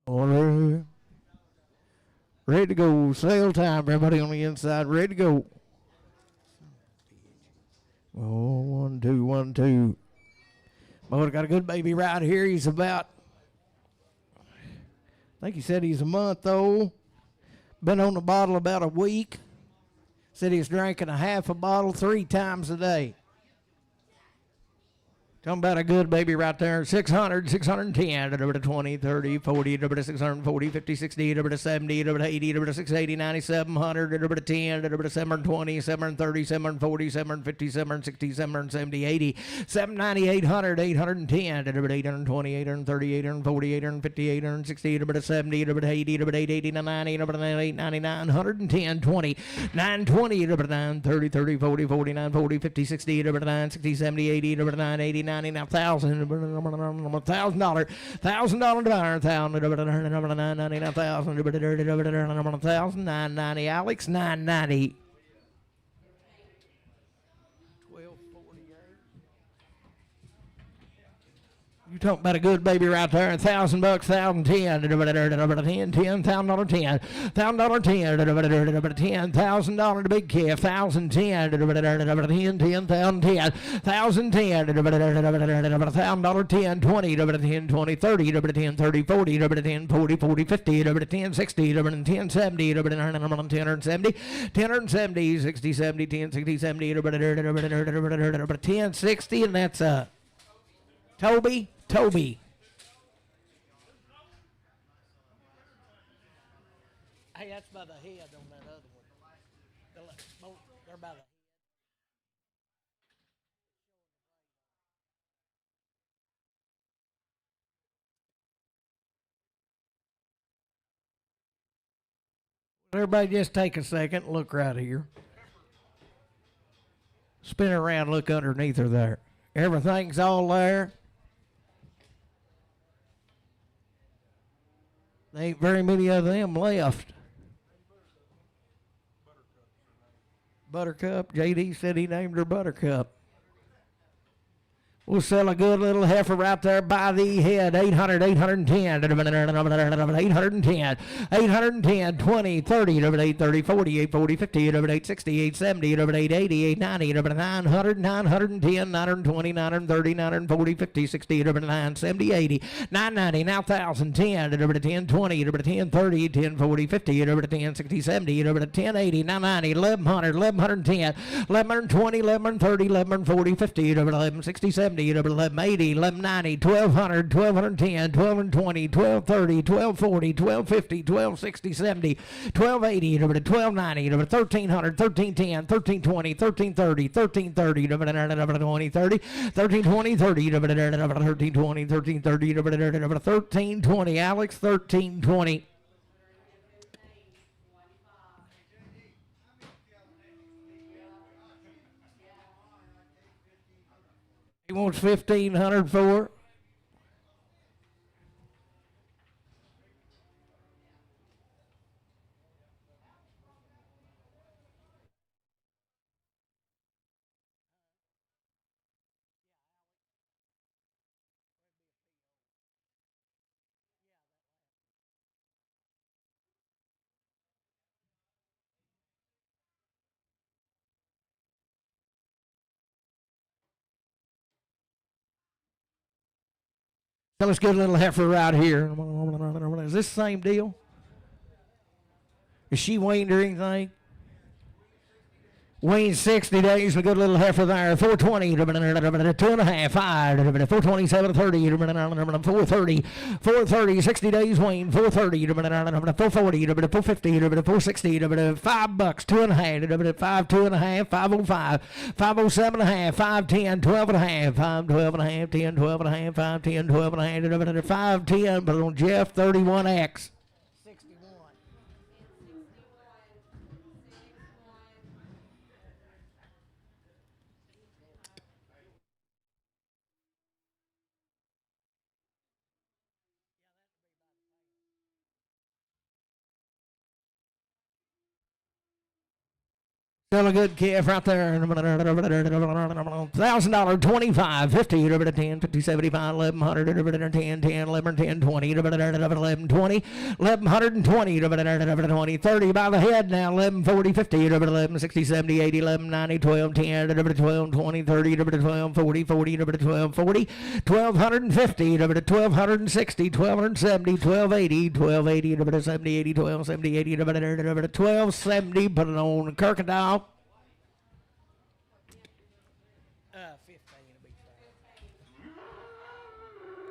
Order. Ready to go. Sale time. Everybody on the inside. Ready to go. Oh, 1, 2, 1, 2. Boy, got a good baby right here. He's about, I think he said he's a month old. Been on the bottle about a week. Said he's drinking a half a bottle 3 times a day. Talking about a good baby right there. 600, 610, 20, 30, 40, 640, 50, 60, 70, 80, 680, 90, 700, 10, 720, 730, 740, 750, 760, 770, 80, 790, 800, 810, 820, 830, 840, 850, 860, 70, 80, 880, 90, 899, 110, 20, 920, 930, 30, 40, 49, 40, 50, 60, 9, 60, 70, 80, 9, 89. Now $1,000, $1,000, $1,000, Alex, $990. You talking about a good baby right there. $1,000, $1,010, $10, $10, $1,000, $10, $1,010, $10,000 to big calf, $1,010, $10, $10,010, $1,010, $1,000, $10, $20, $10, $20, $30, $10, $30, $40, $10, $40, $40, $50, $10, $60, $10, $70, $10, $70, $60, $70, $10, $60, $70, $10, $60, and that's Toby. Hey, that's by the head on that other one. They're by the head. Everybody just take a second, look right here. Spin around, look underneath her there. Everything's all there. There ain't very many of them left. Buttercup. JD said he named her Buttercup. We'll sell a good little heifer right there by the head. 800, 810, 810, 810, 20, 30, 830, 40, 840, 50, 860, 870, 880, 890, 900, 910, 920, 930, 940, 50, 60, 970, 80, 990, now 1,010, 10, 20, 10, 30, 10, 40, 50, 10, 60, 70, 10, 80, 990, 1100, 1110, 1120, 1130, 1140, 50, 1160, 70, 1180, 1190, 1200, 1210, 1220, 1230, 1240, 1250, 1260, 70, 1280, 1290, 1300, 1310, 1320, 1330, 1330, 2030, 1320, 30, 1320, 1330, 1320, Alex, 1320. He wants 1,500 for. So let's get a little heifer right here. Is this the same deal? Is she weaned or anything? Weaned 60 days, we got a little heifer there. 420, 2.5, 5, 420, 730, 430, 430, 60 days weaned, 430, 440, 450, 460, $5, 2.5, 5, 2.5, 505, 507.5, 510, 12.5, 5, 12.5, 10, 12.5, 5, 10, 12.5, 5, 10, but on Jeff 31X. Still a good calf right there. $1,000, 25, 50, 10, 50, 75, 1100, 10, 10, 11, 10, 20, 11, 20, 1120, 20, 30 by the head now, 1140, 50, 11, 60, 70, 80, 11, 90, 12, 10, 12, 20, 30, 12, 40, 40, 12, 40, 1250, 1260, 1270, 1280, 1280, 70, 80, 12, 70, 80, 1270, put it on Kirkendall. 15 will be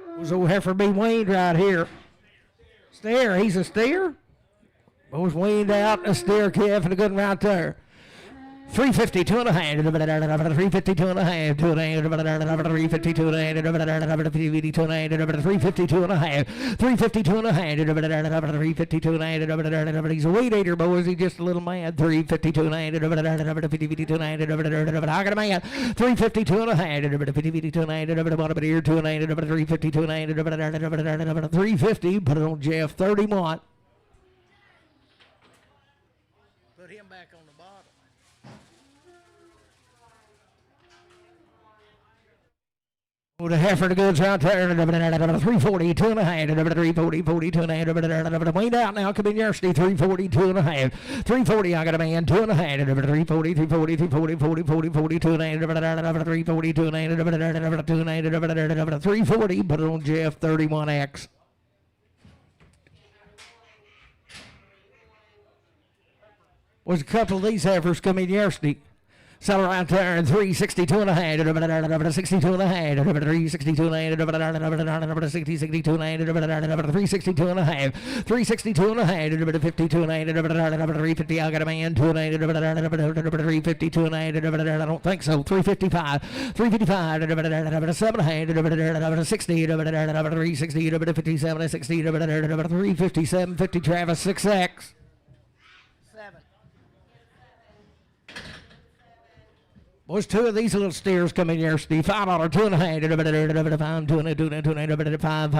fine. Was old heifer be weaned right here? Steer, he's a steer? Was weaned out, a steer calf and a good one right there. 350, 2 and a half, 350, 2 and a half, 2 and a half, 350, 2 and a half, 350, 2 and a half, 350, 2 and a half, 350, 2 and a half, 350, 2 and a half. He's a weed eater, boys. He's just a little mad. 350, 2 and a half, 350, 2 and a half. I got a man. 350, 2 and a half, 350, 2 and a half. Bottom of the ear, 2 and a half, 350, 2 and a half, 350. Put it on Jeff, 31. Put him back on the bottom. Oh, the heifer, the goods out there, 340, 2 and a half, 340, 40, 2 and a half, weaned out now, come in University, 340, 2 and a half, 340, I got a man, 2 and a half, 340, 340, 340, 40, 40, 40, 2 and a half, 340, 2 and a half, 2 and a half, 340, put it on Jeff, 31X. Was a couple of these heifers come in University. Sell right there, 362 and a half, 62 and a half, 362 and a half, 60, 62 and a half, 362 and a half, 362 and a half, 52 and a half, 350, I got a man, 2 and a half, 352 and a half, I don't think so, 355, 355, 7 and a half, 60, 360, 57, 60, 357, 50, Travis, 6X. Was two of these little steers come in here, Steve. $5, 2 and a half, 5, 2 and a 2 and a 2 and a 5,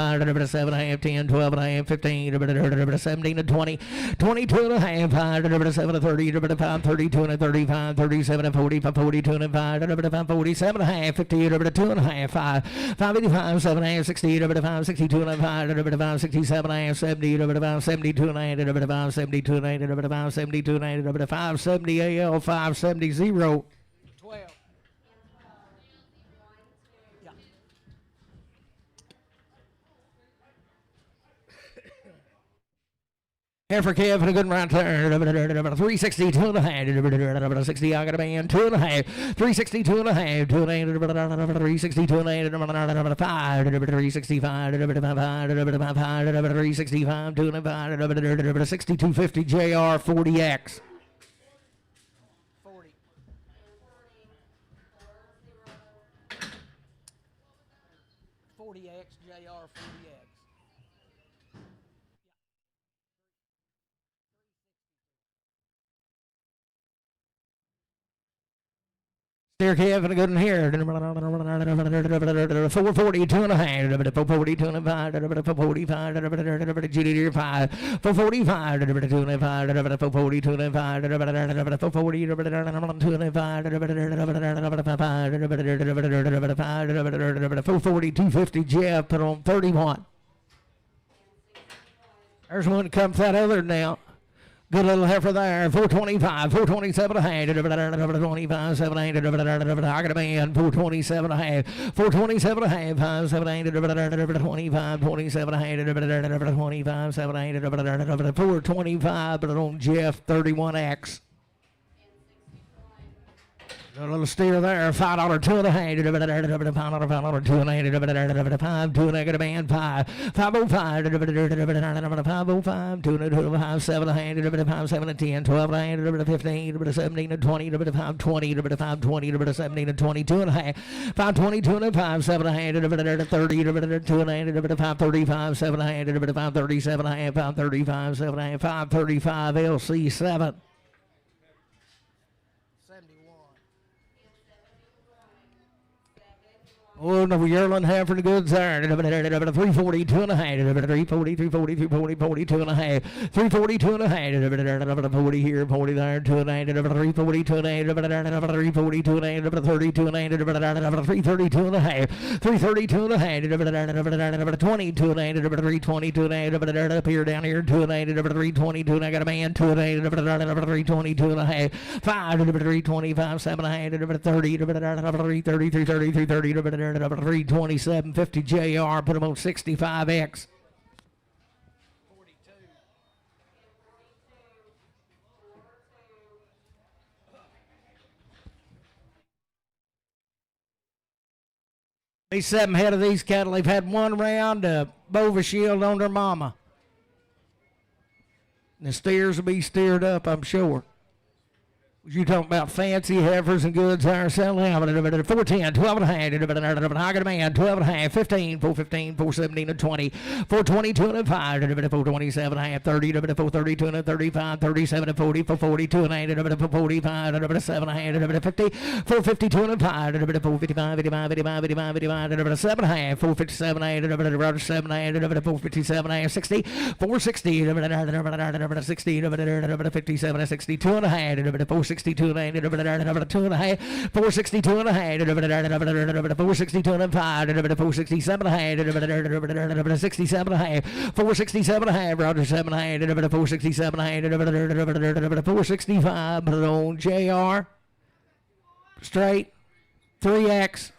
7 and a half, 10, 12 and a half, 15, 17 and 20, 22 and a half, 5, 7 and 30, 5, 32 and a 35, 37 and 40, 42 and a 5, 47 and a half, 50, 2 and a half, 5, 585, 7 and a half, 60, 5, 62 and a 5, 67 and a half, 70, 72 and a half, 72 and a half, 72 and a half, 570 AL, 570 0. Heifer calf and a good right there. 360, 2 and a half, 60, I got a man, 2 and a half, 360, 2 and a half, 2 and a half, 360, 2 and a half, 5, 365, 365, 2 and a half, 6250 JR 40X. 40. 40X JR 40X. Steer calf and a good one here. 440, 2 and a half, 440, 2 and a 5, 445, Judy Deer 5, 445, 2 and a 5, 440, 2 and a 5, 440, 2 and a 5, 440, 250 Jeff, put on 31. There's one that comes that other now. Good little heifer there, 425, 427 and a half, 25, 7, 8, I got a man, 427 and a half, 427 and a half, 5, 7, 8, 25, 27 and a half, 25, 7, 8, 425, but on Jeff, 31X. A little steer there, $5, 2 and a half, $5, 2 and a half, 5, 2 and a man, 5, 505, 505, 2 and a 5, 7 and a half, 5, 7 and 10, 12 and a half, 15, 17 and 20, 5, 20, 5, 20, 17 and 20, 2 and a half, 5, 20, 2 and a 5, 7 and a half, 30, 2 and a half, 5, 35, 7 and a half, 5, 37 and a half, 5, 35, 7 and a half, 5, 35, LC 7. Oh, no, Yerlin Halford, the goods iron. 340, 2.5. 340, 340, 340, 42 and a half. 340, 2.5. 40 here, 40 there, 2.9. 340, 2.9. 340, 2.9. 32 and 332 and a half. 332 and a half. 22 and 322 and up here down here, 2 and 322 and I got a man, 2 and 322 and a half. 5 325, 7 and 30, 330, 330, 330. 327.50 JR, put them on 65X. These 7 head of these cattle, they've had 1 round Bova Shield on their mama. And the steers will be steered up, I'm sure. You talking about fancy heifers and goods iron selling 410, 12 and a half, I got a man, 12 and a half, 15, 415, 417 and 20, 422 and 5, 427 and a half, 30, 432 and 35, 37 and 40, 442 and 8, 45, 7 and a half, 50, 452 and 5, 455, 85, 85, 85, 85, 7 and a half, 457, 8, 7 and 8, 457 and a half, 60, 460, 60, 57, 62 and a half, 462 and 2 and a half, 462 and a half, 462 and 5, 467 and a half, 67 and a half, 467 and a half, Roger 7 and a half, 467 and a half, 465, put it on JR, straight, 3X,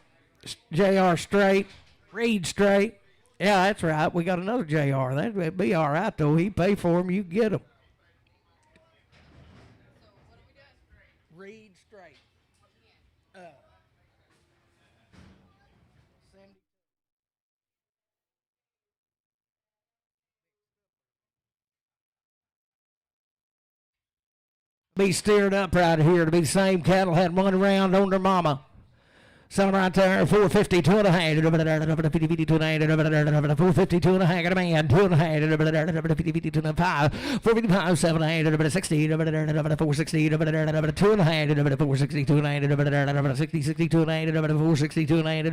JR straight, Reed straight. Yeah, that's right. We got another JR. That'd be all right, though. He pay for them, you get them. Reed straight. Be steered up right here to be the same cattle had 1 round on their mama. Selling right there, 452 and a half, 452 and a half, 452 and a half, got a man, 2 and a half, 452 and a 5, 455, 7 and a half, 60, 460, 2 and a half, 462 and a half, 60, 62 and a half, 462 and a half, 2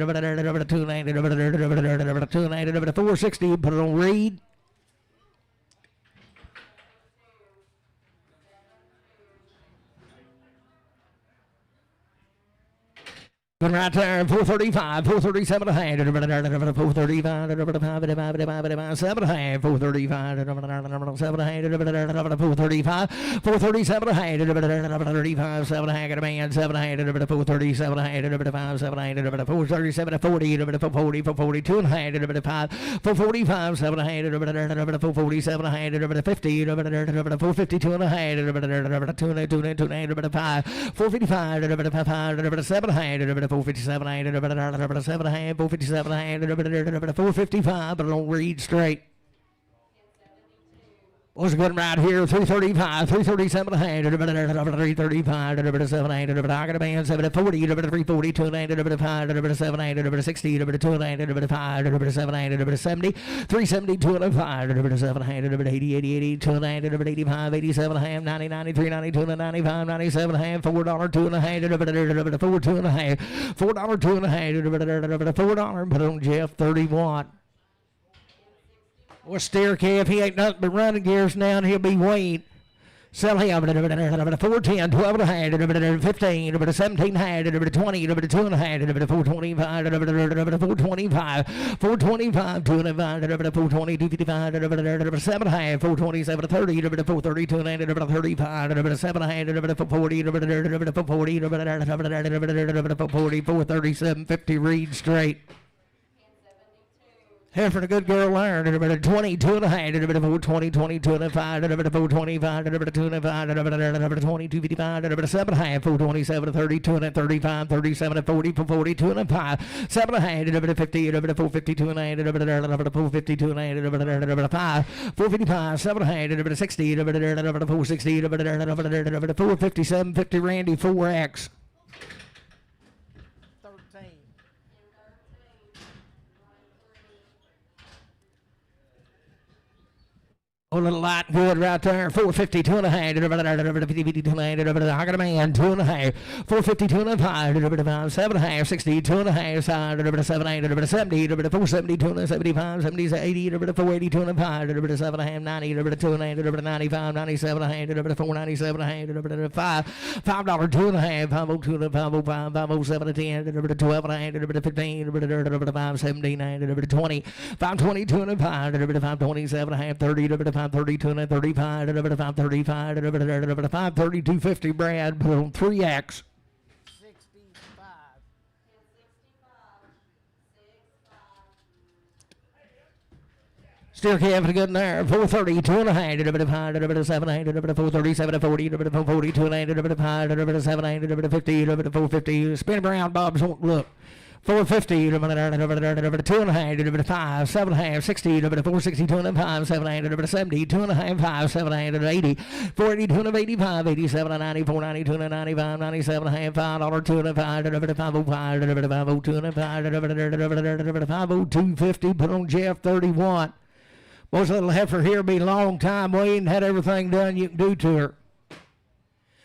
and a half, 460, put it on Reed. But right there, 435, 437 and a half, 435, 7 and a half, 435, 7 and a half, 435, 437 and a half, 35, 7 and a half, got a man, 7 and a half, 437 and a half, 5, 7 and a half, 437 and 40, 440, 442 and a half, 5, 445, 7 and a half, 447 and a half, 50, 452 and a half, 2 5, 455, 7 and a half, 457, 7 and a half, 457, 455, but don't read straight. What's good right here? 335, 337 and a half, 335, 7 8, I got a man, 740, 340, 2 and 5, 7 8, 60, 2 and 5, 7 8, 70, 370, 2 and 5, 7 8, 80, 80, 80, 2 and 85, 87 and a half, 90, 93, 92 and 95, 97 and a half, $4, 2 and a half, 4, 2 and a half, $4, 2 and a half, $4, put on Jeff, 30 watt. Or steer calf, he ain't nothing but running gears now, and he'll be weighed. Sell him 410, 12 and a half, 15, 17 and a half, 20, 2 and a half, 425, 425, 425, 2 and a half, 420, 255, 7 and a half, 427, 30, 432 and a half, 35, 7 and a half, 40, 40, 437, 50, read straight. Heifer, a good girl learned, 22 and a half, 420, 22 and a 5, 425, 2 and a 5, 22, 55, 7 and a half, 427, 32 and a 35, 37 and 40, 42 and a 5, 7 and a half, 50, 452 and a 452 and a 5, 455, 7 and a half, 60, 460, 457, 50, Randy, 4X. little light good right there. 450, 2.5. 50, 2.5. I got a man, 2.5. 450, 2.5. 7 1/2. 60, 2.5. Side, 7 8. 70, 470, 275, 70, 80, 480, 2.5. 7 1/2. 90, 2.8. 95, 97, 100, 497, 100, 5. $5, 2.5. 502, 505, 507, 10, 12, 15, 517, 20, 520, 2.5, 527, 30, 532, 35, 535, 530, 250. Brad put on 3X. 65. Still having a good there. 430, 2.5, 7, 437, 40, 440, 2.5, 7, 50, 450. Spin around, Bob's won't look. 450, 2.5, 5, 7 1/2, 60, 460, 2.5, 7 70, 2.5, 5, 7 80, 480, 285, 87, 90, 490, 295, 97 1/2, $5, 2.5, 505, 502, 502.50. Put on Jeff 31. Boy's little heifer here be a long time waiting. Had everything done you can do to her.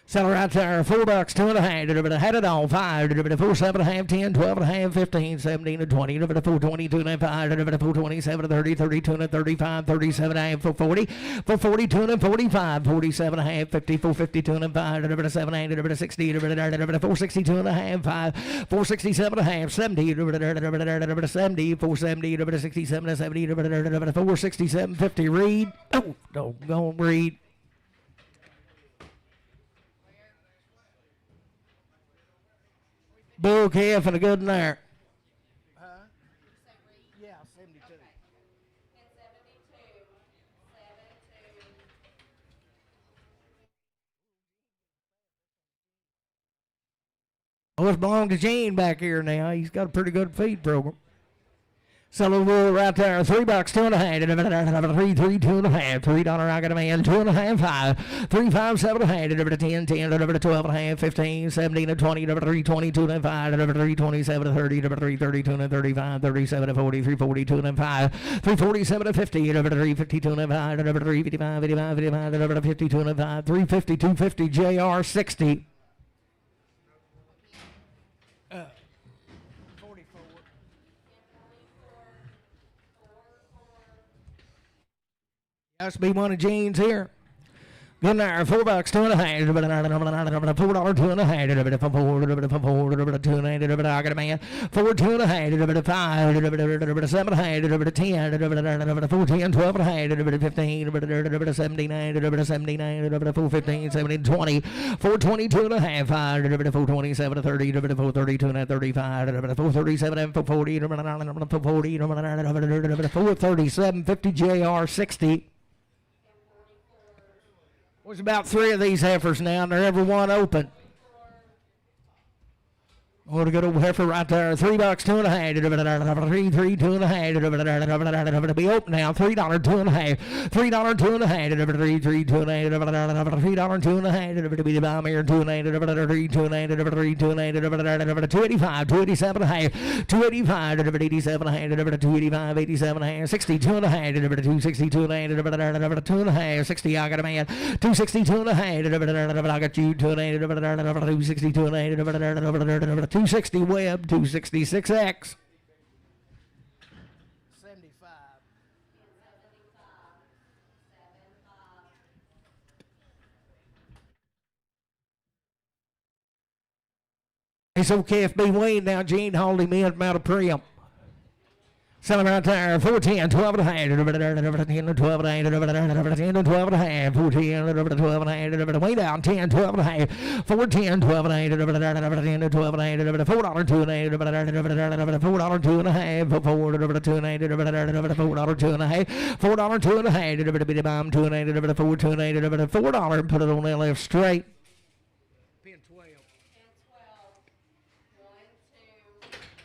Sell her right there. $4, 2.5. Had it all. 5, 4, 7 1/2, 10, 12 1/2, 15, 17, 20, 420, 2.5, 427, 30, 32, 35, 37 1/2, 440, 440, 245, 47 1/2, 50, 450, 2.5, 7, 8, 60, 460, 2.5, 5, 467 1/2, 70, 70, 470, 67, 70, 467, 50. Read. Oh, don't read. Bull calf and a good one there. Huh? Yeah, 72. Oh, it's belonged to Gene back here now. He's got a pretty good feed program. Sell a wool right there. $3, 2.5. 3, 2.5. $3. I got a man. 2.5, 5. 3, 5, 7 1/2. 10, 10, 12 1/2. 15, 17, 20, 3, 20, 2.5. 3, 27, 30, 3, 32, 35, 37, 40, 3, 40, 2.5. 3, 47, 50, 3, 50, 2.5. 3, 55, 55, 55, 50, 2.5. 3, 50, 250. JR 60. 44. Must be one of Gene's here. Good there. $4, 2.5. $4, 2.5. I got a man. 4, 2.5. 5, 7, 10, 14, 12 15, 79, 79, 415, 70, 20, 420, 2.5, 5, 427, 30, 432, 35, 437, 440, 437, 50. JR 60. There's about 3 of these heifers now, and they're every one open. What a good old heifer right there. $3, 2.5. 3, 3, 2.5. Be open now. $3, 2.5. $3, 2.5. 3, 3, 2.5. $3, 2.5. Be the bomb here. 2.8. 3, 2.8. 3, 2.8. 285. 287 1/2. 285. 87 1/2. 285. 87 1/2. 60. 2.5. 260. 2.8. 2.5. 60. I got a man. 260. 2.5. I got you. 2.8. 260. 2.8. 260 Web, 266X. 75. It's okay if be Wayne now. Gene hauled him in from out of Priam. Sell him right there. 410, 12 and a half. 10, 12 and a half. 10, 12 and a half. 410, 12 and a half. Way down. 10, 12 and a half. 410, 12 and a half. 10, 12 and a half. $4, 2 and a half. $4, 2 and a half. $4, 2 and a half. $4, 2 and a half. $4, 2 and a half. Biddy bomb, 2 and a half. 4, 2 and a half. $4. Put it on that left straight. Pin 12. Pin 12. 1, 2.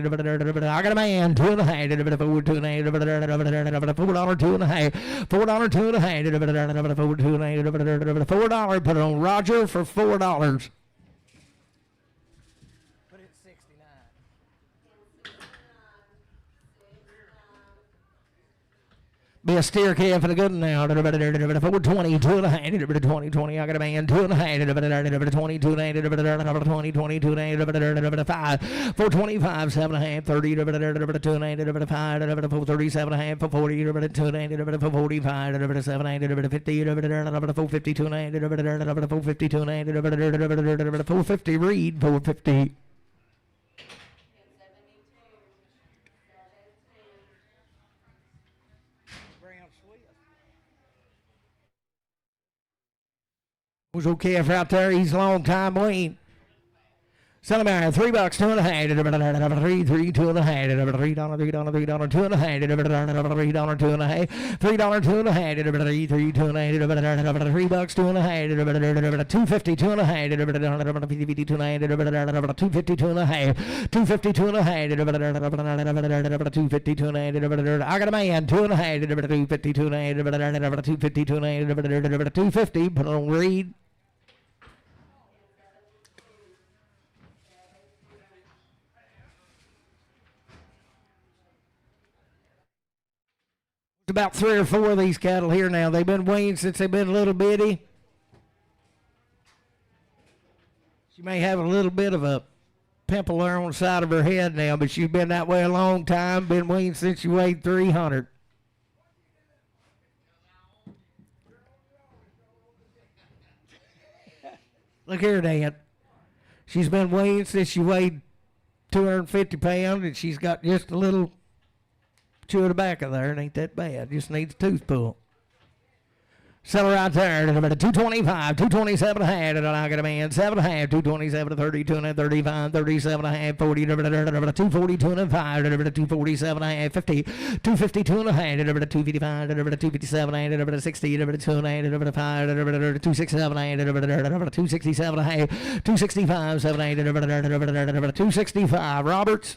I got a man, 2 and a half, 4, 2 and a half, $4, 2 and a half, $4, 2 and a half, $4, 2 and a half, $4, put it on Roger for $4. Put it 69. Be a steer calf for the good now. 420, 2 and a half, 20, 20. I got a man, 2 and a half, 20, 2 and a half, 20, 22 and a half, 5, 425, 7 and a half, 30, 2 and a half, 5, 437 and a half, 40, 2 and a half, 45, 7 and a half, 50, 452 and a half, 452 and a half, 450, read, 450. Was okay for out there. He's a long time waiting. Selling me $3, 2 and a half, 3, 2 and a half, $3, $3, $2 and a half, $3, $2 and a half, $3, 2 and a half, $3, 2 and a half, $3, 2 and a half, $3, 2 and a half, $3, 2 and a half, $3, 2 and a half, $250, 2 and a half, 250, 2 and a half, 250, 2 and a half, 250, 2 and a half, 250, 2 and a half. I got a man, 2 and a half, 250, 2 and a half, 250, 2 and a half, 250. Put on read. About 3 or 4 of these cattle here now. They've been weaned since they've been a little bitty. She may have a little bit of a pimple there on the side of her head now, but she's been that way a long time. Been weaned since she weighed 300. Look here, Dan. She's been weaned since she weighed 250 pounds, and she's got just a little chew at the back of there. It ain't that bad. Just needs a tooth pull. Sell her right there. 225, 227 and a half. And I got a man, 7 and a half, 227 to 32 and a 35, 37 and a half, 40, 242 and a 5, 247 and a half, 50, 252 and a half, 255, 257 and a 60, 2 and a half, 5, 267 and a 267 and a half, 265, 7 and a 265. Roberts.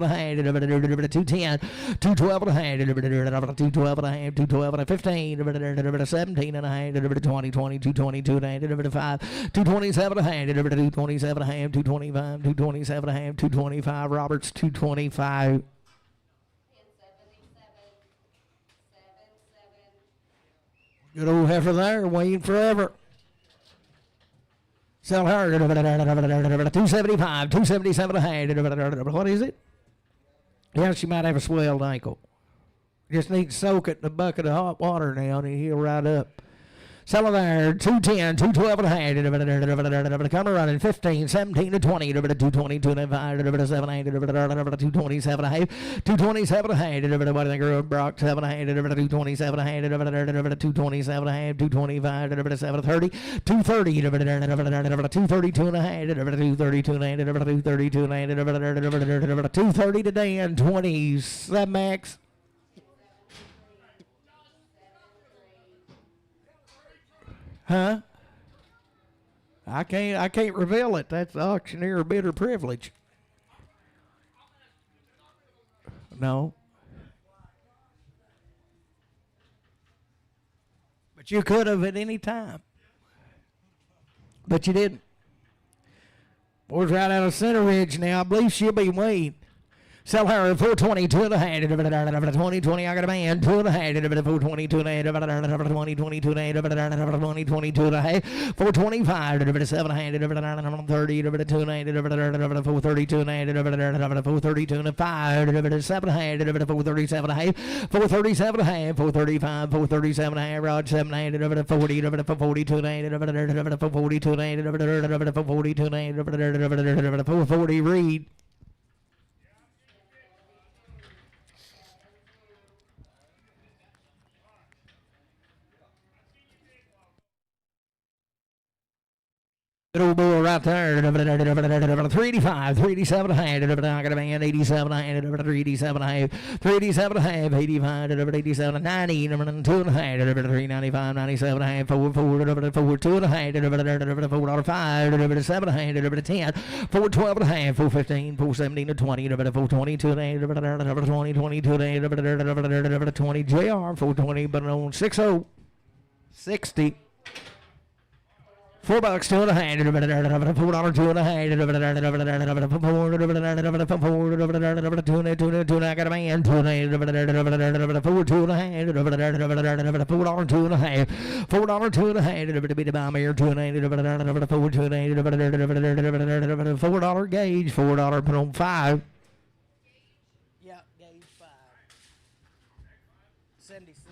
227 and a half, 210, 212 and a half, 212 and a half, 212 and a 15, 17 and a half, 20, 222 and a half, 5, 227 and a half, 227 and a half, 225, 227 and a half, 225, Roberts, 225. Good old heifer there, waiting forever. Sell her 275, 277 and a half. What is it? Yeah, she might have a swelled ankle. Just need to soak it in a bucket of hot water now and he'll right up. Sell her there 210, 212 and a half. Come running 15, 17 to 20, 220, 225, 7, 8, 227 and a half, 227 and a half. What do they grow? Brock 7 and a half, 227 and a half, 227 and a half, 225, 730, 230, 232 and a half, 232 and a half, 232 and a half, 230 to Dan, 27 max. Huh? I can't reveal it. That's auctioneer bidder privilege. No. But you could have at any time. But you didn't. Boy's right out of Center Ridge now. I believe she'll be weighed. Sell her 420, 2 and a half, 20, I got a man, 2 and a half, 420, 2 and a half, 20, 22 and a half, 20, 22 and a half, 425, 7 and a half, 30, 2 and a half, 432 and a half, 432 and a 5, 7 and a half, 437 and a half, 437 and a half, 435, 437 and a half, Rod 7 and a half, 40, 42 and a half, 42 and a half, 42 and a half, 440, Reed. Good old boy right there. 385, 387 and a half. I got a man, 87 and a half, 387 and a half, 387 and a half, 85, 87 and 90, 2 and a half, 395, 97 and a half, 4, 2 and a half, 4, $5, 7 and a half, 10, 4, 12 and a half, 4, 15, 4, 17 to 20, 4, 22 and a half, 20, 22 and a half, 20, JR, 420, but on 60, 60. $4, 2 and a half, $4, 2 and a half, $4, 2 and I got a man, 2 and a half, $4, 2 and a half, $4, 2 and a half, $4, 2 and a half, bit by me, 2 and a half, $4, 2 and a half, $4 gauge, $4 put on 5. Yeah, gauge 5. 76.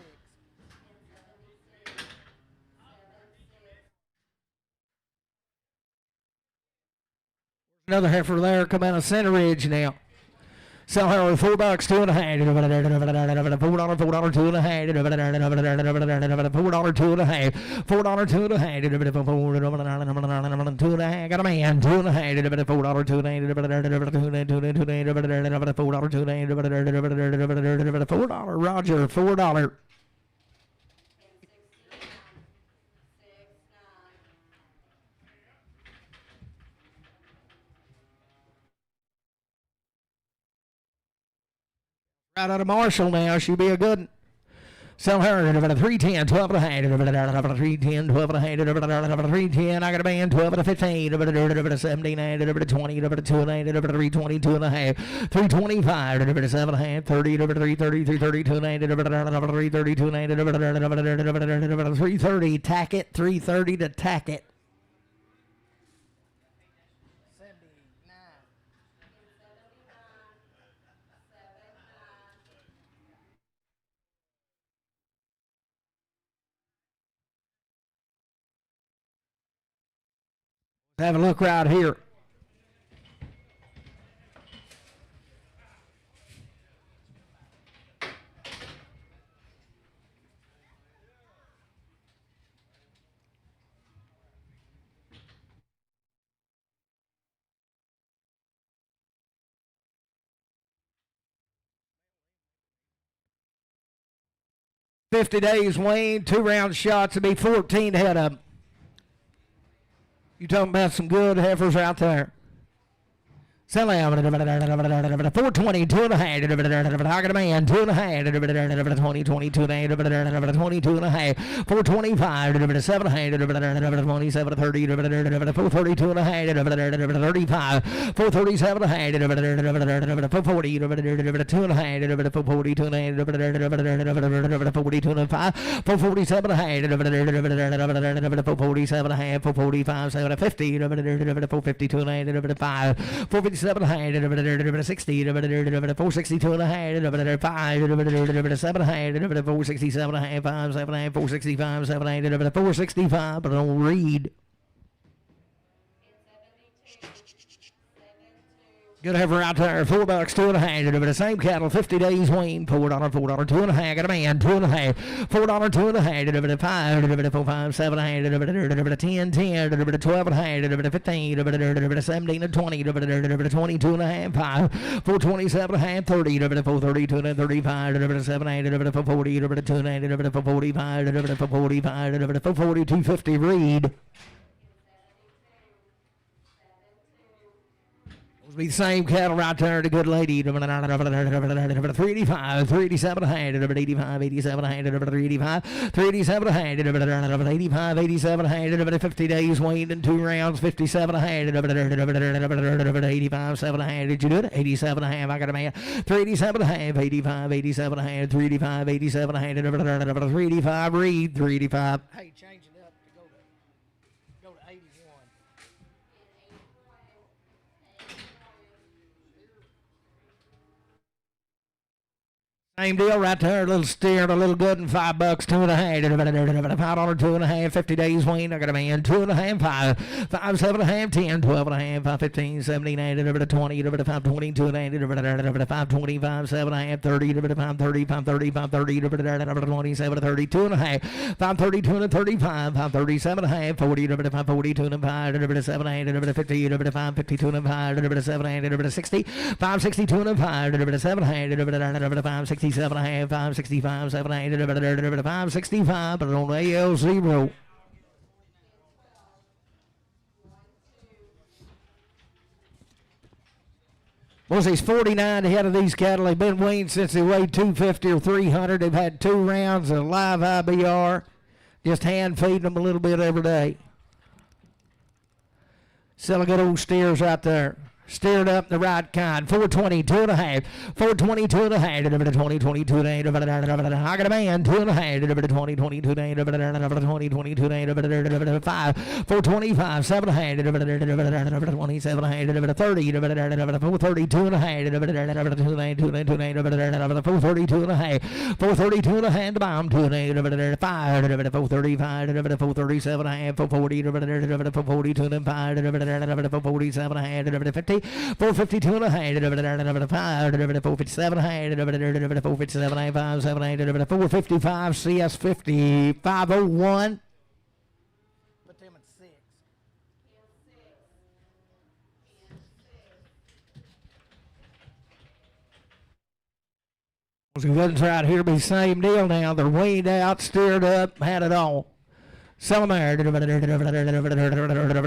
Another heifer there come out of Center Ridge now. Sell her $4, $2.50. $4, $2.50. $4, $2.50. $4, $2.50. Got a man, $2.50. $4, $2.50. $4, Roger, $4. Right out of Marshall now. She'll be a good one. Sell her at 310, 12 and a half, 310, 12 and a half, 310. I got a band, 12 and a 15, 17, 20, 2 and a half, 320, 2 and a half, 325, 7 and a half, 30, 330, 332 and a half, 332 and a half, 330, tack it, 330 to tack it. Have a look right here. $50 days, Wayne. 2-round shots to be 14 head of them. You talking about some good heifers out there. Sell out 420, 2 and a half. I got a man, 2 and a half. 20, 22 and a half. 22 and a half. 425, 7 and a half. 27, 30, 432 and a half. 35, 437 and a half. 440, 2 and a half. 442 and a half. 42 and a half. 447 and a half. 447 and a half. 445, 750. 452 and a half. 457 and a half, 60, 462 and a half, 5, 7 and a half, 467 and a half, 5, 7 and a half, 465, 7 and a half, 465, but I don't read. Good heifer out there, $4, 2 and a half. The same cattle, 50 days, Wayne. $4, $4, 2 and a half. Got a man, 2 and a half. $4, 2 and a half. 5, 4, 5, 7 and a half. 10, 10, 12 and a half. 15, 17 and 20, 22 and a half. 5, 427 and a half. 30, 432 and 35, 7 and a half. 440, 2 and a half. 445, 445, 442, 50. Read. Be the same cattle right there, the good lady. 385, 387 and a half, 85, 87 and a half, 385, 387 and a half, 85, 87 and a half, 50 days, Wayne, in 2 rounds, 57 and a half, 85, 7 and a half. Did you do it? 87 and a half. I got a man. 387 and a half, 85, 87 and a half, 385, 87 and a half, 385, read, 385. Hey, change it up to go to 81. Same deal right there, a little steer, a little good, and $5, 2 and a half. $5, 2 and a half, 50 days, Wayne. I got a man, 2 and a half, 5, 5, 7 and a half, 10, 12 and a half, 5, 15, 17, 18, 20, 5, 22 and a half, 5, 25, 7 and a half, 30, 5, 30, 5, 30, 5, 30, 27, 32 and a half, 5, 32 and 35, 5, 37 and a half, 40, 5, 42 and 5, 7 and a half, 50, 5, 52 and 5, 7 and a half, 60, 5, 62 and 5, 7 and a half, 5, 67 and a half, 5, 65, 7 and a half, 5, 65, but on AL0. Well, he's 49 ahead of these cattle. They've been weaned since they weighed 250 or 300. They've had 2 rounds of live IBR. Just hand feeding them a little bit every day. Selling good old steers right there. Steered up the right kind. 422 and a half. 422 and a half. 2022 and a half. I got a man. 2 and a half. 2022 and a half. 2022 and a half. 5. 425. 7 and a half. 27 and a half. 30. 432 and a half. 432 and a half. 432 and a half. The bomb. 2 and a half. 5. 435. 437 and a half. 440. 442 and a half. 447 and a half. 50. 450, 452 and a half, 457 and a half, 457 and a half, 455, CS 50, 501. Put them at 6. The goods right here be same deal now. They're weighed out, steered up, had it all. Salamair,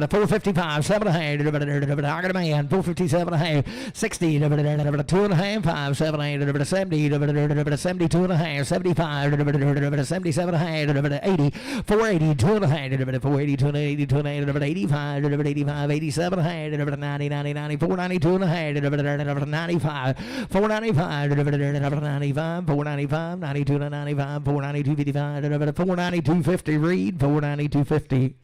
455, 7 and a half, I got a man, 457 and a half, 60, 2 and a half, 5, 7, 8, 70, 72 and a half, 75, 77 and a half, 80, 480, 2 and a half, 482 and 82 and 85, 85, 87 and a half, 90, 90, 94, 92 and a half, 95, 495, 95, 495, 92 and 95, 492, 55, 492, 50, read, 492, 50.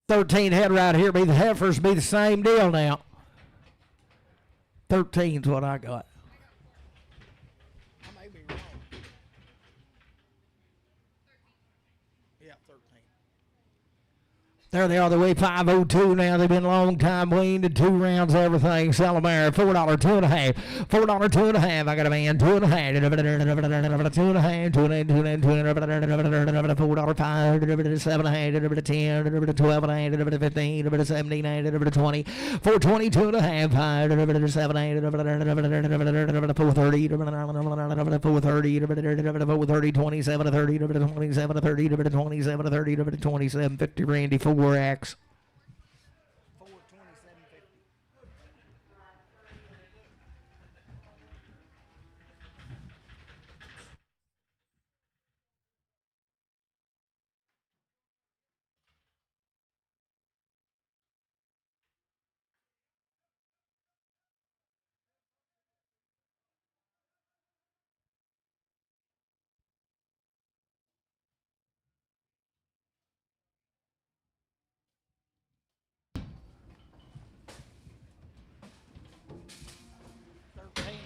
$13 head right here. Be the heifers be the same deal now. 13's what I got. I may be wrong. Yeah, 13. There they are. They weigh 502 now. They've been a long time weaned. 2 rounds, everything. Salamair, $4, 2 and a half. $4, 2 and a half. I got a man, 2 and a half. 2 and a half, 2 and a half, 2 and a half, 2 and a half, $4, 5, 7 and a half, 10, 12 and a half, 15, 17, 20, 420, 2 and a half, 5, 7, 8, 430, 430, 27, 30, 27, 30, 27, 30, 27, 50, Randy, 4X.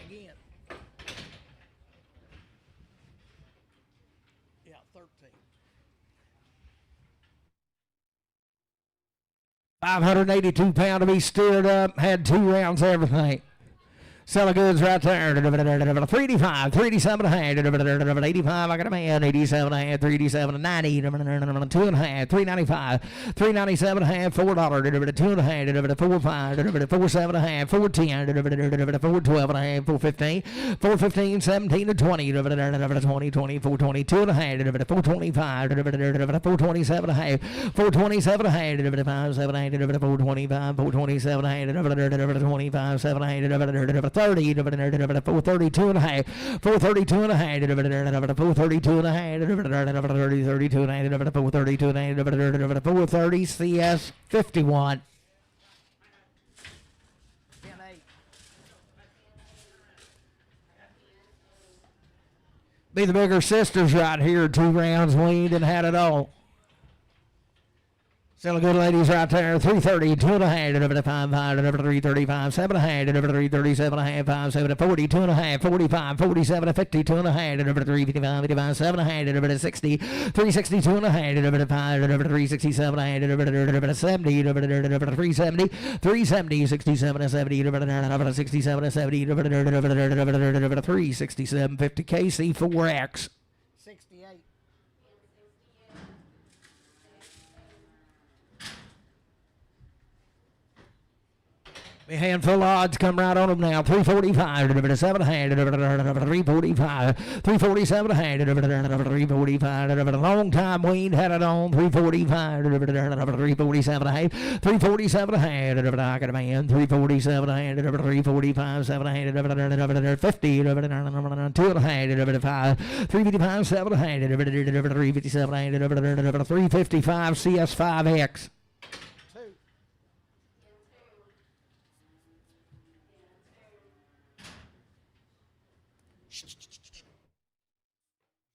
Again. Yeah, 13. 582 pound to be steered up, had 2 rounds, everything. Selling goods right there. 385, 387 and a half, 85, I got a man, 87 and a half, 387 and 90, 2 and a half, 395, 397 and a half, $4, 2 and a half, 45, 47 and a half, 410, 412 and a half, 415, 415, 17 to 20, 20, 20, 422 and a half, 425, 427 and a half, 427 and a half, 578, 425, 427 and a half, 25, 78, 30, 432 and a half, 432 and a half, 432 and a half, 32 and a half, 432 and a half, 430 CS 51. Be the bigger sisters right here, 2 rounds weaned and had it all. Still good ladies right there. 330, 2 and a half, 5, 335, 7 and a half, 337 and a half, 5, 7, 40, 2 and a half, 45, 47, 50, 2 and a half, 355, 55, 7 and a half, 60, 360, 2 and a half, 5, 367 and a half, 70, 370, 370, 67 and 70, 67 and 70, 367, 50, KC 4X. 68. A handful of odds come right on them now. 345, 7 hand, 345, 347 hand, 345, long time weaned had it on. 345, 347 hand, 347 hand, I got a man. 347 hand, 345, 7 hand, 50, 2 and a hand, 5, 355, 7 hand, 357 hand, 355 CS5X.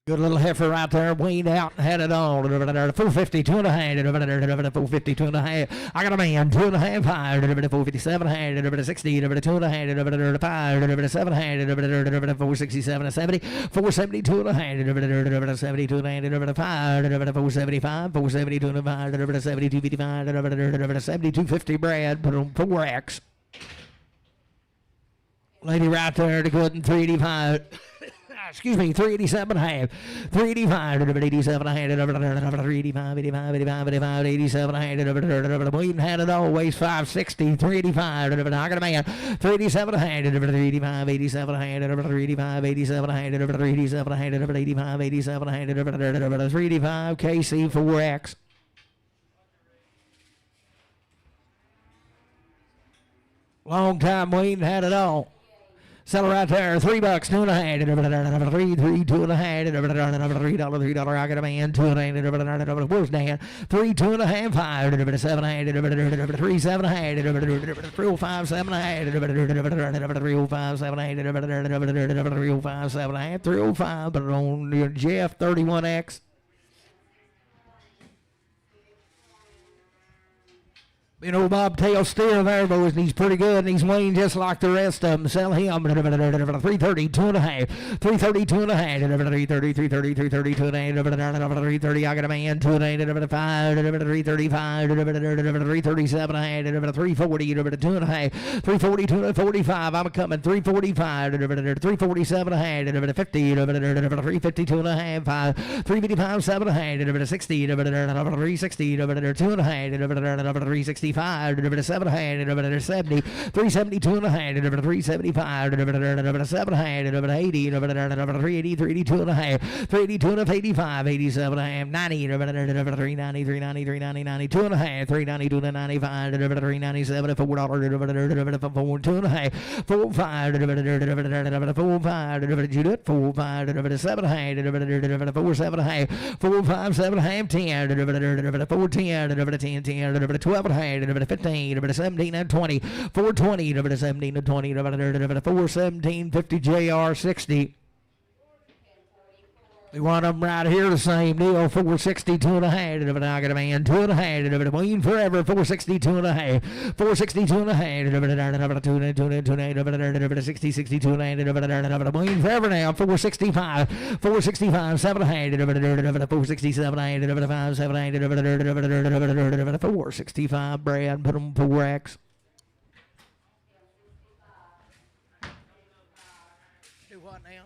Good little heifer right there, weaned out and had it on. 450, 2.5, 450, 2.5. I got a man, 2.5, 5, 457, 60, 2.5, 5, 7, 467, 70, 470, 2.5, 70, 2.5, 5, 475, 470, 2.5, 70, 255, 70, 250, Brad, put on 4X. Lady right there to go ahead and 385. Excuse me, 387 half, 385, 87 hand, 385, 85, 85, 85, 87 hand, Waiting had it always, 560, 385, I got a man, 387 hand, 385, 87 hand, 385, 87 hand, 387 hand, 85, 87 hand, 385, KC 4X. Long time waiting, had it all. Settle right there, $3, 2.5, 3, 2.5, $3, I got a man, 2.5, where's Dan? 3, 2.5, 5, 7, 3, 7, 305, 7, 305, 7, 305, 7, 305, but on Jeff 31X. You know, Bobtail steer there, boys, and he's pretty good, and he's weaned just like the rest of them. Sell him 330, 2.5, 330, 2.5, 330, 330, 330, 2.5, 330. I got a man, 2.5, 335, 337, 340, 2.5, 340, 245. I'm coming, 345, 347, 50, 350, 2.5, 5, 355, 7, 60, 360, 2.5, 360. 7 hand, 70, 372 and a hand, 375, 7 hand, 80, 380, 382 and a half, 382 and a half, 85, 87 and a half, 90, 390, 390, 390, 92 and a half, 392 and a 95, 397, $4, 4, 2 and a half, 4, 5, 4, 5, you do it, 4, 5, 7 hand, 4, 7 and a half, 4, 5, 7 and a half, 10, 4, 10, 10, 12 and a half, 15, 17 and 20, 420, 17 and 20, 417, 50 JR 60. We want them right here, the same deal, 462 and a half, I got a man, 2 and a half, waiting forever, 462 and a half, 462 and a half, 60, 62 and a half, waiting forever now, 465, 465, 7 and a half, 467 and a half, 5, 7 and a half, 465, Brad, put them 4X. Do what now?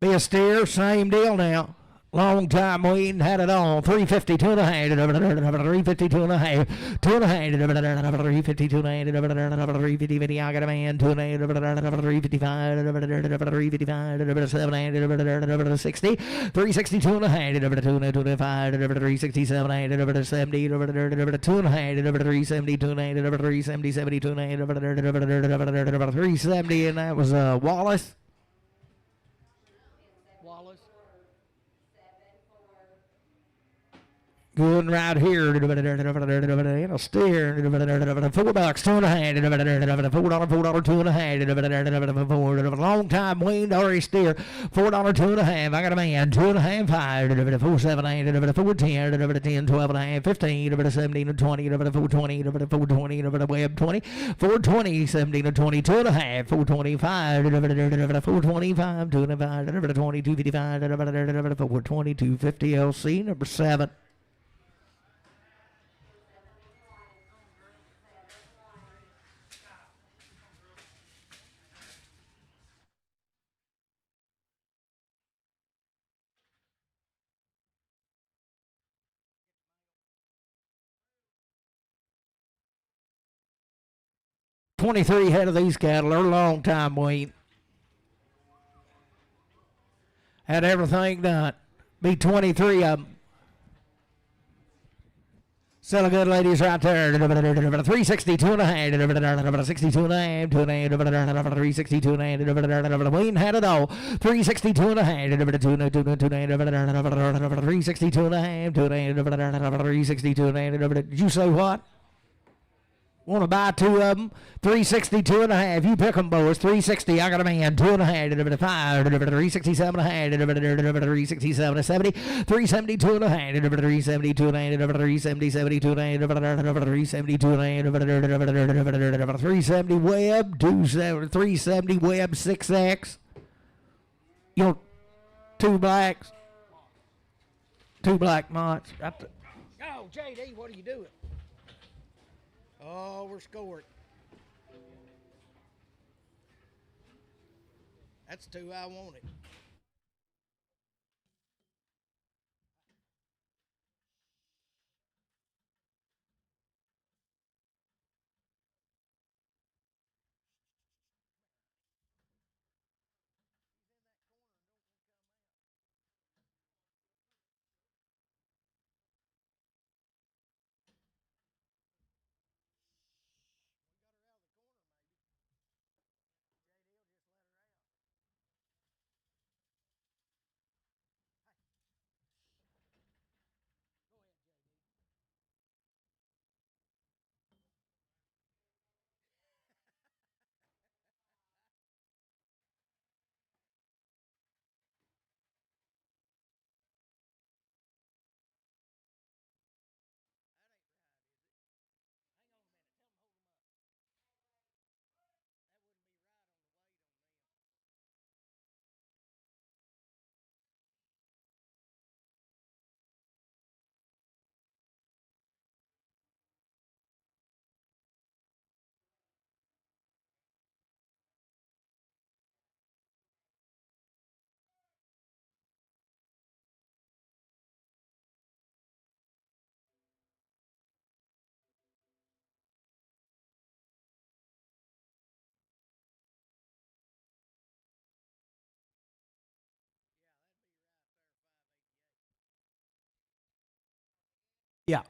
Be a steer, same deal now. Long time waiting, had it on. 350, 2 and a half, 350, 2 and a half, 2 and a half, 350, 2 and a half, 350, 50, I got a man, 2 and a half, 355, 355, 7, 60, 360, 2 and a half, 2 and 25, 367, 70, 2 and a half, 370, 2 and a half, 370, 72 and a half, 370, and that was Wallace. Good right here. It'll steer. $4, 2 and a half. $4, 2 and a half. Long time weaned already steer. $4, 2 and a half. I got a man. 2 and a half. 5. 4, 7, 8. 4, 10. 10, 12 and a half. 15. 17 and 20. 420. 420. Web 20. 420. 17 and 20. 2 and a half. 425. 425. 2 and a half. 20. 255. 420. 250 LC number 7. $23 head of these cattle are a long time waiting. Had everything done. Be 23 of them. Still good, ladies, right there. 362 and a half. 62 and a half. 362 and a half. Wayne had it all. 362 and a half. 362 and a half. 362 and a half. Did you say what? Want to buy two of them? 362 and a half. You pick them, boys. 360. I got a man. 2 and a half. 367 and a half. 367 and 70. 372 and a half. 372 and a half. 370, 72 and a half. 372 and a half. 370 web. 370 web 6X. You know, two blacks. Two black knots. Oh, JD, what are you doing? Oh, we're scored. That's two I wanted. Yeah.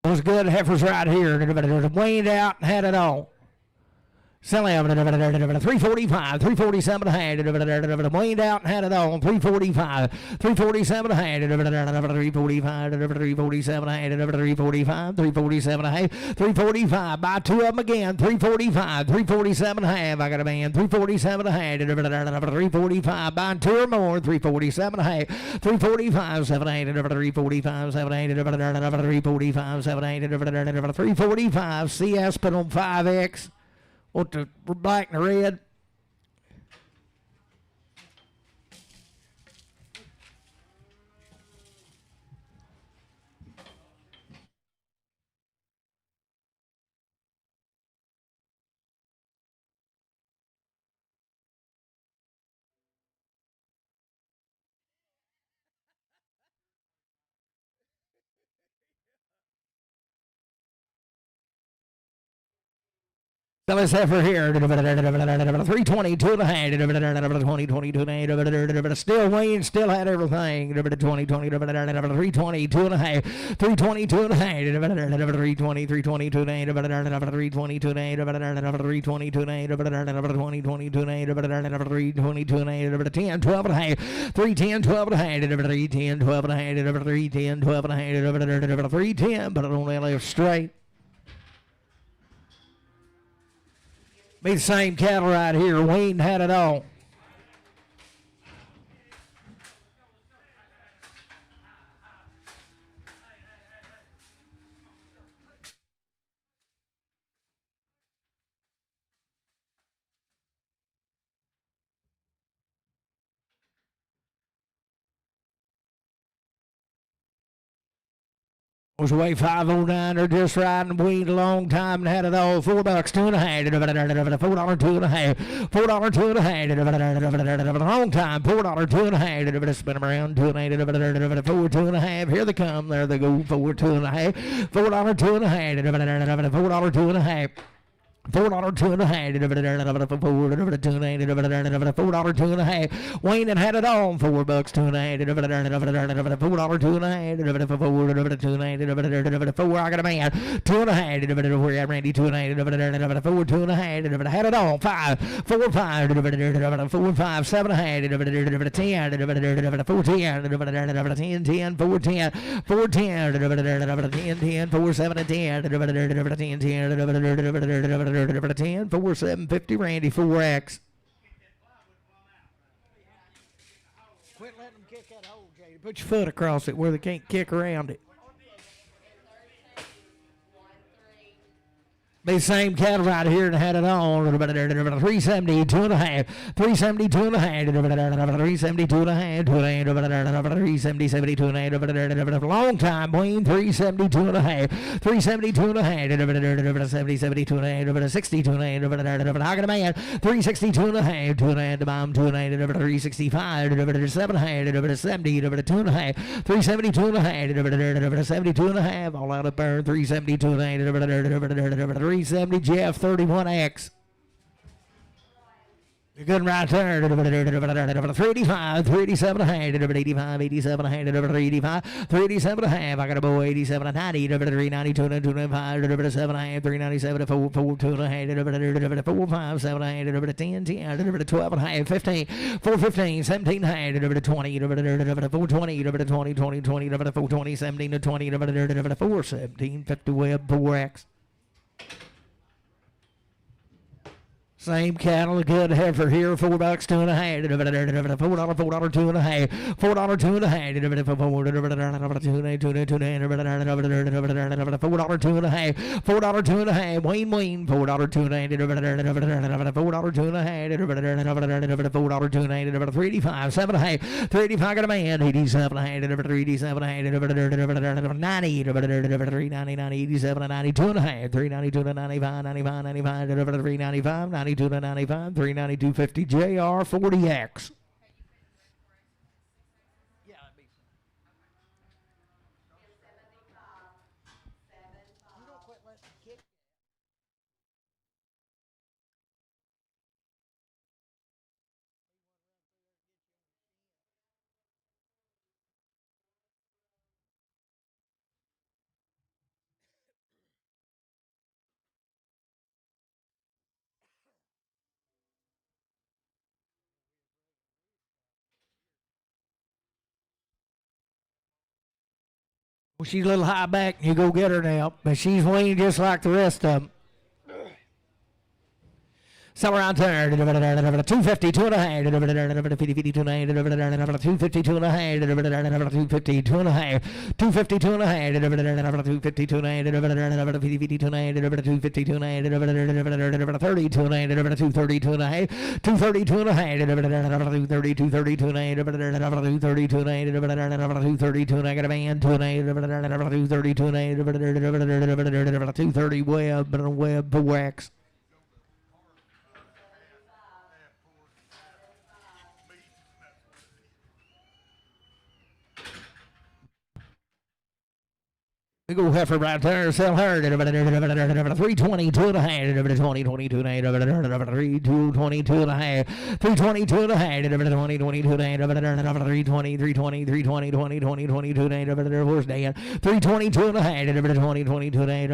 Was good. Heifers right here. Waned out and had it all. Selling 345, 347 hand, waned out and had it on 345, 347 hand, 345, 347 hand, 345, 347 half, 345. Buy two of them again, 345, 347 half. I got a man, 347 hand, 345. Buying two or more, 347 half, 345, 7 hand, 345, 7 hand, 345, 7 hand, 345. CS put on 5X. Want the black and the red? So let's have her here. 322 and a half. 2022 and a half. Still Wayne, still had everything. 322 and a half. 322 and a half. 322 and a half. 322 and a half. 322 and a half. 322 and a half. 322 and a half. 322 and a half. 10, 12 and a half. 310, 12 and a half. 310, 12 and a half. 310, 12 and a half. 310, but I don't left straight. Be the same cattle right here. Wayne had it all. Was away 509. They're just riding weed a long time and had it all. $4, $2 and a half. $4, $2 and a half. $4, $2 and a half. Long time. $4, $2 and a half. Spin them around. 2 and a half. $4, $2 and a half. Here they come. There they go. $4, $2 and a half. $4, $2 and a half. $4, $2 and a half. $4 two and a half. $4 two and a half. Wayne and had it on. $4 two and a half. $4 two and a half. $4 two and a half. $4. I got a man. Two and a half. Where at Randy? Two and a half. $4 two and a half. Had it on. 5. 4 5. 4 5 7 and a half. 10. 4 10. 10 10 4 10 4 10 10 10 4 7 and 10 10 10 10 4 7 50 Randy 4X. Quit letting them kick that hole, Jay. Put your foot across it where they can't kick around it. Be the same cattle right here and had it on. 370, 2 and a half. 370, 2 and a half. 370, 2 and a half. 370, 72 and a half. Long time, Wayne. 370, 2 and a half. 370, 2 and a half. 70, 72 and a half. 62 and a half. I got a man. 362 and a half. 2 and a half. The bomb, 2 and a half. 365. 7 and a half. 70, 2 and a half. 372 and a half. 72 and a half. All out of burn. 372 and a half. 370 Jeff 31X. You're good right there. 385, 387 and a half, 85, 87 and a half, 385, 387 and a half. I got a boy 87 and 90, 392 and 295, 7 and a half, 397, 4, 4, 2 and a half, 4, 5, 7 and a half, 10, 10, 12 and a half, 15, 4, 15, 17 and a half, 20, 4, 20, 20, 20, 20, 4, 20, 17 and 20, 4, 17, 50 web, 4X. Same cattle, a good heifer here, $4 2 and a half. $4 2 and a half. $4 2 and a half. $4 2 and a half. $4 2 and a half. $4 2 and a half. $4 2 and a half. Wayne. $4 2 and a half. $4 2 and a half. $4 2 and a half. 385. 7 and a half. 385 got a man. 87 and a half. 387 and a half. 90. 390. 87 and 92 and a half. 392 and 95. 95. 95. 395. 92 to 95, 392.50 JR 40X. Yeah, well, she's a little high back, and you go get her now. But she's weaned just like the rest of them. Somewhere around there, 250, 2 and a half, 250, 2 and a half, 250, 2 and a half, 250, 2 and a half, 250, 2 and a half, 250, 2 and a half, 250, 2 and a half, 250, 2 and a half, 30, 2 and a half, 230, 2 and a half, 230, 2 and a half, 230, 230, 2 and a half, 230, 2 and a half, 230, 2 and a half, got a man, 2 and a half, 230, 2 and a half, 230 web, wax. We go heifer right there, sell her. 320, 2 and a half, 20, 22 and a half, 322 and a half, 322 and a half, 20, 22 and a half, 320, 320, 320, 20, 20, 22 and a half, horse Dan, 322 and a half, 20, 22 and a half,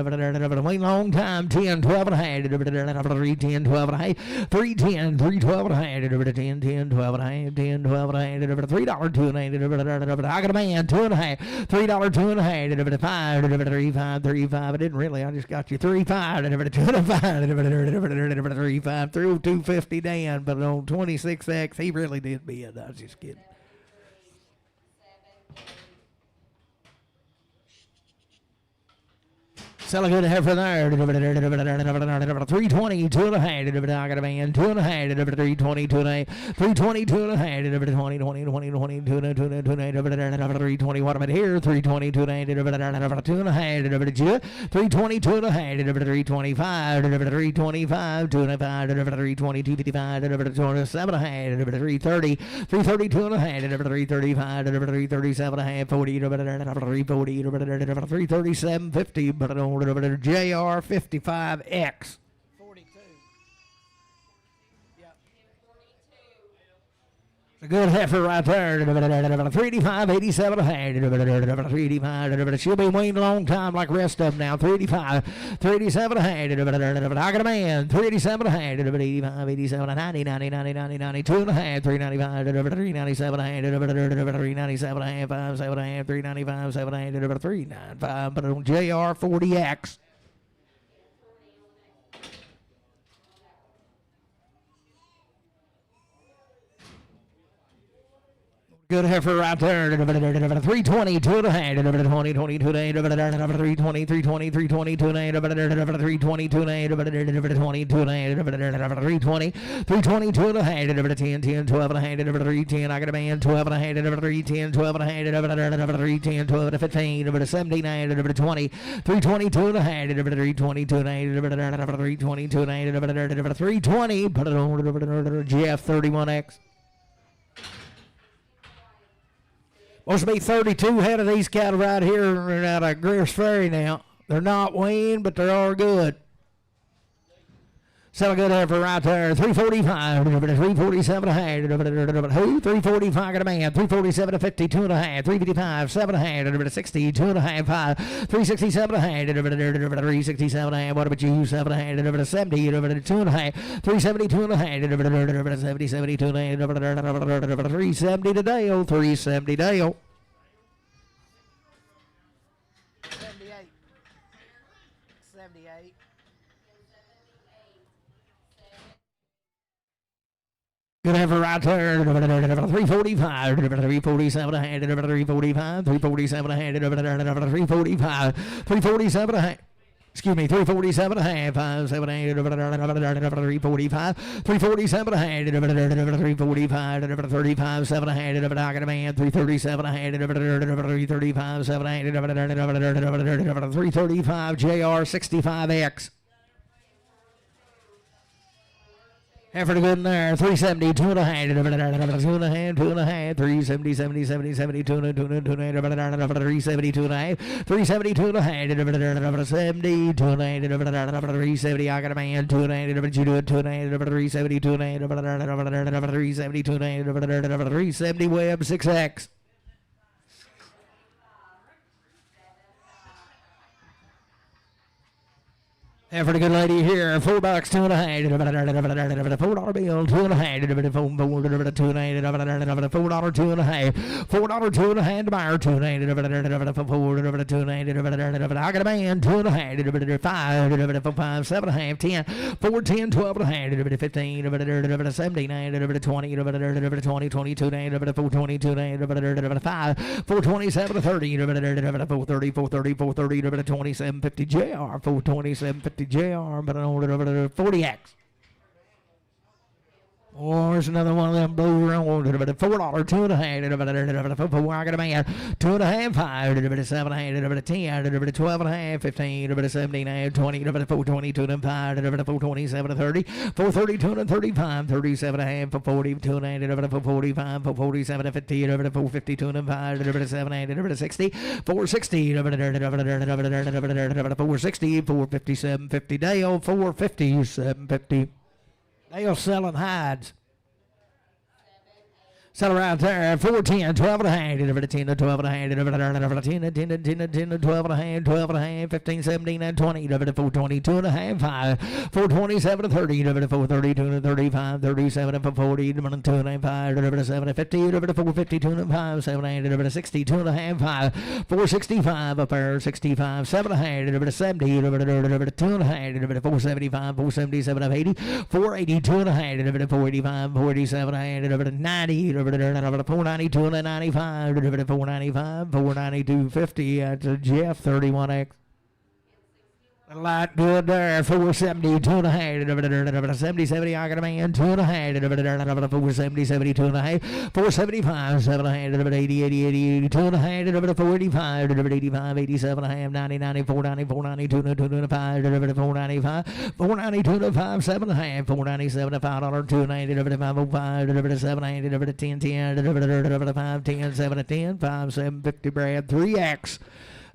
wait long time, 10, 12 and a half, 310, 12 and a half, 310, 312 and a half, 10, 10, 12 and a half, 10, 12 and a half, $3, 2 and a half, I got a man, 2 and a half, $3, 2 and a half, 5, 35, 35. I didn't really. I just got you 35, 25, 35 through 250 Dan, but on 26X, he really did bid. I was just kidding. Sell a good heifer there. 320, 2 and a half. I got a man, 2 and a half. 320, 2 and a half. 320, 2 and a half. 20, 20, 20, 20, 2 and a 2 and a 2 and a 320. What am I here? 320, 2 and a half. 2 and a half. 320, 2 and a half. 325, 325, 2 and a half. 320, 255, 7 and a half. 330, 330, 2 and a half. 335, 337 and a half. 40, 340, 337, 50, but I don't JR 55X. 40 A good heifer right there. 385, 87 a hand. 385. She'll be waiting a long time like the rest of them now. 385, 387 a hand. I got a man. 387 a hand. 85, 87, 90, 90, 90, 90, 92 and a hand. 395, 397 a hand. 397 a hand. 57 a hand. 395, 7 a hand. 395. But on JR 40X. Good heifer right there. 320, 2 and a half. 20, 22 and a half. 320, 320, 320, 2 and a half. 320, 2 and a half. 20, 2 and a half. 320, 320, 2 and a half. 10, 10, 12 and a half. 310. I got a man. 12 and a half. 310, 12 and a half. 310, 12 and 15. 17 and a half. 20, 320, 2 and a half. 320, 2 and a half. 320, 2 and a half. 320. Put it on Jeff 31X. Supposed to be 32 head of these cattle right here out of Greer's Ferry now. They're not weaned, but they are good. Sell a good heifer right there. 345, 347 a half. Who? 345 got a man. 347 to 52 and a half. 355, 7 and a half. 60, 2 and a half. 367 and a half. 367 and a half. What about you? 7 and a half. 70, 2 and a half. 372 and a half. 70, 72 and a half. 370 to Dale. 370 Dale. 78. 78. Good heifer right there. 345, 347 a hand, 345, 347 a hand, 345, 347 a hand. Excuse me, 347 a half, 5, 7, 8, 345, 347 a hand, 345, 35, 7 a hand, I got a man, 337 a hand, 335, 7 a hand, 335, JR 65X. Heifer good in there. 370, 2 and a half, 2 and a half, 2 and a half, 370, 70, 70, 70, 2 and a half, 370, 2 and a half, 370, 2 and a half, 70, 2 and a half, 370, I got a man, 2 and a half, but you do it, 2 and a half, 370, 2 and a half, 370, 2 and a half, 370 Web 6X. And for the good lady here, $4, 2 and a half, $4 bill, 2 and a half, $4, 2 and a half, $4, 2 and a half, $4, 2 and a half to buyer, 2 and a half, $4, 2 and a half, I got a man, 2 and a half, 5, 5, 7 and a half, 10, 4, 10, 12 and a half, 15, 17, 20, 20, 22 and a half, 422 and a half, 5, 427 to 30, 430, 430, 430, 2750 JR, 42750 JR, but I don't know over the 40X. Oh, there's another one of them blue around. $4, 2 and a half. I got a man. 2 and a half, 5, 7 and a half, 10, 12 and a half, 15, 17 and a half, 20, 422 and 5, 427 and 30, 432 and 35, 37 and a half, 42 and a half, 45, 47 and 50, 452 and 5, 7 and 60, 460, 460, 457, 50 Dale, 450, 750. Dale selling hides. Sell around there, 410, 12 and a half, 10 to 12 and a half, 10 to 12 and a half, 12 and a half, 15, 17, and 20, 422 and a half, 5, 427 to 30, 432 to 35, 37 and 40, 2 and a half, 5, 7 and 50, 452 and 5, 7 and 60, 2 and a half, 5, 465, up there, 65, 7 and a half, 70, 2 and a half, 475, 477 of 80, 480, 2 and a half, 485, 487 and a half, 90, 492 and a 95, 495, 492, 50 at Jeff 31X. Light good there, 470, 2 and a half, 70, 70, I got a man, 2 and a half, 470, 72 and a half, 475, 7 and a half, 80, 80, 80, 82 and a half, 485, 85, 87 and a half, 90, 90, 490, 492, 295, 495, 492 to 5, 7 and a half, 497 to $5, 2 and a half, 505, 7 and a half, 10, 10, 5, 10, 7 and 10, 5, 750 Brad, 3X.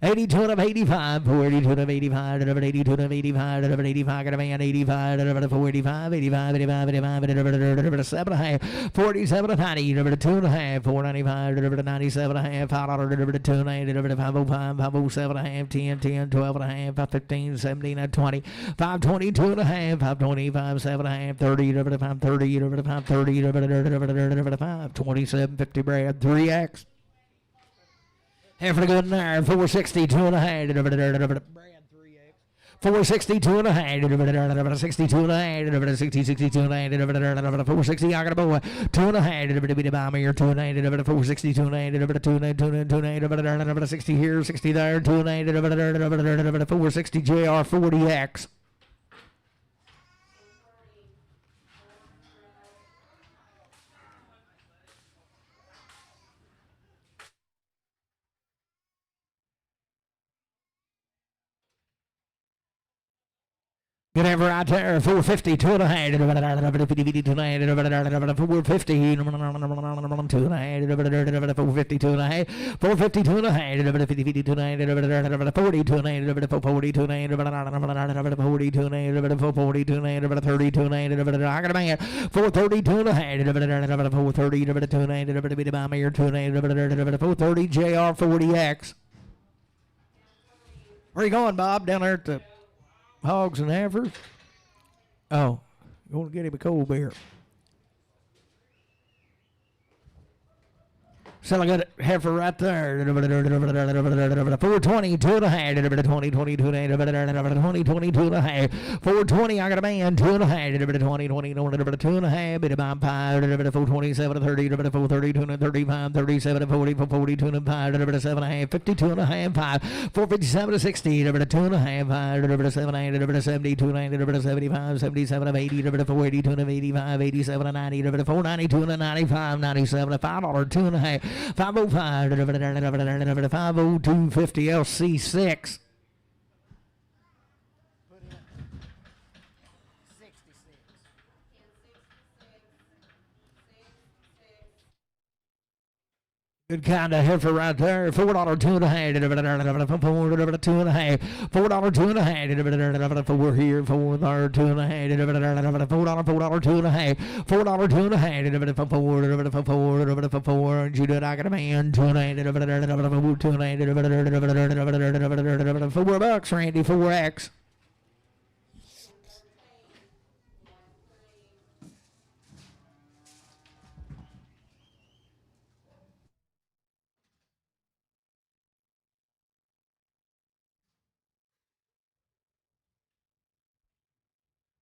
82 and 85, 482 and 85, 82 and 85, 85, got a man, 85, 485, 85, 85, 85, 7 and a half, 47 and 90, 2 and a half, 495, 97 and a half, $5, 290, 505, 507 and a half, 10, 10, 12 and a half, 515, 17 and 20, 522 and a half, 525, 7 and a half, 30, 530, 530, 527, 50 Brad, 3X. Half for the good in there, 460, 2 and a half, Brad 3X. 462 and a half, 62 and a half, 60, 62 and a half, 460, I got a boy, 2 and a half, beat a bomber here, 2 and a half, 462 and a half, 2 and a 60 here, 60 there, 2 and a half, 460 JR 40X. Good ever right there, 450, 2 and a half, 450, 2 and a half, 450, 2 and a half, 450, 2 and a half, 40, 2 and a half, 40, 2 and a half, 40, 2 and a half, 40, 2 and a half, 40, 2 and a half, 30, 2 and a half, I got a man, 430, 2 and a half, 430, 2 and a half, beat a bomb here, 2 and a half, 430, JR 40X. Where are you going, Bob? Down there at the Hogs and Heifers? Oh, you want to get him a cold beer. So I got a heifer right there. 420, 2 and a half, 20, 22 and a half, 20, 22 and a half. 420, I got a man, 2 and a half, 20, 2 and a half, bit of bomb pie, 427, 30, 430, 2 and 35, 37, 40, 42 and a half, 7 and a half, 52 and a half, 5, 457 60, 2 and a half, 7, 8, 72 and 75, 77 80, 482 and 85, 87 and 90, 492 and 95, 97, $5, 2 and a half. 505, 50250 LC6. Good kind of heifer right there. $4, 2 and a half, $4, 2 and a half, $4, 2 and a half, 4 here, $4, 2 and a half, $4, 2 and a half, $4, 2 and a half, $4, 2 and you did I got a man, 2 and a half, 2 and a half, $4, Randy, 4X.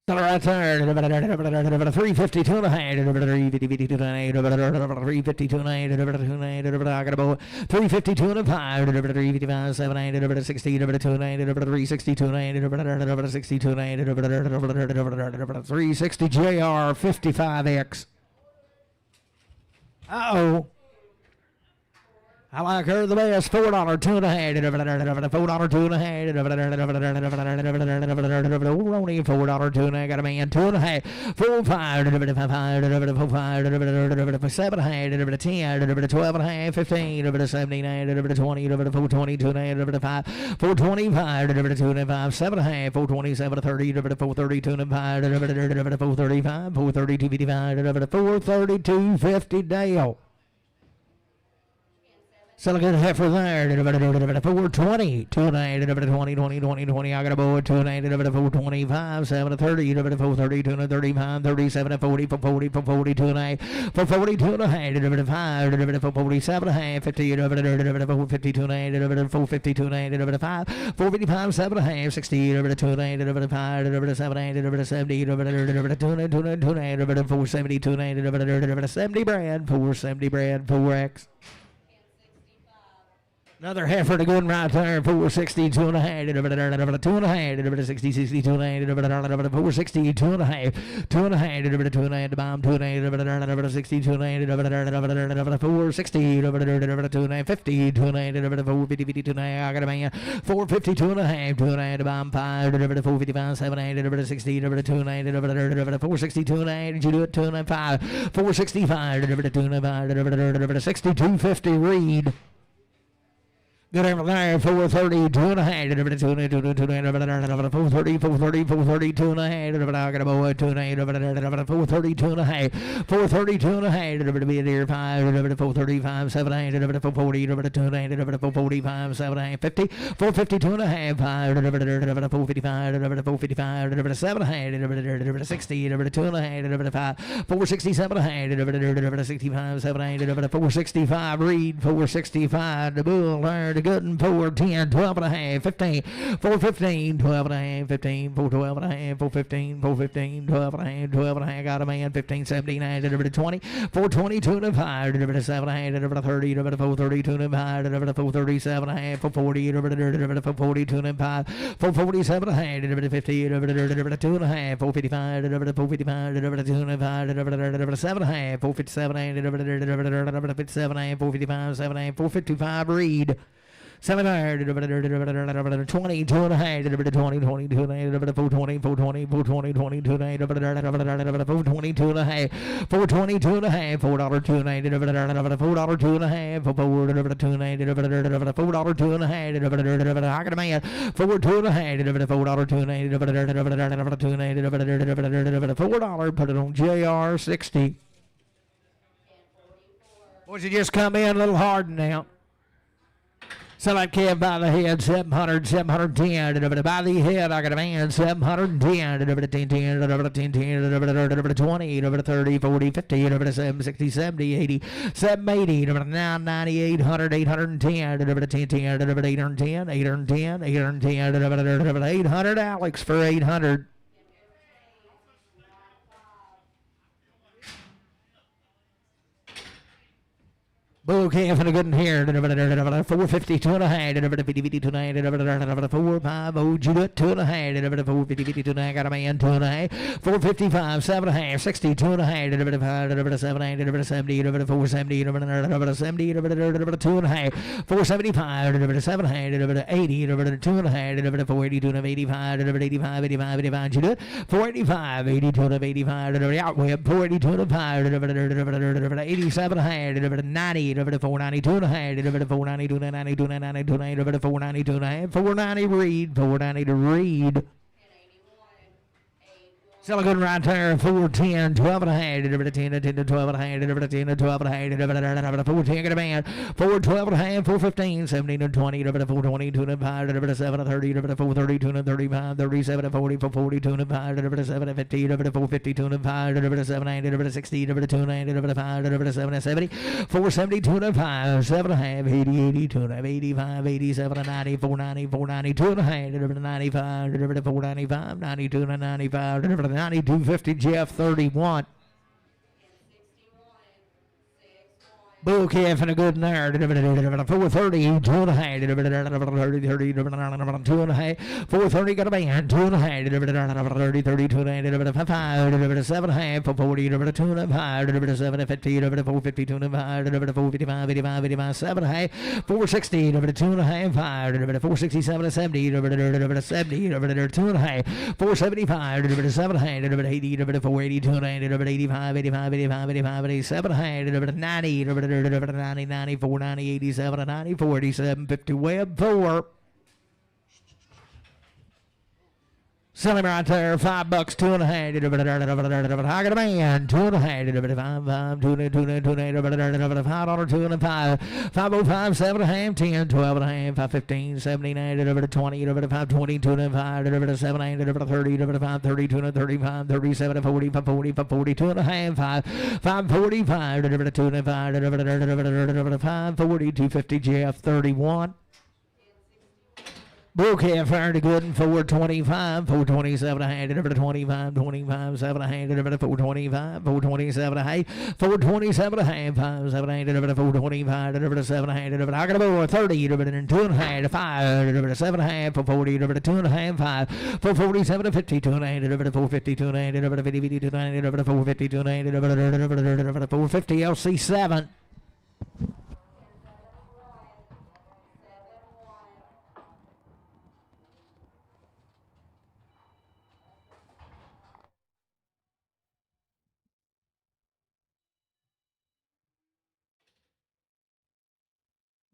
Right there, 350, 2 and a half, 350, 2 and a half, 350, 2 and a half, 350, 2 and a half, 355, 7 and a half, 60, 2 and a half, 360, 2 and a half, 60, 2 and a half, 360 JR 55X. Uh-oh. I like her the best. $4, 2 and a half, $4, 2 and a half, Ronnie, $4, 2 and a half, got a man, 2 and a half, 4, 5, 7 and a half, 10, 12 and a half, 15, 17, 20, 420, 2 and a half, 5, 425, 2 and a half, 7 and a half, 427, 30, 430, 2 and a half, 435, 432, 55, 432, Dale. So look at the heifer there, 420, 2 and a half, 20, 20, 20, 20, I got a boy, 2 and a half, 425, 7 30, 430, 2 and 35, 37, 40, 40, 40, 2 and a half, 42 and a half, 5, 47 and a half, 50, 452 and a half, 452 and a half, 5, 455, 7 and a half, 60, 2 and a half, 5, 7 and a half, 70, 2 and a half, 470, 2 and a half, 70 Brad, 470 Brad, 4X. Another heifer to go in right there, 460, 2 and a half, 2 and a half, 60, 60, 2 and a half, 460, 2 and a half, 2 and a half, 2 and a half, bomb, 2 and a half, 60, 2 and a half, 460, 2 and a half, 50, 2 and a half, 450, 2 and a half, I got a man, 450, 2 and a half, 2 and a half, bomb, 5, 455, 7 and a half, 60, 2 and a half, 460, 2 and a half, you do it, 2 and a half, 5, 465, 2 and a half, 6250 Reed. Good over there, 430, 2.5, 430, 430, 2.5, I got a boy, 2.5, 430, 2.5, 430, 2.5, to be there, 5, 435, 7, 440, 2.5, 445, 7, 50, 450, 2.5, 5, 455, 455, 7, 60, 2.5, 5, 467, 65, 7, 465, read, 465, the bull there, the good and 410, 12 and a half, 15, 415, 12 and a half, 15, 412 and a half, 415, 415, 12 and a half, 12 and a half, got a man, 15, 79, 20, 420, 2 and 5, 7 and a half, 30, 430, 2 and 5, 437 and a half, 440, 440, 2 and 5, 447 and a half, 50, 2 and a half, 455, 455, 2 and 5, 7 and a half, 457, 57, 455, 7, 455, read. 700, 20, 2 and a half, 20, 22 and a half, 420, 420, 420, 22 and a half, 422 and a half, 422 and a half, $4 2 and a half, $4 2 and a half, $4 2 and a half, $4 2 and a half, I got a man, 4 2 and a half, $4 2 and a half, 2 and a half, $4, put it on JR 60. Boys, you just come in a little hard now. Selling Kev by the head, 700, 710, by the head, I got a man, 710, 10, 10, 10, 20, 30, 40, 50, 60, 70, 80, 780, 990, 800, 810, 10, 10, 810, 810, 810, 800, Alex for 800. Bull calf and a good in here. 450, 2 and a half. 50, 2 and a half. 4, 5, oh, Judith, 2 and a half. 450, 2 and a half. Got a man, 2 and a half. 455, 7 and a half. 60, 2 and a half. 7, 70, 470, 70, 2 and a half. 475, 7 and a half. 80, 2 and a half. 480, 2 and a half. 85, 85, 85, 85, Judith. 485, 82 and a half. 85, outweb. 482 and a half. 87 and a half. 90. 492 and a half, 492 and a half, 492 and a half, 490 read, 490 to read. Still a good right there, 410, 12 and a half, 10 to 12 and a half, 10 to 12 and a half, 410, get a man, 412 and a half, 415, 17 to 20, 420, 2 and 5, 7 to 30, 430, 2 and 35, 37 to 40, 440, 2 and 5, 7 to 50, 450, 2 and 5, 7, 60, 2 and 5, 7 to 70, 470, 2 and 5, 7 and a half, 80, 80, 2 and 85, 87 and 90, 490, 490, 2 and a half, 95, 495, 92 and 95, 92.50, Jeff 31. Bull calf and a good there. 430, 2 and a half. 30, 2 and a half. 430 got a band, 2 and a half. 30, 2 and a half. 5, 7 and a half. 40, 2 and a half. 7, 50, 450, 2 and a half. 455, 85, 85, 7 and a half. 460, 2 and a half. 5, 467, 70, 70, 2 and a half. 475, 7 and a half. 80, 480, 2 and a half. 85, 85, 85, 85, 87 and a half. 90, 90, 94, 90, 87, 90, 47, 50, web 4. Sell him right there, $5, 2 and a half. I got a man, 2 and a half. 5, 2 and a half. $5, 2 and a half. 505, 7 and a half. 10, 12 and a half. 515, 79, 20, 520, 2 and a half. 7, 30, 5, 30, 2 and a 35, 37, 40, 40, 40, 2 and a half. 545, 2 and a half. 540, 250, Jeff 31. Bull calf fired a good and 425, 427 a hand, 25, 25, 7 a hand, 425, 427 a hand, 427 a hand, 5, 7 a hand, 425, 7 a hand, I got a boy, 30, 2 and a half, 5, 7 a half, 40, 2 and a half, 5, 447 to 52 and a hand, 452 and a hand, 452 and a hand, 452 and a hand, 450 LC 7.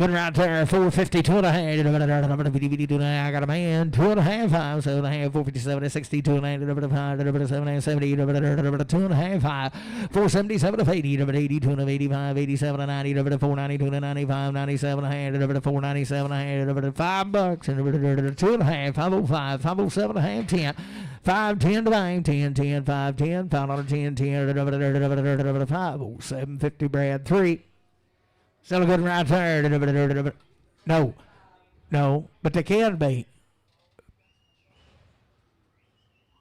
Good right there, 450, 2.5. I got a man, 2.5, 5, 7.5, 457, 60, 2.5, 7, 70, 2.5, 5, 477, 80, 80, 285, 87, 90, 490, 95, 97, 497, $5, 2.5, 505, 507, 10. 510 to 9, 10, 10, 510, 510, 10, 50750, Brad, 3. Still a good right there. No, no, but they can be.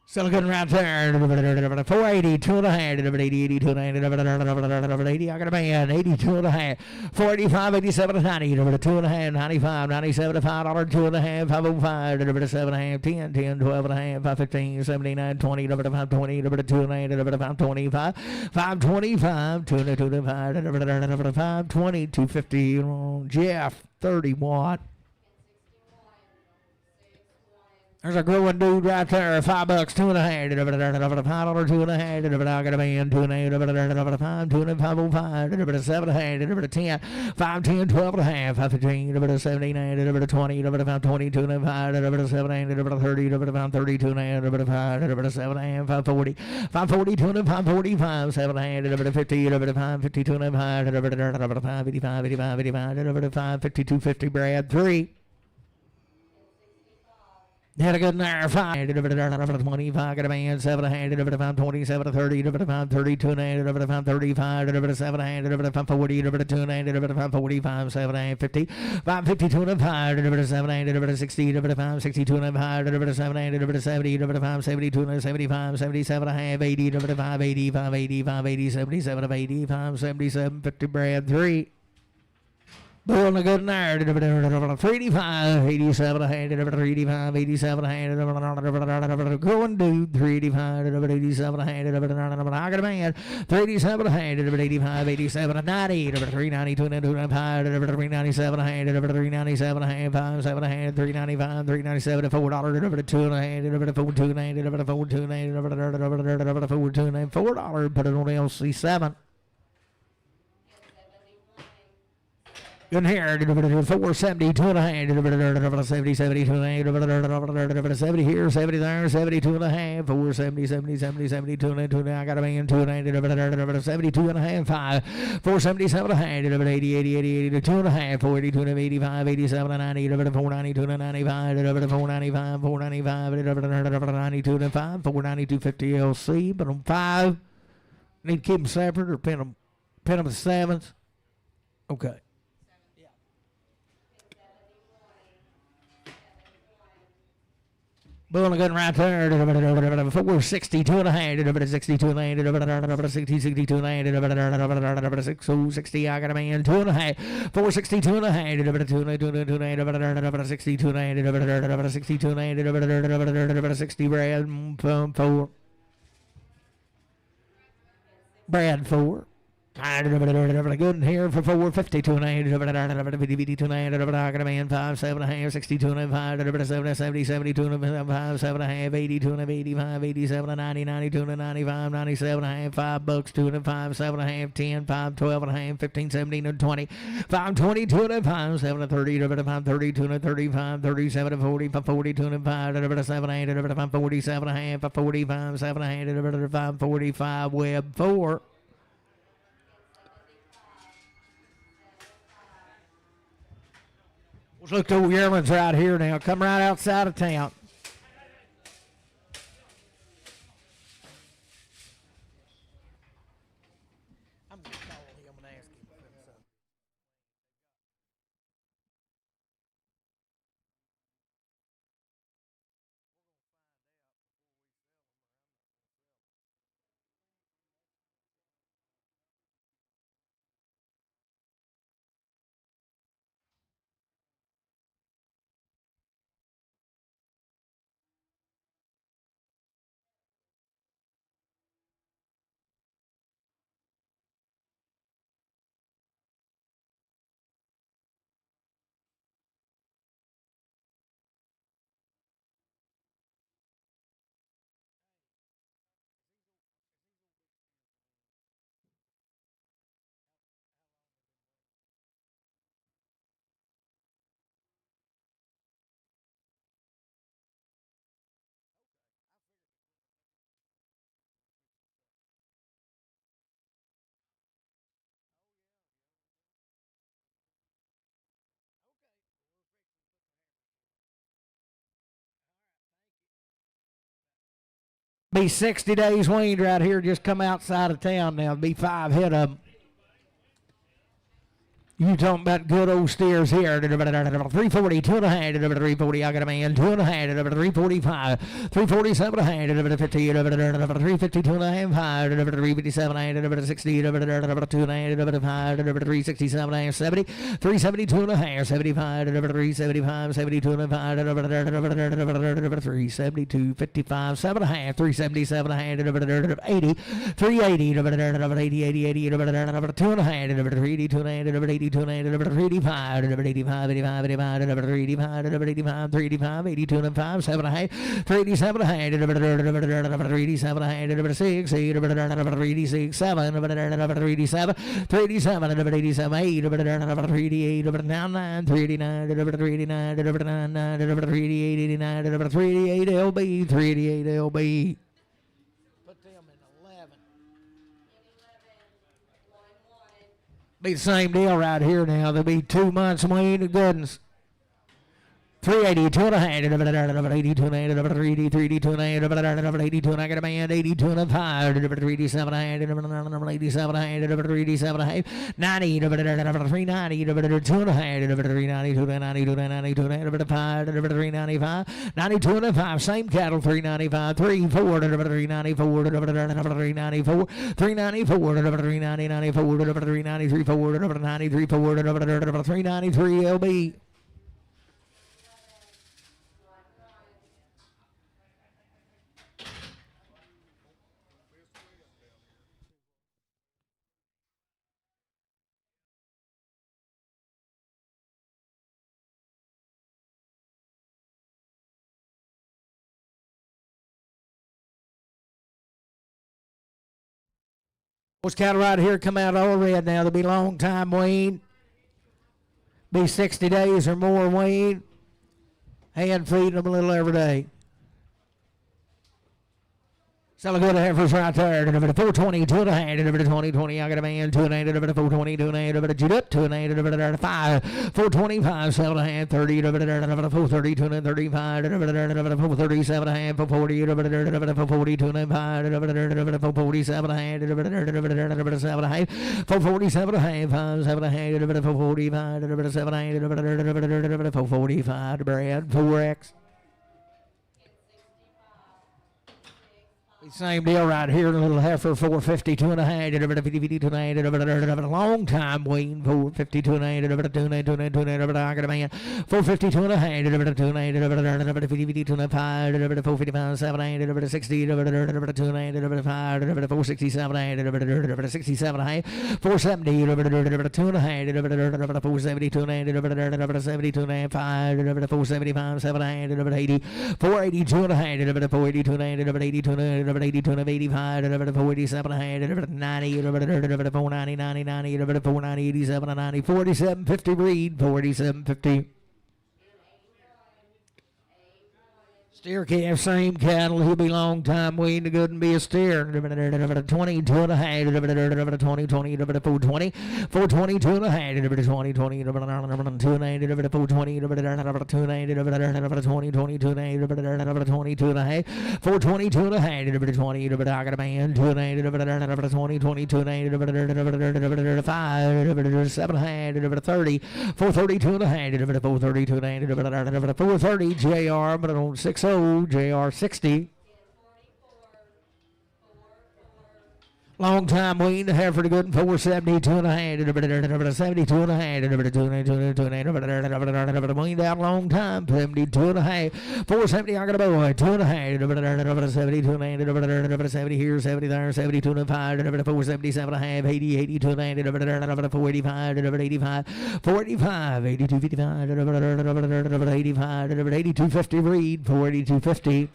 Still a good right there. 480, 2.5, 80, 80, 290, 80. I got a man, 82 and a half. 485, 87, 90, 2.5, 95, 97, $5, 2.5, 505, 7.5, 10, 10, 12 and a half, 515, 79, 20, 520, 2.9, 525, 525, 225, 520, 250, Jeff, 30 watt. There's a growing dude right there, $5, 2.5, $5, 2.5, I got a man, 2.5, 5, 2.5, 7, 10, 5, 10, 12 and a half, 515, 79, 20, 520, 2.5, 7, 30, 530, 2.5, 7, 540, 540, 545, 7, 50, 5, 52, 5, 85, 85, 5, 52, 50, Brad, 3. Had a good there, 5, 25, got a man, 7, 5, 27, 30, 5, 32, 5, 35, 7, 5, 40, 2, 5, 45, 7, 50, 5, 52, 5, 7, 60, 5, 62, 5, 7, 70, 5, 72, 75, 77, 80, 5, 80, 5, 80, 5, 80, 77, 85, 77, 50, Brad, 3. Bull a good there, 385, 87, 385, 87, going dude, 385, 87, I got a man, 387, 85, 87, 90, 390, 295, 397, 397, 5, 7, 395, 397, $4, 2.5, 429, 429, $4, put it on LC7. Good here, 470, 2.5, 70, 70, 2.5, 70 here, 70 there, 72 and a half, 470, 70, 70, 72 and I got a man, 2.9, 72 and a half, 5, 477 and a half, 80, 80, 80, 80, 2 and a half, 480, 85, 87 and 90, 492 and 95, 495, 495, 92 and 5, 492, 50 LC, but on 5, need to keep them separate or pin them to 7s. Okay. Bull a good right there, 462 and a half, 62 and a half, 60, 62 and a half, 60, I got a man, 2.5, 462 and a half, 62 and a half, 62 and a half, 60, Brad, 4. Brad, 4. Good here for 450, 2.9, I got a man, 5, 7.5, 62 and 5, 7, 70, 72 and 5, 7.5, 80, 2 and 85, 87, 90, 92 and 95, 97 and a half, $5, 2 and 5, 7.5, 10, 5, 12 and a half, 15, 17 and 20, 5, 22 and 5, 7 30, 5, 32 and 35, 37 and 40, 42 and 5, 7, 8, 5, 47 and a half, 45, 7 and 8, 5, 45, Web, 4. Look, the old yearlings right here now. Come right outside of town. Be 60 days weaned right here. Just come outside of town now. Be 5 head of them. You talking about good old steers here. 340, 2.5, 340. I got a man, 2.5, 345, 347, 50, 350, 2.5, 357, 60, 2.5, 367, 70, 370, 2.5, 75, 375, 72, 372, 55, 7.5, 377, 80, 380, 80, 80, 2.5, 380, 2.5, 85, 85, 85, 85, 85, 85, 385, 82 and 5, 7 and a half, 387 and a half, 387 and a half, 6, 8, 386, 7, 387, 387, 87, 8, 388, 99, 389, 389, 389, 388, 89, 388 LB, 388 LB. Be the same deal right here now. There'll be 2 months weaned of goodness. 380, 2.5, 82, 382, 82, I got a man, 82 and 5, 387, 87, 387, 90, 390, 2.5, 392, 92, 92, 5, 395, 92 and 5, same cattle, 395, 34, 394, 394, 394, 390, 94, 393, 4, 93, 4, 393 LB. Those cattle right here come out all red now. They'll be long time weaned. Be 60 days or more weaned. Hand feeding them a little every day. Sell a good heifers right there. 420, 2.5, 20, 20. I got a man, 2.8, 420, 2.8, Judith, 2.8, 5, 425, 7.5, 30, 430, 235, 437.5, 440, 440, 295, 447.5, 7.5, 447.5, 7.5, 445, 7.8, 445, Brad, 4X. Same deal right here, a little heifer, 450, 2.5, 50, 2.8, long time wean, 450, 2.8, 2.8, I got a man, 450, 2.5, 2.8, 50, 2.5, 455, 7.8, 60, 2.8, 5, 467, 67, 470, 2.5, 470, 2.8, 70, 2.5, 475, 7.8, 80, 480, 2.5, 480, 2.8, 80, 2.8, 82 and 85, 487, 90, 490, 90, 90, 490, 87, 90, 47, 50 breed, 47, 50. Steer calf, same cattle. He'll be long time weaned to good and be a steer. 20, 2 and a half, 20, 20, 420, 420, 2 and a half, 20, 20, 2 and a half, 420, 20, 20, 2 and a half, 20, 2 and a half, 420, 2 and a half, 20, I got a man, 2 and a half, 20, 20, 2 and a half, 5, 7 and a half, 30, 430, 2 and a half, 430, 2 and a half, 430, JR, but on 60. JR 60. Long time weaned, heifer to good and 470, 2.5, 72 and a half, weaned out long time, 72 and a half, 470, I got a boy, 2.5, 72 and a half, 70 here, 70 there, 72 and a 5, 477 and a half, 80, 82 and a half, 485, 85, 485, 82, 55, 85, 82, 50 read, 482, 50.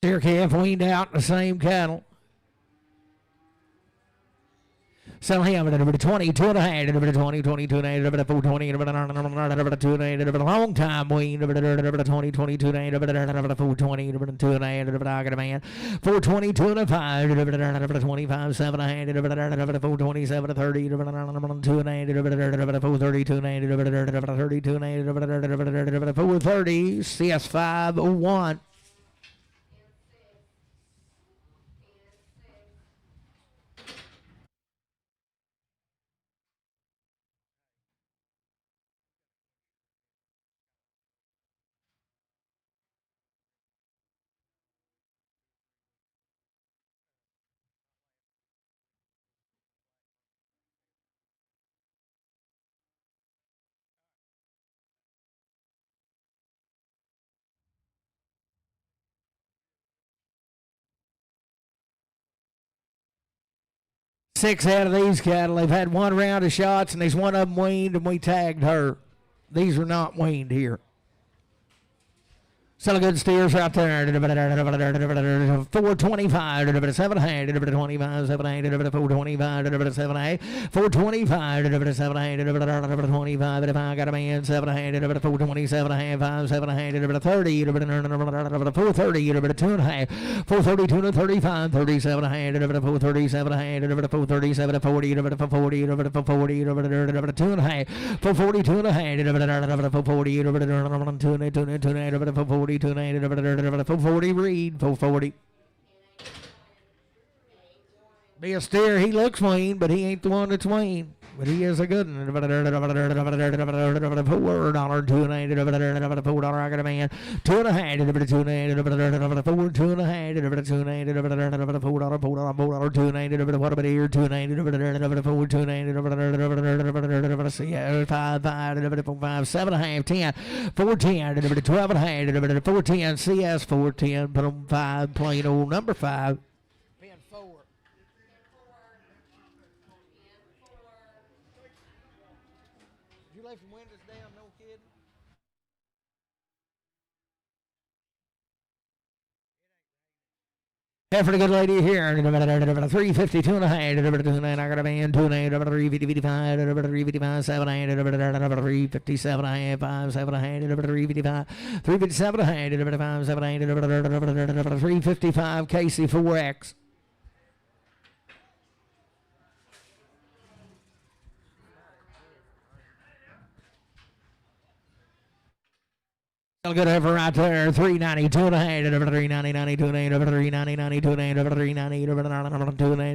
Steer calf weaned out in the same cattle. Sell him at number 22 and a half, number 20, 22 and a half, number 420, number 2 and a half, number long time wing, number 20, 22 and a half, number 420, number 2 and a half, number I got a man, 422 and a 5, number 25, 7 and a half, number 427, 30, number 2 and a half, number 432 and a half, number 32 and a half, number 430, CS501. Six out of these cattle, they've had one round of shots, and there's one of them weaned, and we tagged her. These are not weaned here. Still a good steers right there. 425, 7 hand, 25, 7 hand, 425, 7 hand, 425, 7 hand, 25, if I got a man, 7 hand, 427 hand, 5, 7 hand, 30, 430, 2 and a half, 432 to 35, 37 hand, 437 hand, 437 to 40, 440, 440, 2 and a half, 442 and a hand, 440, 440, 440 read, 440. Be a steer, he looks weaned, but he ain't the one that's weaned. But he is a good one. $4, 2 and a half, $4 I got a man. 2 and a half, 2 and a half, 4, 2 and a half, $4, 2 and a half, $4, 2 and a half, what about here? 2 and a half, 4, 2 and a half, 5, 5, 7 and a half, 10, 410, 12 and a half, 410, CS 410, put on 5, plain old number 5. Yeah, for the good lady here, 352 and a half, 2 and I got a man, 2 and a half, 355, 355, 7 and a half, 357 and a half, 5, 7 and a half, 355, 357 and a half, 5, 7 and a half, 355, Casey 4X. Good over right there, 392 and a half, 390, 92 and a half, 390, 92 and a half, 390, 2 and a half, 390, 2 and a half,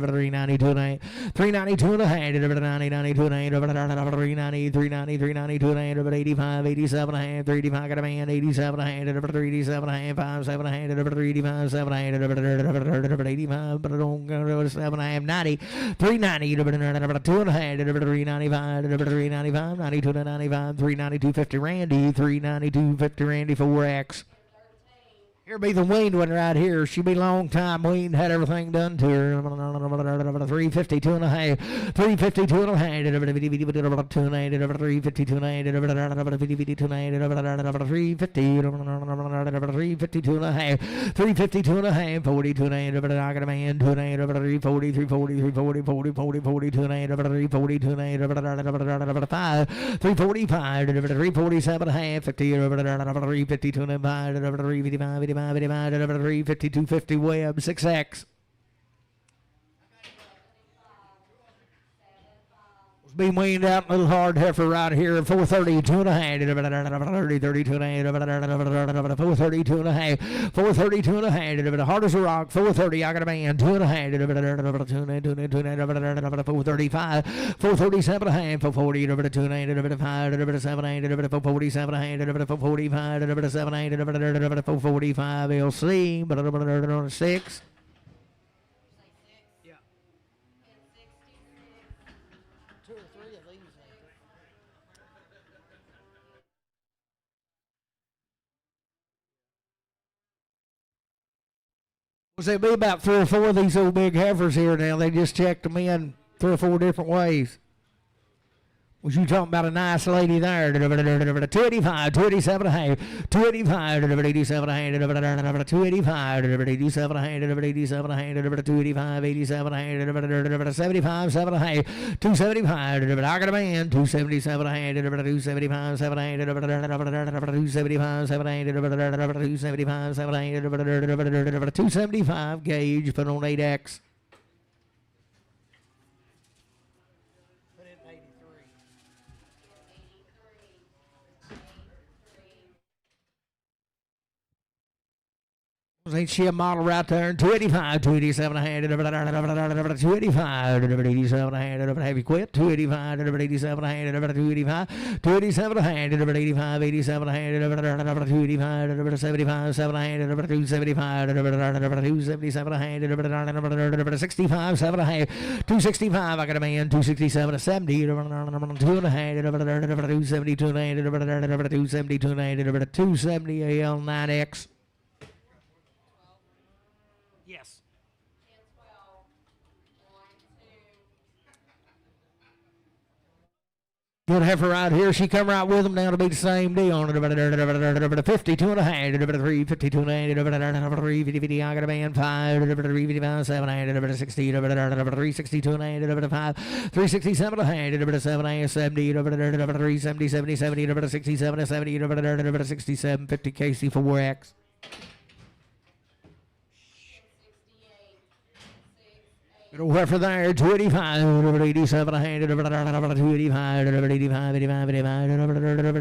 392 and a half, 392 and a half, 390, 92 and a half, 390, 390, 392 and a half, 85, 87 and a half, 385 got a man, 87 and a half, 387 and a half, 5, 7 and a half, 385, 7 and a half, 85, but I don't go to 7 and a half, 90, 390, 2 and a half, 395, 395, 92 to 95, 392, 50 Randy, 392, 50 Randy, 4X. Here be the weaned one right here. She be long time weaned, had everything done to her. 352 and a half, 352 and a half, 2 and a half, 352 and a half, 352 and a half, 352 and a half, 352 and a half, 42 and a half, I got a man, 2 and a half, 340, 340, 340, 40, 40, 42 and a half, 342 and a half, 5, 345, 347 and a half, 50, 352 and a half, 355, 352, 50 Web, 6X. Be weaned out, little hard heifer right here, 432 and a half, 32 and a half, 432 and a half, 432 and a half, hard as a rock, 430, I got a man, 2 and a half, 435, 437 and a half, 440, 2 and a half, 5, 7 and a half, 447 and a half, 445, 7 and a half, 445, LC, 6. There'll be about 3 or 4 of these old big heifers here now. They just checked them in 3 or 4 different ways. Was you talking about a nice lady there? 285, 287 a half, 285, 287 a half, 285, 287 a half, 287 a half, 285, 87 a half, 75, 7 a half, 275, I got a man, 277 a half, 275, 7 a half, 275, 7 a half, 275, 7 a half, 275 gauge, put on 8X. Ain't she a model right there? 285, 287 a hand, 285, 287 a hand, have you quit? 285, 287 a hand, 285, 287 a hand, 285, 87 a hand, 285, 275, 7 a hand, 275, 277 a hand, 265, 7 a hand, 265, I got a man, 267 a 70, 2 and a hand, 272 a hand, 272 a hand, 270 AL9X. Yes. 10, 12, 1, 2. Good heifer right here. She come right with them down to be the same deal. 52 and a half, 3, 52 and a half, 3, 50, I got a man, 5, 3, 55, 7, 60, 362 and a half, 5, 367 and a half, 7, 70, 370, 70, 70, 67, 70, 67, 50 KC4X. 68, 6, 8. Good heifer there, 285, 87 a hand, 285, 85, 85, 85,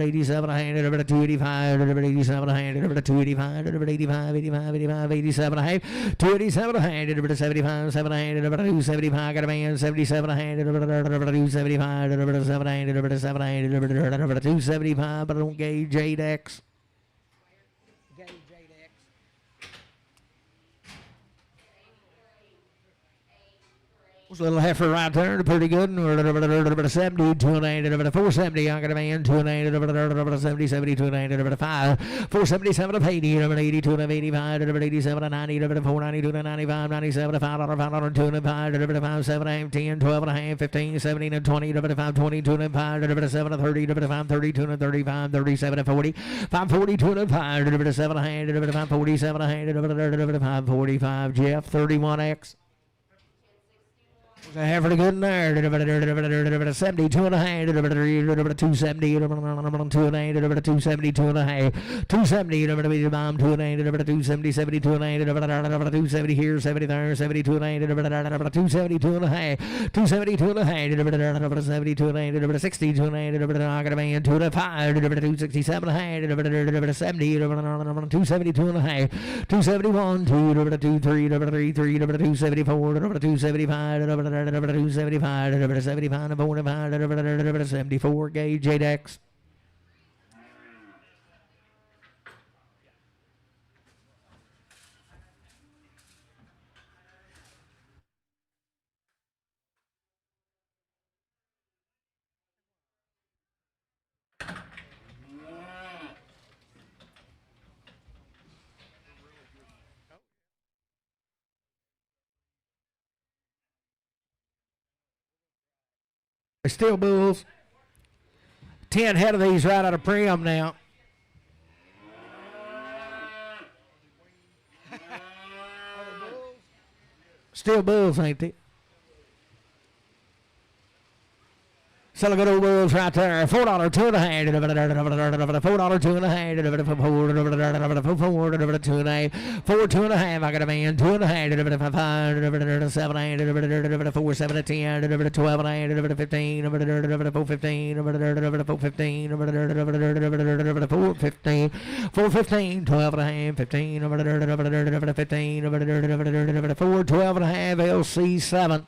87 a hand, 285, 87 a hand, 285, 85, 85, 85, 87 a half, 287 a hand, 75, 7 a hand, 275, got a man, 77 a hand, 275, 7 a hand, 7 a hand, 275, but I don't gauge 8X. Was a little heifer right there, pretty good. 70, 290, 470. I got a man, 290, 70, 70, 290, 5, 477 of 80, 82, 85, 87, 90, 490, 95, 97, 5, 5, 5, 7, 10, 12 and a half, 15, 17, and 20, 5, 22, 5, 7, 30, 5, 32, 35, 37, 40, 5, 42, 5, 7 hand, 5, 47 hand, 5, 45, Jeff, 31X. I have pretty good in there. 72 and a half, 270, 2 and a half, 272 and a half, 270, bomb 2 and a half, 270, 72 and a half, 270 here, 70 there, 72 and a half, 272 and a half, 272 and a half, 72 and a half, 62 and a half, I got a man, 2 and a 5, 267 and a half, 70, 272 and a half, 271, 2, 3, 274, 275, 275, 75, 45, 74 gauge 8X. Still bulls. 10 head of these right out of Priam now. Still bulls, ain't they? Still a good old bulls right there. $4, 2 and a half. $4, 2 and a half. $4, 2 and a half. 4, 2 and a half. 4, 2 and a half. I got a man. 2 and a half. 5, 7 and a half. 4, 7 and 10. 12 and a half. 15. 4, 15. 4, 15. 4, 15. 4, 15. 12 and a half. 15. 15. 4, 12 and a half. LC7.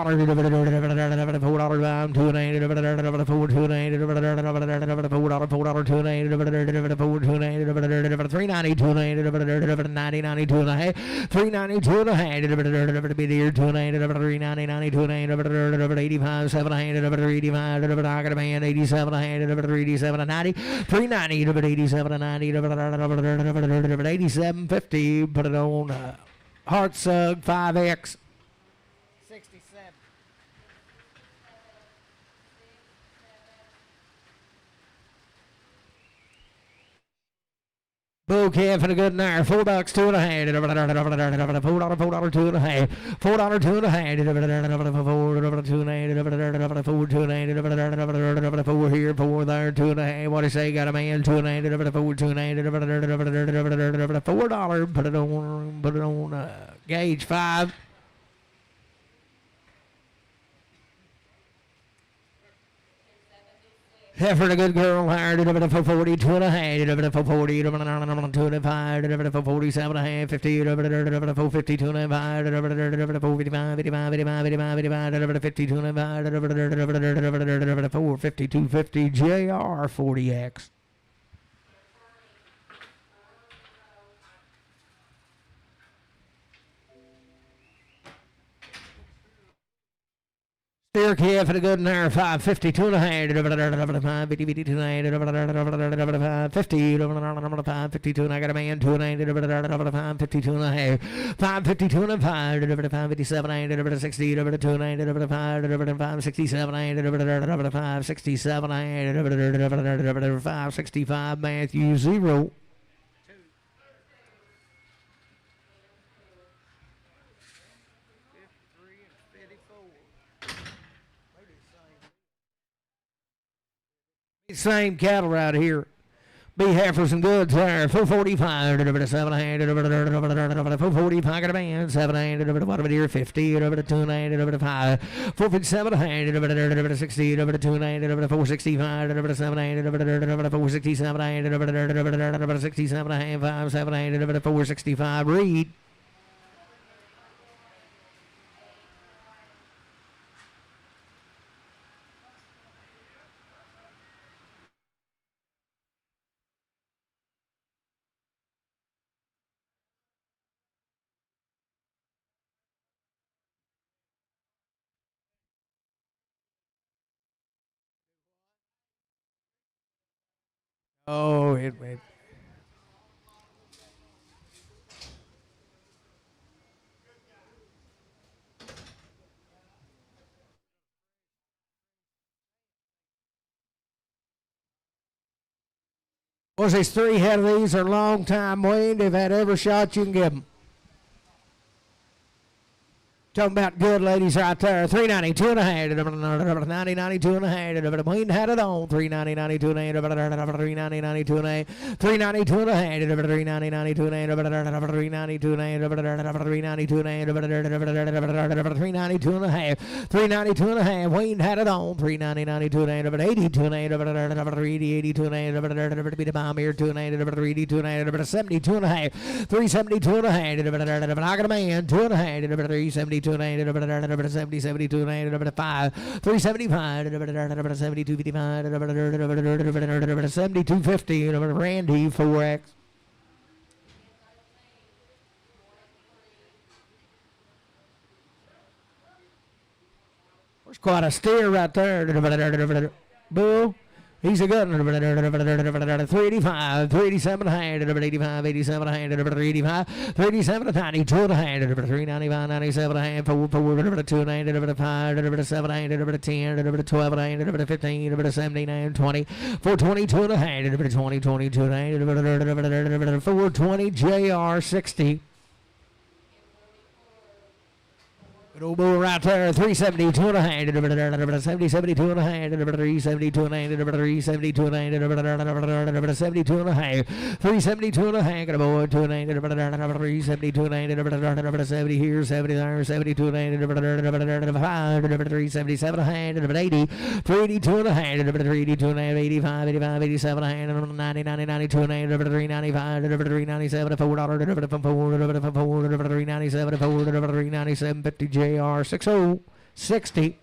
$4, $4 down, $2.90, $4.90, $3.90, $2.90, $3.90, be there, $2.90, $3.90, $2.90, 85, $700, $85, I got a man, $87, $87, $90, $3.90, $87, $90, $87.50, put it on Heart Sug 5X. 67. Bull calf and a good nare. $4, $2.50. $4, $2.50. $4, $2.50. $4 here, $4 there, $2.50. What do you say? Got a man, $2.90. $4, put it on gauge 5. Heifer, a good girl, hired it over for 40, 2.5, for 40, 25, for 47 and a half, 50, for 50, 2.5, for 55, 55, 55, 55, 55, 50, 2.5, for 52, 50, JR 40X. Steer calf and a good nare, 550, 2.5, 550, 52, 552, and I got a man, 2.90, 552 and a half, 552 and a 5, 557, 60, 2.90, 567, 567, 565, Matthew 0. Same cattle right here. B heifers and goods there. 445, 700, 440, pocket of band, 700, what of it here, 50, 290, 5, 457, 60, 290, 465, 700, 467, 67, 5, 700, 465, read. Oh, it. Was these 3 head of these are long time weaned. They've had every shot you can give them. Talking about good ladies right there. 390, 2.5, 90, 92 and a half. Queen had it on. 390, 92 and a half. 390, 92 and a half. 392 and a half. 390, 92 and a half. 392 and a half. 392 and a half. 392 and a half. 392 and a half. Queen had it on. 390, 92 and a half. 82 and a half. 380, 82 and a half. Beat a bomb here. 2 and a half. 382 and a half. 72 and a half. 372 and a half. I got a man. 2 and a half. 370. 70, 72, 5, 375, 72, 55, 72, 50, Randy 4X. There's quite a steer right there. Bull. He's a good one. 385, 387, 85, 87, 385, 387, 92, 395, 97, 4, 290, 5, 7, 10, 12, 15, 79, 20, 422, 20, 22, 420, JR 60. Good old bull right there, 372 and a hand, 70, 72 and a hand, 372 and a hand, 372 and a hand, 72 and a half, 372 and a hand, got a boy, 2 and a hand, 372 and a hand, 70 here, 70 there, 72 and a hand, 377 a hand, 80, 382 and a hand, 382 and a half, 85, 85, 87 a hand, 90, 90, 92 and a hand, 395, 397, $4, 397, 397, 50 JR, 60, 60.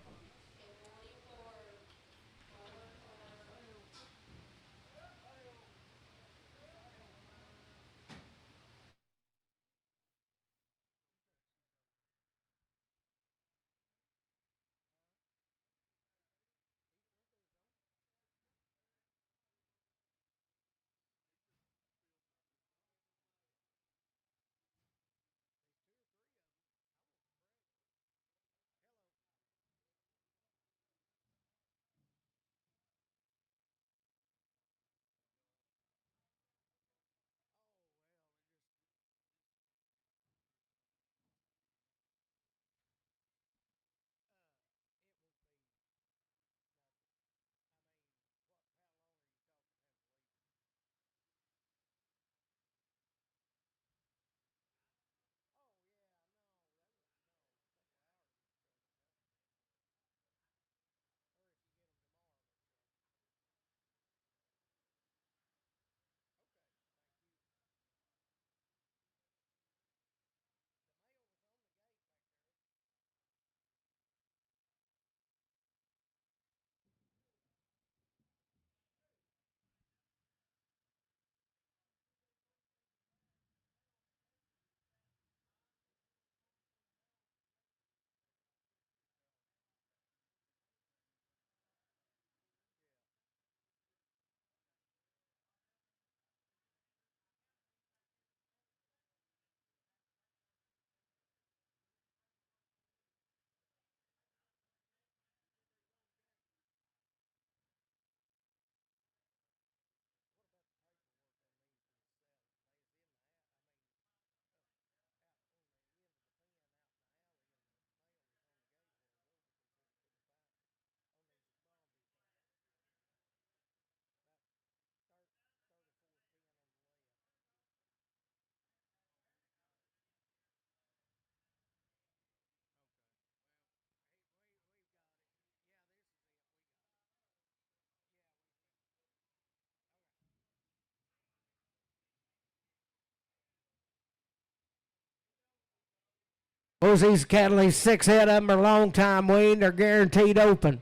Those these cattle, these 6 head of them are long time weaned. They're guaranteed open.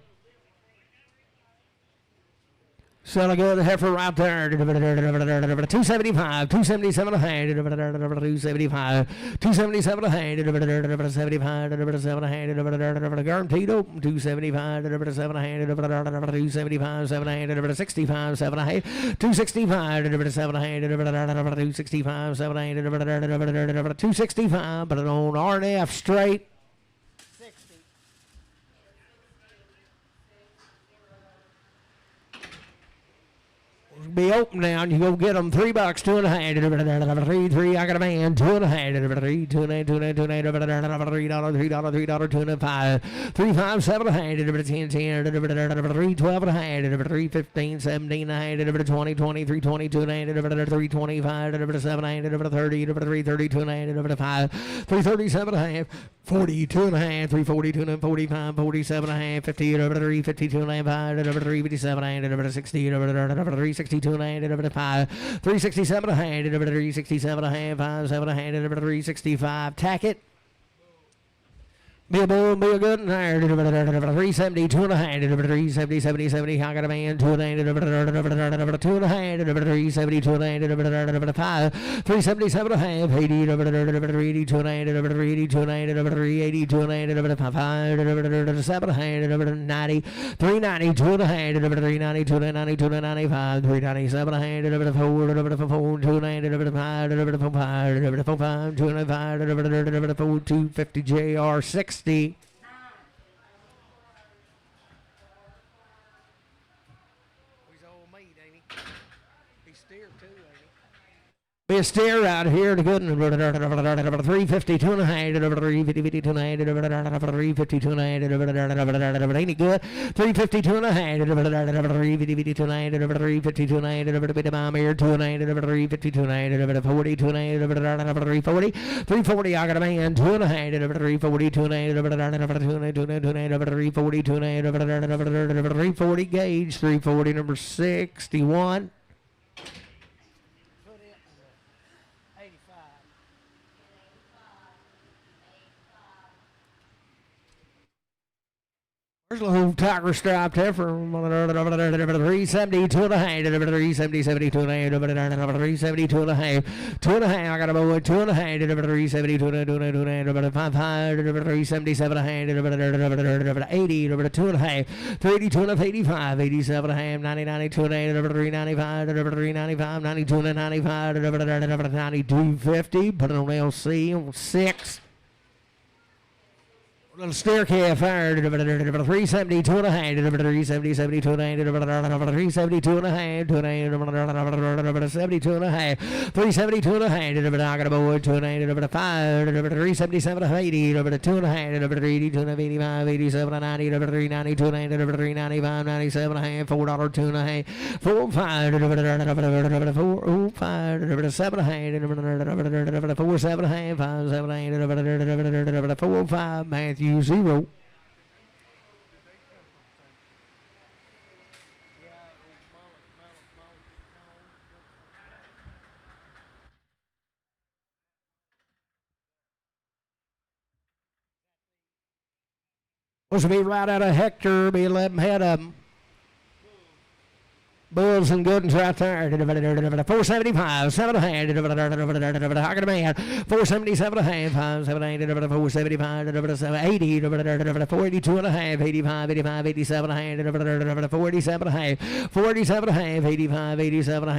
Sell a good heifer right there. 275, 277 a hand, 275, 277 a hand, 75, 7 a hand, guaranteed open, 275, 7 a hand, 275, 7 a hand, 65, 7 a hand, 265, 7 a hand, 265, 7 a hand, 265, but it on RNF straight. Be open now, and you go get them $3, 2 and a hand, 3, I got a man, 2 and a hand, 3, 2 and a hand, 2 and a hand, 2 and a hand, $3, $3, 2 and a 5, 3, 5, 7 a hand, 10, 10, 3, 12 and a hand, 3, 15, 17 a hand, 20, 20, 3, 22 and a hand, 3, 25, 7 a hand, 30, 3, 32 and a hand, 5, 3, 37 and a half, 42 and a half, 3, 42 and a 45, 47 and a half, 50, 3, 52 and a half, 3, 57 and a hand, 60, 3, 62 and a hand, 5, 367 a hand, 367 and a half, 5, 7 a hand, 365. Tack it. Be a bull, be a good and hard. 370, 2 and a hand, 370, 70, 70. I got a man, 2 and a hand, 2 and a hand, 370, 2 and a hand, 5, 377 and a half, 80, 382 and a hand, 382 and a hand, 382 and a hand, 5, 7 and a hand, 90, 390, 2 and a hand, 390, 2 and 90, 2 and 95, 397 and a hand, 4, 2 and a hand, 5, 5, 2 and 5, 4, 250 JR 60. He's old meat, ain't he? He's steer too, ain't he? be a steer out here to good. 352 and a half. 352 and a half. 352 and a half. Ain't it good? 352 and a half. 352 and a half. 352 and a half. Bit of bomb here. 2 and a half. 352 and a half. 42 and a half. 340. 340. I got a man. 2 and a half. 342 and a half. 342 and a half. 340 gauge. 340 number 61. There's a little tiger stripe there for 372 and a half, 372 and a half, 372 and a half, 2 and a half, I got a boy, 2 and a half, 372 and a half, 377 and a half, 80, 2 and a half, 382 and a half, 85, 87 and a half, 90, 92 and a half, 395, 395, 92 and a 95, 9250, put it on LC on 6. Little steer calf fired 372 and a half, 372 and a half, 372 and a half, 72 and a half, 372 and a half, I got a boy, 2 and a half, 5, 377 and a half, 80, 2 and a half, 82 and a half, 85, 87 and 90, 392 and a half, 395, 97 and a half, $4, 2 and a half, 4, 5, 4, 5, 7 and a half, 4, 7 and a half, 5, 7 and a half, 4, 5, Matthew. 0. Supposed to be right out of Hector, be 11 head of them. Bulls and Goodens right there. 475, 7 and a half. I got a man. 477 and a half. 5, 7, 8, 475, 80, 482 and a half. 85, 85, 87 and a half. 487 and a half. 47 and a half. 85, 87 and a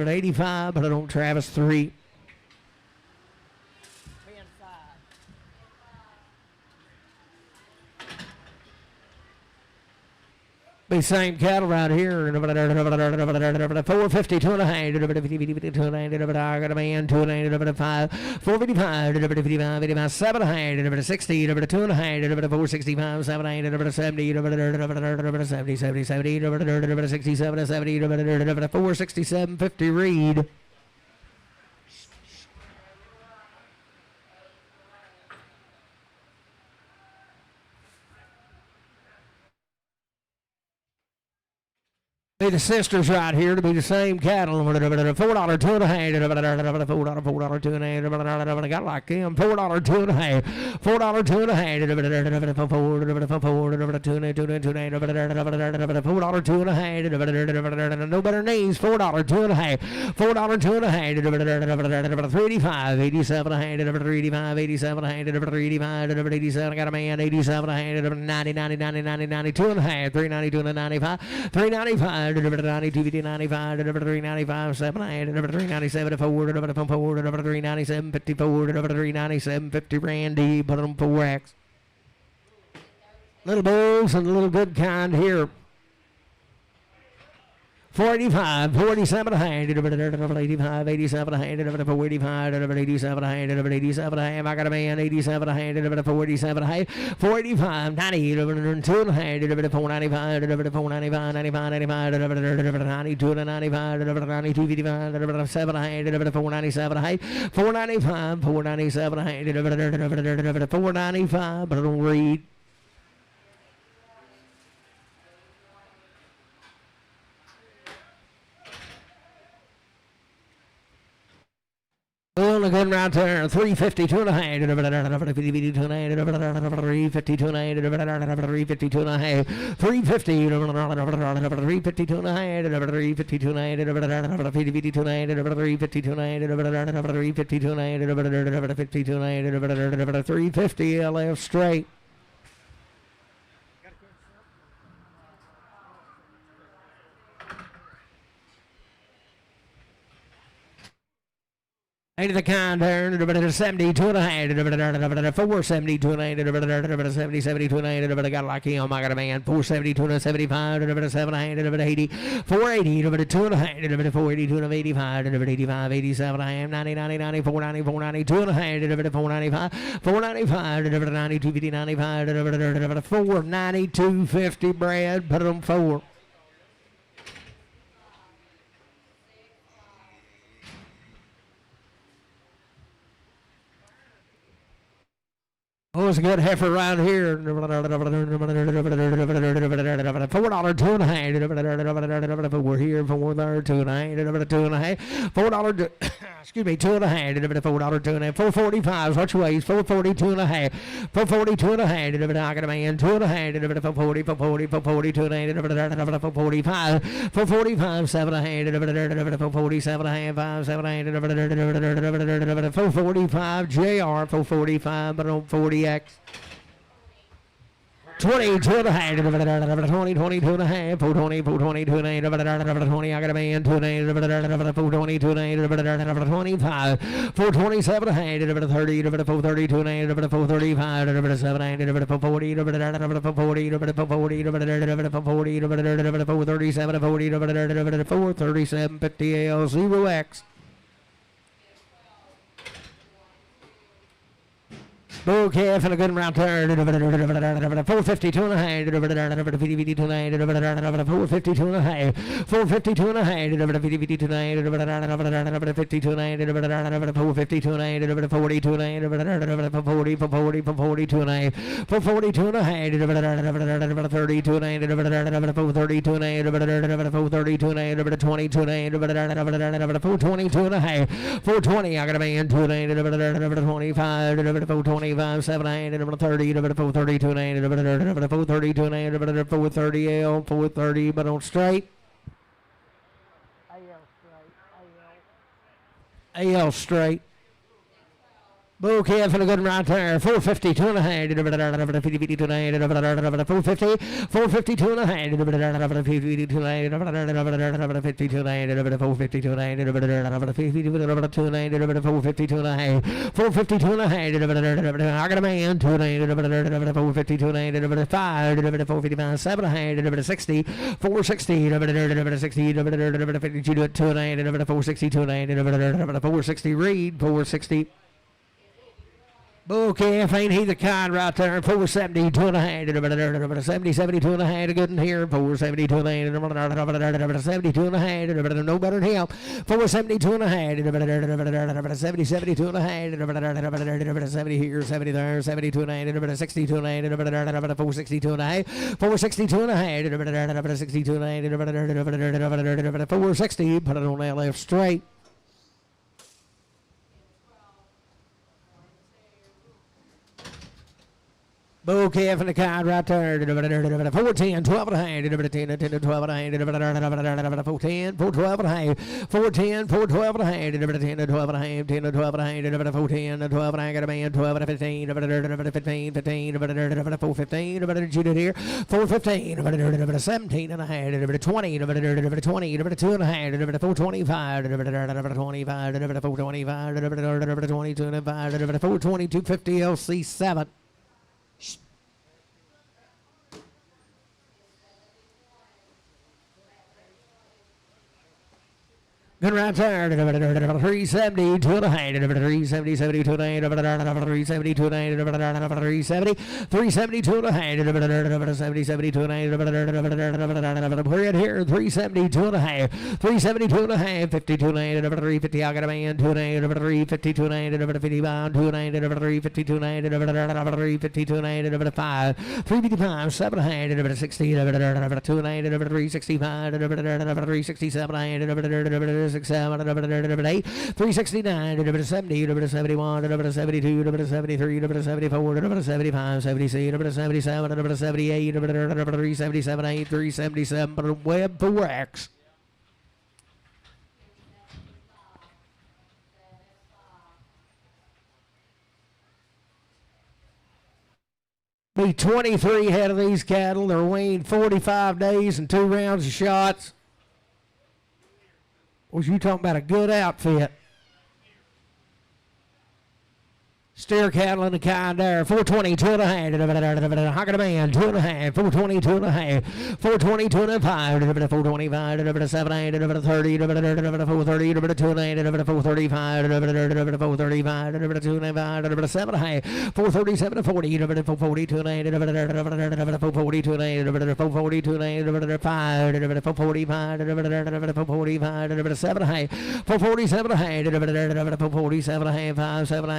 half. 85, but I don't Travis 3. Be same cattle right here. 452 and a half. I got a man. 2 and a half. 5. 455. 55. 7 and a half. 60. 2 and a half. 465. 7 and a half. 70. 70. 70. 70. 67. 70. 467. 50 read. Be the sisters right here to be the same cattle. $4, 2 and a half. $4, 2 and a half. Got like him. $4, 2 and a half. $4, 2 and a half. $4, 2 and a half. No better knees. $4, 2 and a half. $4, 2 and a half. 385, 87 and a half. 385, 87 and a half. 385, 87. I got a man. 87 and a half. 90, 90, 90, 90, 92 and a half. 392 and a 95. 395. 92, 95, 395, 7, 397, 4, 397, 54, 397, 50 Randy, put on 4X. Little bulls and a little good kind here. 485, 47 and a half, 85, 87 and a half, 485, 87 and a half, 87 and a half. I got a man, 87 and a half, 487 and a half, 485, 90, 2 and a half, 495, 495, 95, 95, 92 and a 95, 92, 55, 7 and a half, 497 and a half, 495, 497 and a half, 495, but I don't read. Only good right there. 352 and a half. 352 and a half. 352 and a half. 352 and a half. 350. 352 and a half. 352 and a half. 352 and a half. 352 and a half. 352 and a half. 352 and a half. 350 LF straight. Ain't the kind there, 72 and a half, 472 and a half, 70, 72 and a half, got like him, I got a man, 472 and a 75, 7 and a half, 80, 480, 2 and a half, 482 and 85, 85, 87 and a half, 90, 90, 94, 94, 92 and a half, 495, 495, 92, 50, 95, 492, 50, Brad, put them 4. Oh, it's a good heifer right here. $4, 2 and a half. We're here for there, 2 and a half, 2 and a half. $4, excuse me, 2 and a half. $4, 2 and a half. 445, which ways? 442 and a half. 442 and a half. I got a man, 2 and a half. 440, 440, 2 and a half. 445, 445, 7 and a half. 447 and a half, 5, 7 and a half. 445, JR, 445, but on 40. 22 and a half, 20, 22 and a half, 420, 422 and a half, 20, I got a man, 2 and a half, 422 and a half, 25, 427 and a half, 30, 432 and a half, 435, 7 and a half, 440, 440, 437, 437, 50 L, 0X. Bull calf and a good round turn. 452 and a half. 452 and a half. 452 and a half. 452 and a half. 452 and a half. 452 and a half. 452 and a half. 442 and a half. 442 and a half. 442 and a half. 32 and a half. 432 and a half. 432 and a half. 22 and a half. 422 and a half. 420. I got a man. 2 and a half. 25. 420. 7 and 30, 432 and 432 and 430 L, 430, but on straight. AL straight. Bull calf and a good right there. 452 and a half. 452 and a half. 450. 452 and a half. 452 and a half. 452 and a half. 452 and a half. 452 and a half. 452 and a half. I got a man. 2 and a half. 452 and a half. 5. 455. 7 and a half. 60. 460. 60. 52 to 2 and a half. 462 and a half. 460 read. 460. Bull calf, ain't he the kind right there? 470, 2 and a half, 70, 72 and a half, good in here. 472 and a half, 72 and a half, no better than him. 472 and a half, 70, 72 and a half, 70 here, 70 there, 72 and a half, 62 and a half, 462 and a half, 462 and a half, 62 and a half, 460, put it on that left straight. Bull calf and the kind right there. 410, 12 and a half. 10 to 12 and a half. 410, 412 and a half. 410, 412 and a half. 10 to 12 and a half. 10 to 12 and a half. 410, 12 and a half. Got a man. 12 and 15. 15, 15. 415. Shoot it here. 415. 17 and a half. 20. 20. 2 and a half. 425. 25. 425. 22 and a half. 422. 50 LC 7. Good right there. 370, 2 and a half. 370, 72 and a half. 370, 2 and a half. 370, 370, 2 and a half. 70, 72 and a half. We're in here. 370, 2 and a half. 370, 2 and a half. 52 and a half. 350. I got a man. 2 and a half. 352 and a half. 55, 2 and a half. 352 and a half. 352 and a half. 5, 355, 7 and a half. 60, 2 and a half. 365, 367 and a half. 6, 7, 8, 369, 70, 71, 72, 73, 74, 75, 76, 77, 78, 377, 8, 377, web for X. Be 23 head of these cattle. They're weaned 45 days and 2 rounds of shots. Was you talking about a good outfit? Steer cattle in the kind there. 420, 2.5. Hock a man, 2.5. 420, 2.5. 420, 2.5. 425, 7, 8, 30, 430, 2.9, 435, 435, 2.5, 7, 437, 40, 440, 2.9, 440, 2.9, 440, 2.9, 5, 445, 445, 7, 447, 447, 5, 7,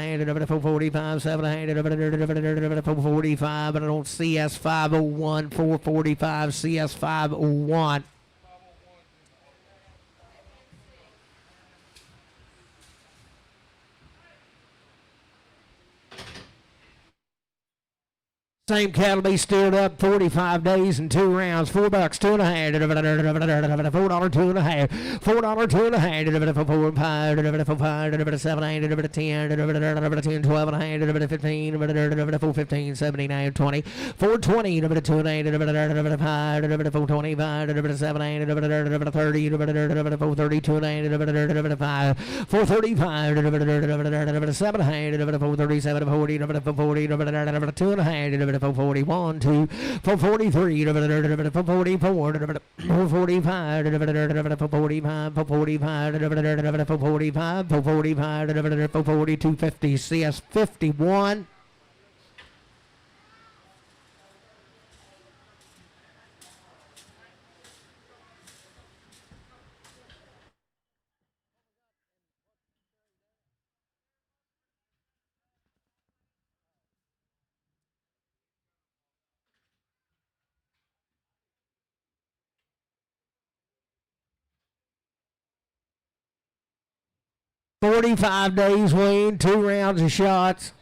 445, 700, 445, but I don't CS 501, 445, CS 501. Same cattle be steered up 45 days and 2 rounds. $4, 2.5. $4, 2.5. $4, 2.5. $4, 5, 7, 8, 10, 10, 12 and a half, 15, 415, 79, 20. 420, 2.8, 5, 425, 7, 8, 30, 430, 2.8, 5, 435, 7, 437, 40, 40, 2.5. 441, 2, 443, 444, 445, 445, 445, 445, 250, CS 51. $45 days, Wayne. 2 rounds of shots.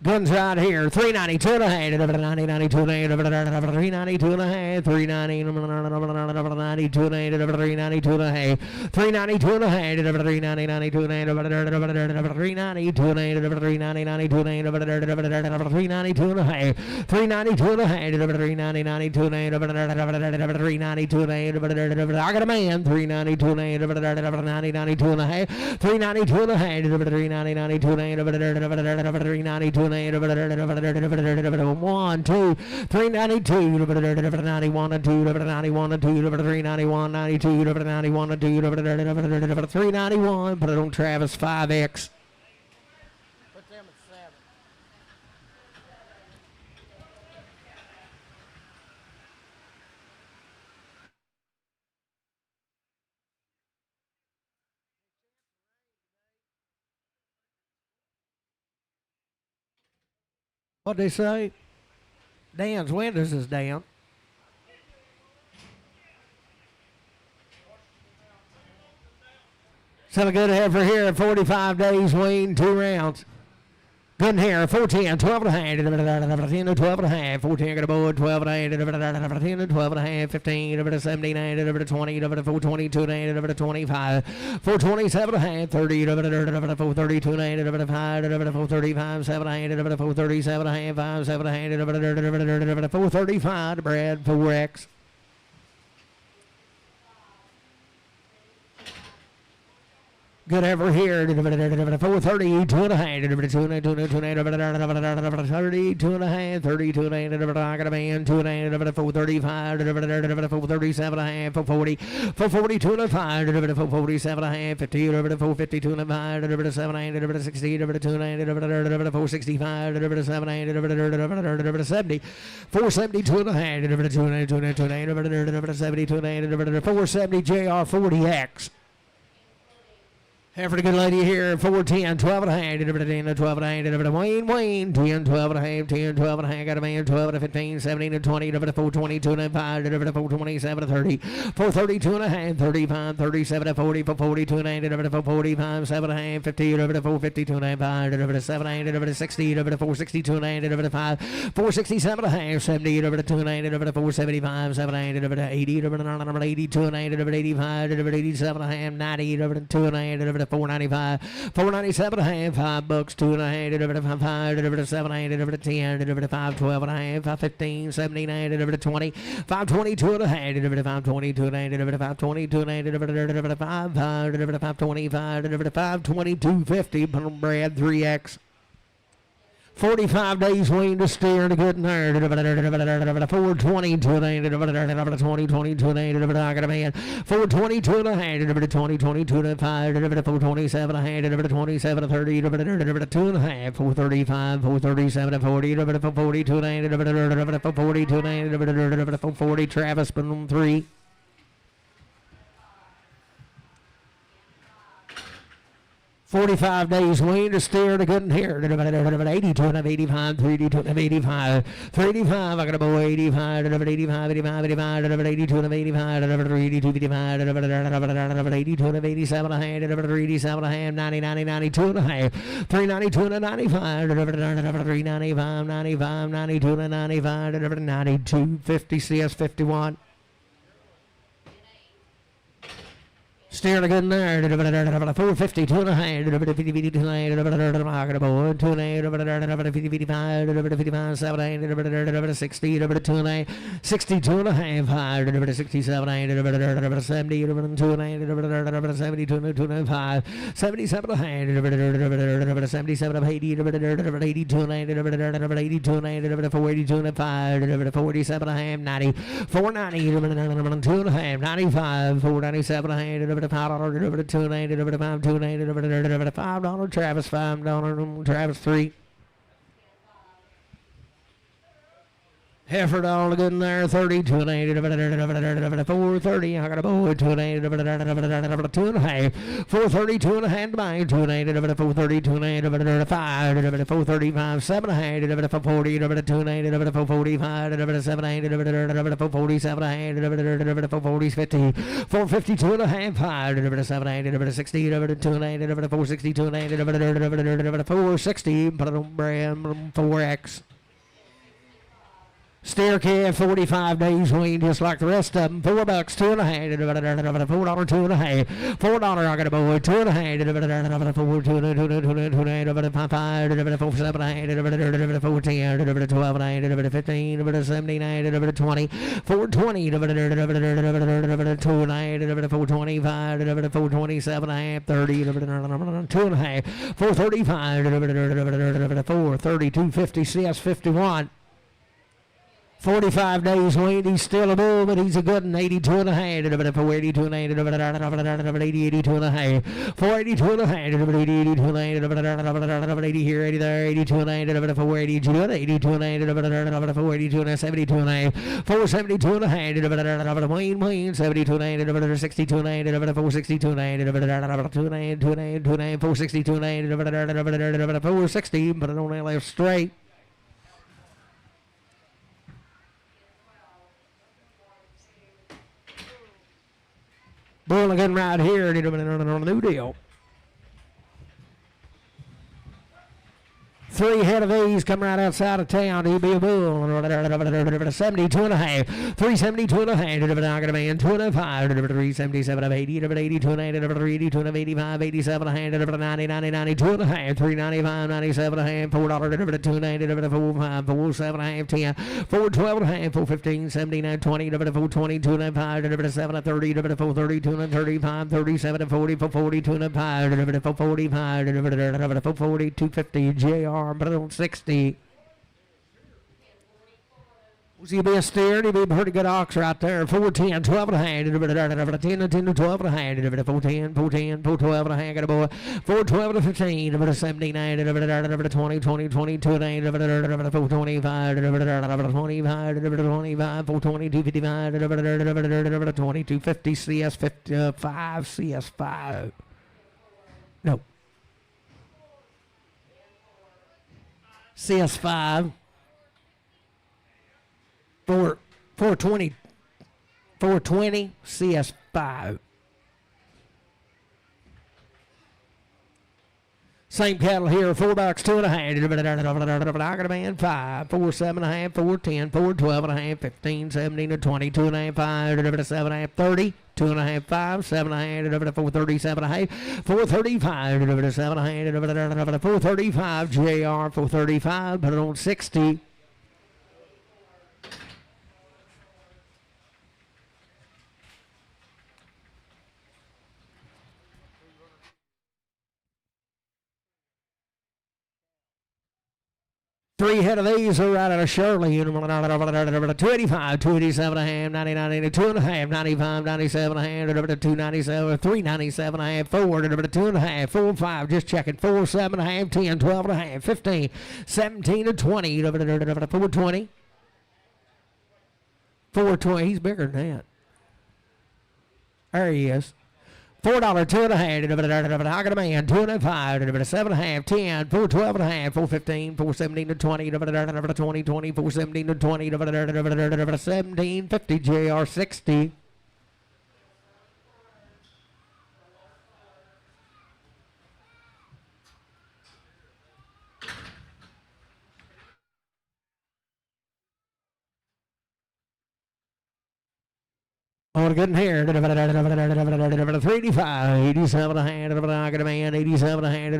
Guns right here. 390, 2.5, 90, 92, 390, 2.5, 390, 90, 390, 2.5, 390, 2.5, 390, 92, 390, 390, 92, 390, 2.5, 390, 2.5, 390, 92, 390, 2.5. I got a man. 390, 90, 92, 390, 2.5, 390, 92, 390, 1, 2, 392, 91 and 2, 91 and 2, 391, 92, 91 and 2, 391. Put it on Travis 5X. Put them at 7. What'd they say? Dan's windows is down. Something good ahead for here at 45 days, Wayne. 2 rounds. Good here, 410, 12 and a half, 10 to 12 and a half, 14 got a board, 12 and a half, 10 to 12 and a half, 15, 79, 20, 422, 25, 427 and a half, 30, 432, 435, 7, 437 and a half, 5, 7, 435, Brad, 4X. Good ever here. 430, 2 and a half, 2 and a half, 30, 2 and a half, 32 and a half, I got a man, 2 and a half, 435, 437 and a half, 440, 442 and a 5, 447 and a half, 50, 452 and a 5, 7, 8, 60, 2 and a half, 465, 7, 8, 70, 472 and a half, 2 and a half, 72 and a half, 470 JR 40X. Here for the good lady here, 410, 12 and a half, 10, 12 and a half, Wayne, 10, 12 and a half, 10, 12 and a half, got a man, 12 and 15, 17 and 20, 422 and a 5, 427 and 30, 432 and a half, 35, 37 and 40, 442 and a half, 445, 7 and a half, 50, 452 and a 5, 7 and 60, 462 and a 5, 467 and a half, 70, 2 and a 475, 7 and 80, 82 and a 85, 87 and a half, 90, 2 and a 495, 497 and a half, $5, 2 and a half, 5, 7, 8, 10, 5, 12 and a half, 5, 15, 79, 20, 522 and a half, 522 and a half, 522 and a half, 5, 525, 522, 50, Brad 3X. 45 days weaned to steer to good there. 420 to an 20 to an 8. I got a man. 420 to an 20 to an 5. 427 a hand. 27 30. 2 and a half. 435. 437 40. 40 to an 40 to an 40. Travis Boom 3. 45 days weaned to steer to good and here. 82 and 85, 32 and 85, 35. I got a boy 85, 85, 85, 85, 82 and 85, 82, 85, 82 and 87 a hand, 87 a hand, 90, 90, 92 and a half, 392 and 95, 395, 95, 92 and 95, 92, 50, CS 51. Steer to good in there. 450, 2 and a half. 50, 50, 2 and a half. 2 and a half. 50, 55, 55, 7, 60, 2 and a half. 62 and a half. 67, 70, 2 and a half. 72, 2 and a half. 77 and a half. 77 of 80, 82 and a half. 82 and a half. 482 and a 5. 47 and a half. 90, 490, 2 and a half. 95, 497 and a half. $5, $2.80, $5, $2.80, $5, Travis, $5, Travis 3. Heifer dollar good in there, 30, 2 and 8, 430. I got a boy, 2 and 8, 2 and a half, 430, 2 and a half, 2 and 8, 430, 2 and 8, 5, 435, 7 and a half, 440, 2 and 8, 445, 7 and 8, 447 and a half, 440, 50, 450, 2 and a half, 5, 7 and 8, 60, 2 and 8, 460, 2 and 8, 460, put it on brand, 4X. Steer calf 45 days weaned just like the rest of them. $4, 2 and a half. $4, 2 and a half. $4, I got a boy, 2 and a half. 4, 2 and a half. 5, 4, 7 and a half. 4, 10, 12 and a half. 15, 17 and a half. 20, 420. 2 and a half. 425. 427 and a half. 30, 2 and a half. 435. 430, 250, CS 51. 45 days weaned, he's still a bull, but he's a good one. 82 and a half, 482 and a half, 82 and a half, 482 and a half, 82 and a half, 80 here, 80 there, 82 and a half, 482 and 82 and a half, 482 and a 72 and a half, 472 and a half, wean, 72 and a half, 62 and a half, 462 and a half, 2 and a half, 2 and a half, 2 and a half, 462 and a half, 460, but it only left straight. Bull again right here, and on a new deal. 3 head of A's come right outside of town. He'll be a bull. 72 and a half. 372 and a half. I got a man. 2 and a 5. 377 of 80. 82 and a half. 82 and 85. 87 and a half. 90, 90, 92 and a half. 395, 97 and a half. $4. 2 and a half. 4, 5, 4, 7 and a half. 10. 4, 12 and a half. 4, 15, 79, 20. 4, 20, 2 and a 5. 7 and 30. 4, 30, 2 and 35. 37 and 40. 4, 40, 2 and 5. 4, 45. 4, 40, 250. JR. But on 60. Was he be a steer? He'd be a pretty good ox right there. 410, 12 and a half. 10 to 12 and a half. 410, 412 and a half. Got a boy. 412 to 15. 79. 20, 20, 22 and a half. 425. 25. 25. 420, 255. 2250. CS 55. CS 5. No. CS5, 420, 420, CS5. Same cattle here, $4, 2 and a half. I got a man, 5, 4, 7 and a half, 4, 10, 4, 12 and a half, 15, 17, and 20, 2 and a half, 5, 7 and a half, 30. 2 and a half, 5, 7 and a half, 437 and a half, 435, 7 and a half, 435, JR, 435, put it on 60. Three head of these are right out of Shirley. 285, 287 and a half, 99, 92 and a half, 95, 97 and a half, 297, 397 and a half, 4, 2 and a half, 4, 5, just checking, 4, 7 and a half, 10, 12 and a half, 15, 17 and 20, 420. 420, he's bigger than that. There he is. $4, 2 and a half, I got a man, 2 and a 5, 7 and a half, 10, 4, 12 and a half, 4, 15, 4, 17 to 20, 20, 20, 4, 17 to 20, 17, 50, JR 60. Oh, good in here. 385, 87 and a half, I got a man, 87 and a half,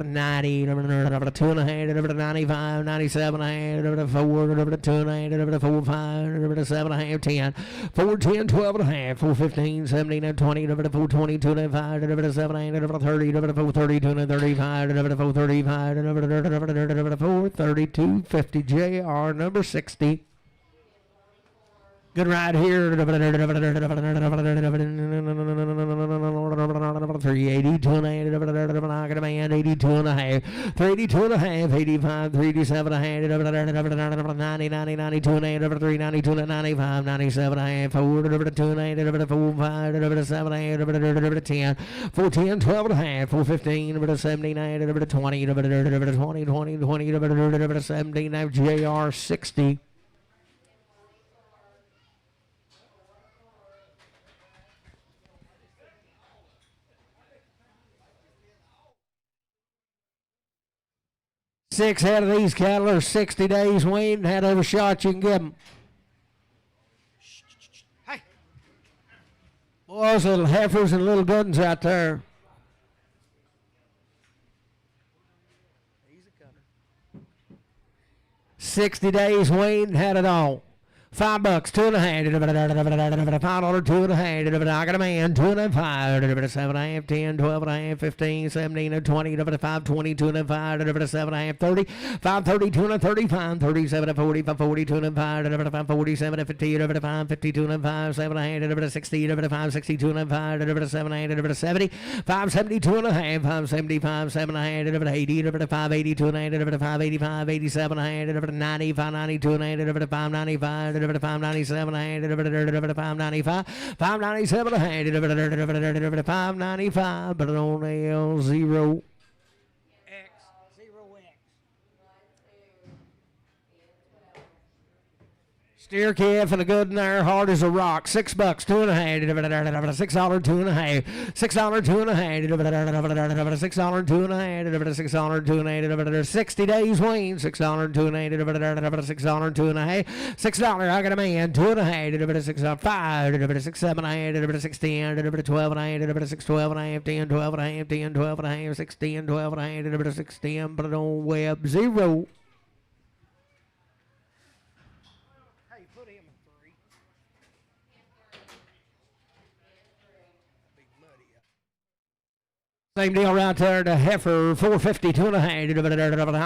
90, 2 and a half, 95, 97 and a half, 4, 2 and a half, 4, 5, 7 and a half, 10, 4, 10, 12 and a half, 4, 15, 17 and 20, 4, 20, 2 and a half, 7 and a half, 30, 4, 30, 2 and 35, 4, 35, 4, 32, 50, JR number 60. Good ride here. 380, 2 and a half, I got a man, 82 and a half, 382 and a half, 85, 387 and a half, 90, 90, 92 and a half, 392 and 95, 97 and a half, 4, 2 and a half, 4, 5, 7 and a half, 10, 4, 10, 12 and a half, 4, 15, 17 and a half, 20, 20, 20, 20, 17, JR 60. Six head of these cattle are 60 days weaned. Had every shot you can give them. Hey. Boy, those little heifers and little good ones out there. He's a cutter. 60 days weaned, had it all. $5, 2 and a half, $5, 2 and a half, I got a man, 2 and a 5, 7 and a half, 10, 12 and a half, 15, 17 and 20, 5, 20, 2 and a 5, 7 and a half, 30, 5, 30, 2 and a 35, 37 and 40, 42 and a 5, 47 and 50, 5, 52 and a 5, 7 and a half, 60, 5, 62 and a 5, 7 and a half, 70, 5, 72 and a half, 5, 75, 7 and a half, 80, 5, 82 and a half, 5, 85, 87 and a half, 90, 5, 92 and a half, 5, 95, 597 and 595, 597 and 595, but on L0. X. 0X. Steer calf and a good in there, hard as a rock. $6, 2 and a half, $6, 2 and a half, $6, 2 and a half, $6, 2 and a half, $6, 2 and a half, 60 days wean, $6, 2 and a half, $6, 2 and a half, $6, I got a man, 2 and a half, $6, 5, 6, 7 and a half, 6, 10, 12 and a half, 6, 12 and a half, 10, 12 and a half, 10, 12 and a half, 6, 10, 12 and a half, 6, 10, but on web 0. Same deal right there, the heifer, 450, 2 and a half, I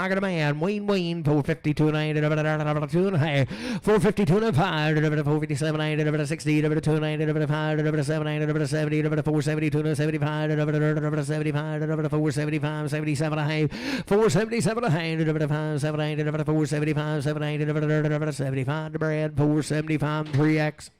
got a man, wean, 450, 2 and a half, 2 and a half, 450, 2 and a 5, 457, 60, 2 and a 5, 7, 70, 470, 2 and a 75, 75, 475, 77 and a half, 477 and a half, 7, 475, 7, 75 to bread, 475, 3X.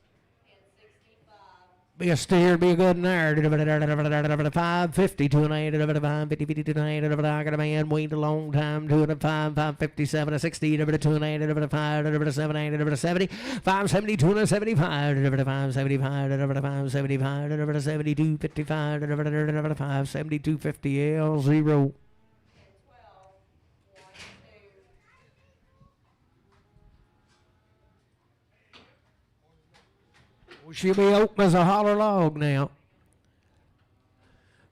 Be a steer, be a good in there. 550, 2 and a half, 550, 52 and a half, I got a man, waited a long time, 2 and a 5, 557, 60, 2 and a half, 5, 7, 70, 570, 2 and a 75, 575, 575, 72, 55, 572, 50, L0. She'll be open as a holler log now.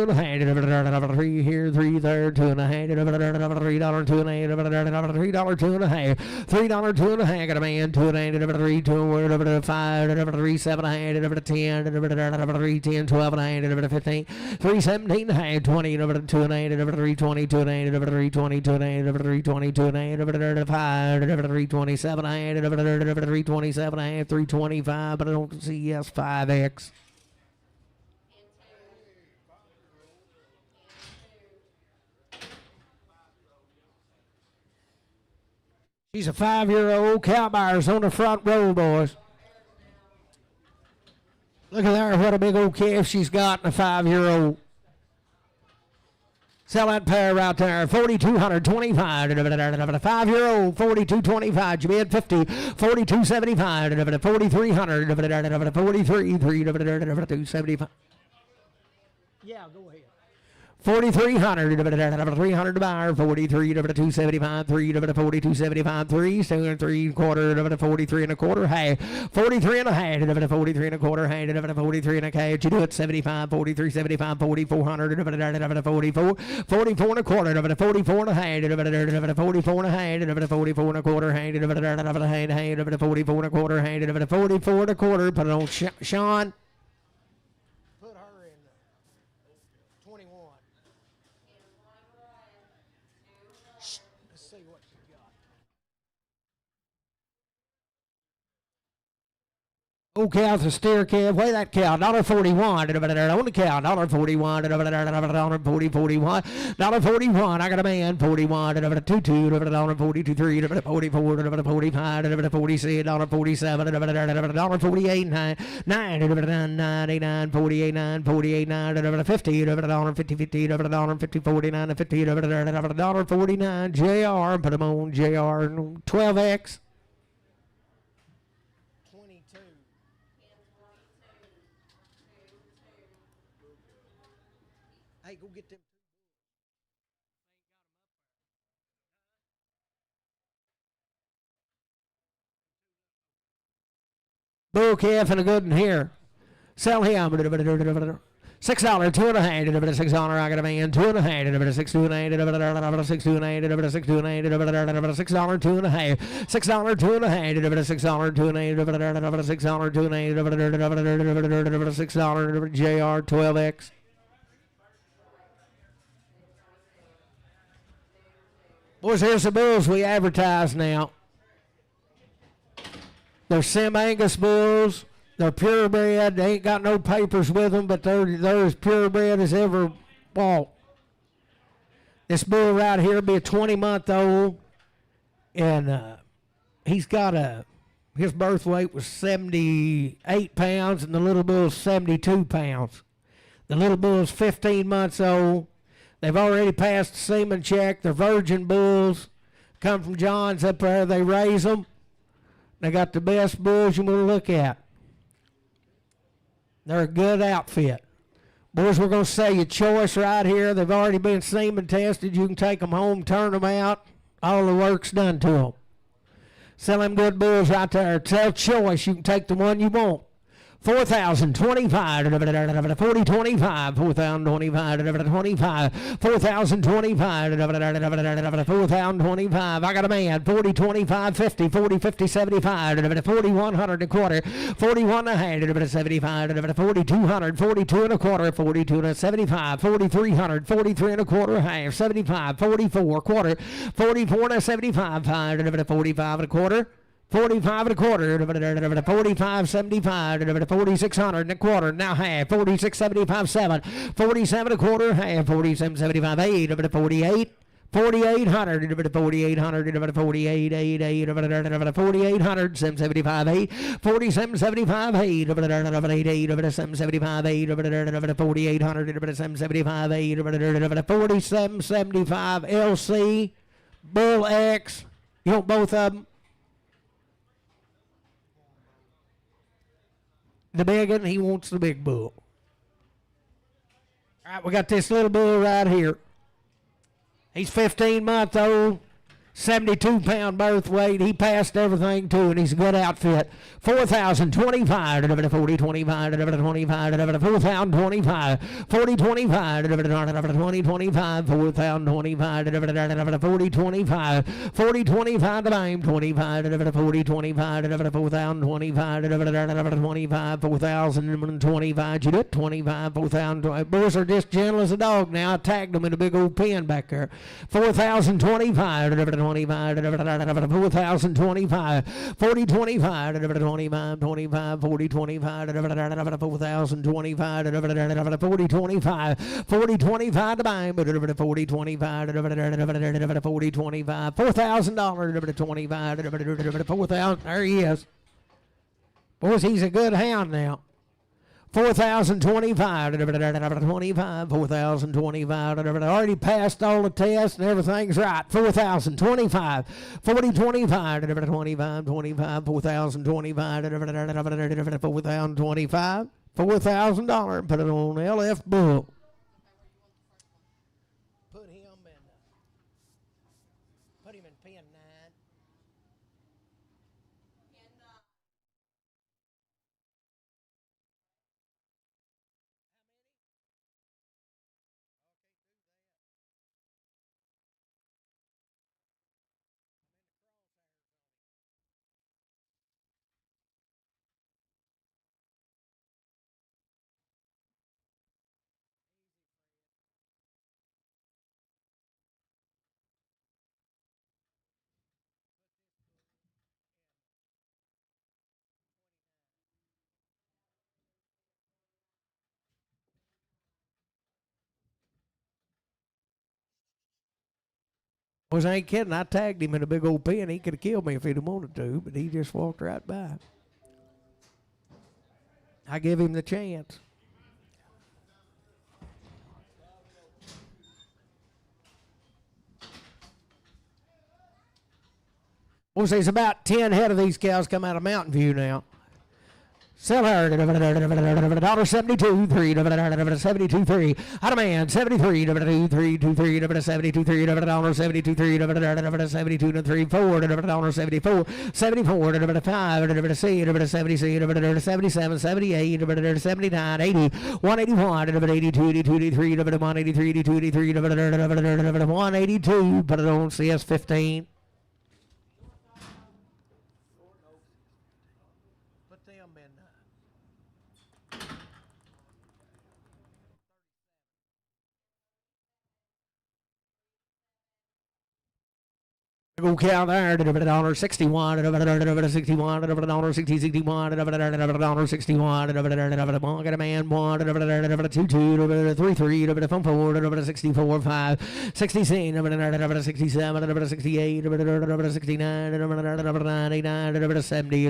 two and a half, $3 here, $3 there, two and a half, $3 two and a half, $3 two and a half, $3 two and a half, got a man, two and a half, $3 two and a word, $5, $3 7 and a half, $10, $3 10, 12 and a half, $15, $3 17 and a half, $20, two and a half, $3 20, two and a half, $3 20, two and a half, $3 20, two and a half, $5, $3 27 and a half, $3 27 and a half, $325, but I don't see yes 5X. She's a 5-year-old. Cow buyers on the front row, boys. Look at her, what a big old calf she's got in a 5-year-old. Sell that pair right there, 4,225. 5-year-old, 4,225. You bid 50, 4,275. 4,300. 43, 275. Yeah, go ahead. 4,300, 300 to buyer, 43, 275, 3, 4275, 3, 3 quarter, 43 and a quarter, half, 43 and a half, 43 and a quarter, half, 43 and a half, you do it, 75, 43, 75, 4,400, 44, 44 and a quarter, 44 and a half, 44 and a half, 44 and a quarter, half, 44 and a quarter, half, 44 and a quarter, put it on Sean. Put her in 21. Let's see what you got. Old cow's a steer calf. Weigh that cow. $1.41. On the cow. $1.41. $40.41. $1.41. I got a man. 41. $2.2. $42. 3. $44. $45. $46. $47. $48. 9. 99. 48. 9. 48. 9. 50. $50. 50. $50. 49. 50. $49. JR. Put them on JR. 12X. Hey, go get them. Bull calf and a good one here. Sell him. $6, 2 and a half, $6. I got a man, 2 and a half, 6, 2 and a half, 6, 2 and a half, 6, 2 and a half, $6, 2 and a half, $6, 2 and a half, $6, 2 and a half, $6, 2 and a half, $6, JR 12X. Boys, here's the bulls we advertise now. They're Sim Angus bulls. They're purebred. They ain't got no papers with them, but they're as purebred as ever walk. This bull right here be a 20-month-old, and he's got his birth weight was 78 pounds, and the little bull's 72 pounds. The little bull's 15 months old. They've already passed the semen check. They're virgin bulls. Come from John's up there. They raise them. They got the best bulls you want to look at. They're a good outfit. Boys, we're going to sell you choice right here. They've already been semen tested. You can take them home, turn them out. All the work's done to them. Sell them good bulls right there. Sell choice. You can take the one you want. 4,025, 4025, 4,025, 25, 4,025, 4,025. I got a man, 40, 25, 50, 40, 50, 75, 4,100 and a quarter, 41 and a half, 75, 4,200, 42 and a quarter, 42 and a 75, 4,300, 43 and a quarter, half, 75, 44, quarter, 44 and a 75, 45 and a quarter. 45 and a quarter, 45, 75, 4,600 and a quarter, now half, 46, 75, 7, 47 and a quarter, half, 47, 75, 8, 48, 4,800, 4,800, 48, 8, 8, 4,800, 775, 8, 47, 75, 8, 8, 775, 8, 4,800, 775, 8, 47, 75, LC, Bull X, you want both of them? The big one, he wants the big bull. All right, we got this little bull right here. He's 15 months old, 72-pound birth weight. He passed everything, too, and he's a good outfit. 4,025, 4025, 25, 4,025, 4025, 2025, 4,025, 4025, 4025, the name, 25, 4025, 4,025, 25, 4,025, you did 25, 4,025. Bulls are just gentle as a dog now. I tagged them in a big old pen back there. 4,025, 25, 4,025, 40, 25, 25, 25, 40, 25, 4,025, 40, 25, 40, 25, to buy, 40, 25, 40, 25, $4,000, 25, 4,000, there he is. Boys, he's a good hound now. 4,025, 25, 4,025, already passed all the tests and everything's right. 4,025, 40, 25, 25, 25, 4,025, 4,025, $4,000. Put it on LF Bull. Put him in pen 9. Boys, I ain't kidding. I tagged him in a big old pen. He could have killed me if he'd have wanted to, but he just walked right by. I give him the chance. Boys, there's about 10 head of these cows come out of Mountain View now. Sell her, $1.72, 3, 72, 3. Out of man, 73, 3, 2, 3, 72, 3, $72, 3, 72, 3, 4, $74, 74, 5, C, 70, 77, 78, 79, 80, 181, 82, 82, 83, 183, 82, 83, 182, put it on CS 15. Go count there, $61, 61, $60, 61, get a man, 1, 2, 3, 3, 4, 64, 5, 67, 67, 68, 69, 99, 70,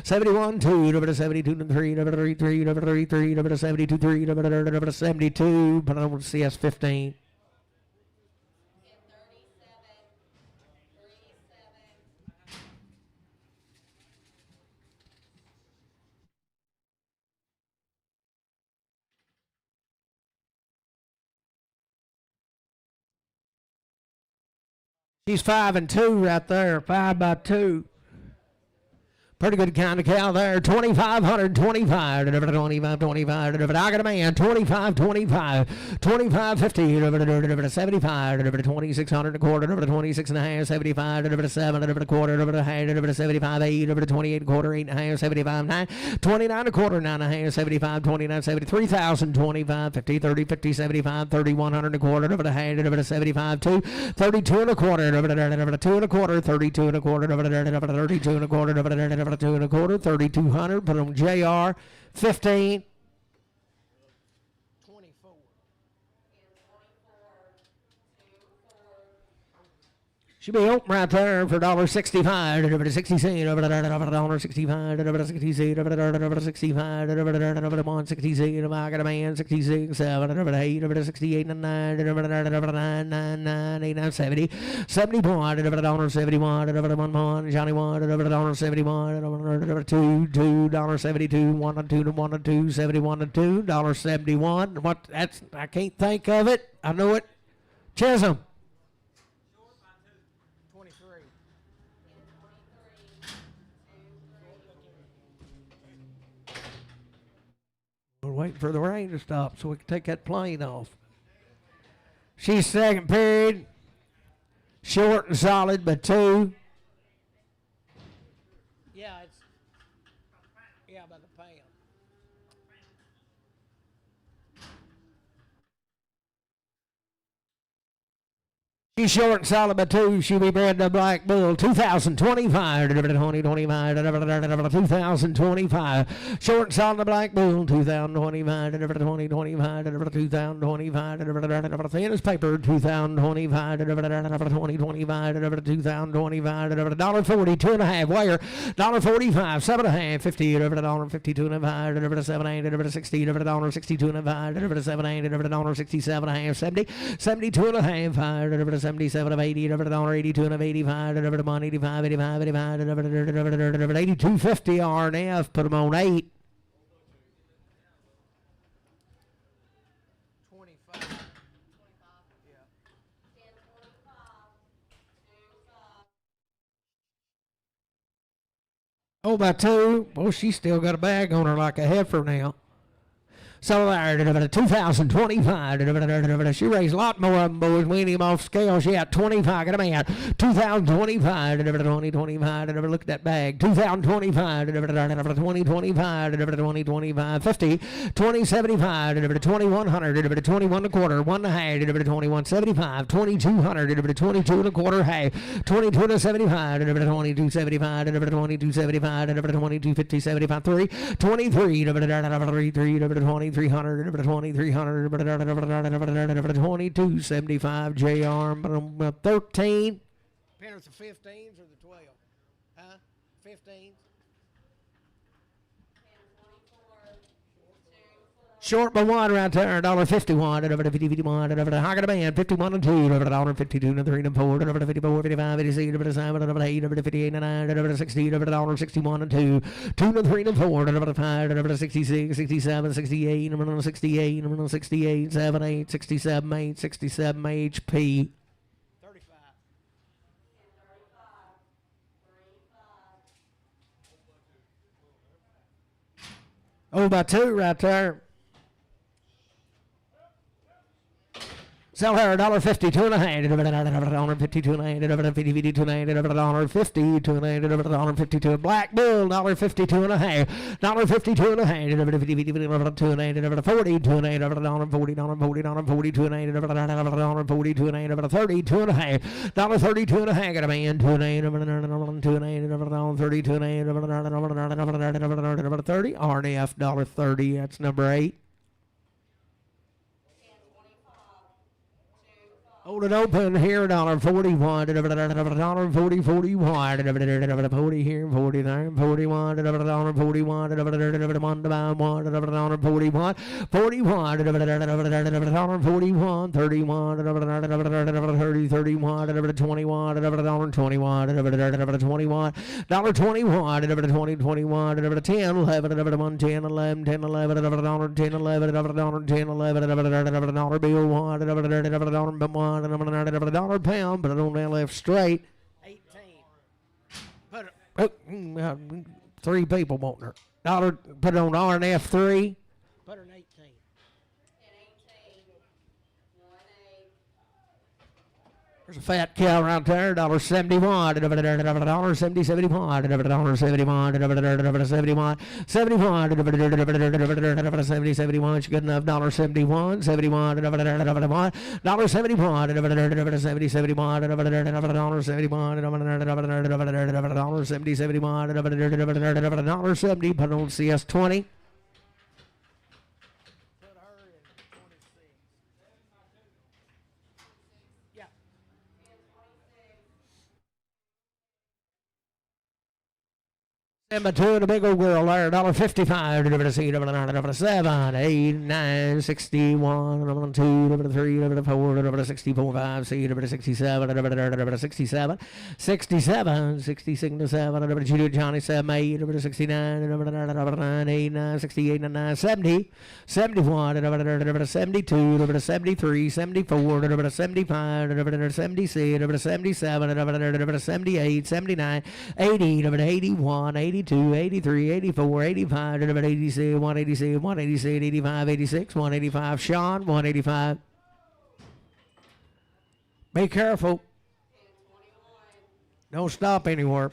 71, 2, 72, 3, 72, 3, 72, put on CS 15. She's 5 and 2 right there, 5 by 2. Pretty good kind of cow there. 2,500, 25, 25, 25. I got a man. 25, 25, 25, 50, 75, 2,600 and a quarter, 26 and a half, 75, 7 and a quarter, 75, 8, 28 and a quarter, 8 and a half, 75, 9, 29 and a quarter, 9 and a half, 75, 29, 73,000, 25, 50, 30, 50, 75, 3,100 and a quarter, 75, 2, 32 and a quarter, 2 and a quarter, 32 and a quarter, 32 and a quarter, 2 and a quarter, 3,200. Put on JR, 15. 24. Should be open right there for $1.65. 60 cents. $1.65. 60 cents. $1.65. I got a man. 66. 7. 8. 68 and 9. 9. 8. 9. 70. 71. $1.71. 1. Johnny 1. $1.71. 2. $2.72. 1 and 2 to 1 and 2. 71 and 2. $1.71. What? That's. I can't think of it. I know it. Chisholm. 23. We're waiting for the rain to stop so we can take that plane off. She's second period. Short and solid, but 2. Yeah, it's. Yeah, by the pound. She's short and solid by 2. She'll be bred to Black Bull. 2025. 2025. 2025. Short and solid to Black Bull. 2025. 2025. 2025. Thin as paper. 2025. 2025. 2025. $1.40. 2.5. Wire. $1.45. 7.5. 50. $52 and 5. 7 8. 60. $62 and 5. 7 8. $67.5. 70. 72 and a half. 77 of 80, $82 of 85, $185, 85, 85, 82.50 RNF. Put them on 8. 25. Yeah. Oh, by 2. Well, she's still got a bag on her like a heifer now. So there, 2025. She raised a lot more of them, boys. We ain't even off scale. She had 25. Got a man. 2025. 2025. Look at that bag. 2025. 2025. 2025. 50. 2075. 2100. 21 and a quarter. 1 and a half. 2175. 2200. 22 and a quarter. Half. 22 and 75. 2275. 2275. 2250. 75. 3. 23. 23. 300, 2300, 2275, JR, 13. Depends the 15s or the 12. Huh? 15s. Short by 1 right there, $1.51, $50, I got a band, 51 and 2, $1.52 and 3 and 4, $54, 55, 86, $7, $8, 58 and 9, 60, $61 and 2, 2 and 3 and 4, $5, 66, 67, 68, 68, 68, 7, 8, 67, 8, 67 HP. 35. Oh, by 2 right there. Sell her $1.50, 2 and a half, $1.50, 2 and a half, $1.50, 2 and a half, $1.50, 2 and a half, $1.52. Black Bull, $1.50, 2 and a half, $1.50, 2 and a half, $1.50, 2 and a half, $40, 2 and a half, $40, $40, 2 and a half, $1.40, 2 and a half, $1.40, 2 and a half, $30, 2 and a half, $1.30, 2 and a half. Got a man, 2 and a half, 2 and a half, $30, 2 and a half, $30, RNF, $1.30. That's number 8. Hold it open here, $1.41, $1.40, 41, $40 here, 40 there, 41, $1.41, $1 to buy 1, $1.41, 41, $1.41, 31, $30, 31, $21, $21, $21, $21, 21, 10, 11, 1, 10, 11, 10, 11, $10, 11, $10, 11, $1 bill, $1, $1 pound, but I don't have left straight. 18. Put it. 3 people wanting her. Dollar, put it on RNF 3. Put her in 18. And 18. 1 8. There's a fat cow around there, $1.71, $1.70, $71, $1.71, $71, $71, $70, $71. She good enough, $1.71, $71, $1.71, $71, $70, $71, $71, $70, $71, $70, put on CS20. Put her in 26. Yeah. Number 2 and a big old girl there, $1.55, $7, 8, 9, 61, 2, 3, 4, 64, 5, 67, 67, 67, 67, 7, Johnny 7, 8, 69, 9, 8, 9, 68, 9, 70, 71, 72, 73, 74, 75, 76, 77, 78, 79, 80, 81, 82, 83, 84, 85, 86, 186, 186, 85, 86, 185, Sean, 185. Be careful. And 21. Don't stop anywhere.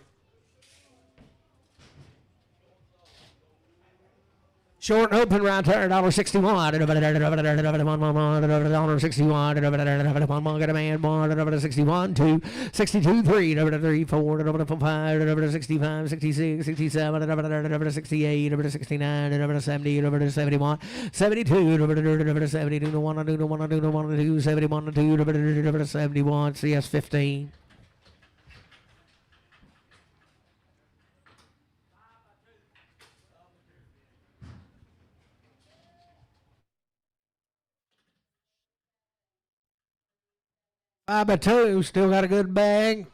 Short and open right there, $1.61. $1.61. Get a man, $1.61. 2, 62, 3, 3, 4, 5, 65, 66, 67, 68, 69, 70, 71, 72, 72, 1, 2, 1, 2, 1, 2, 71, 2, 71, CS 15. Five by 2, still got a good bag.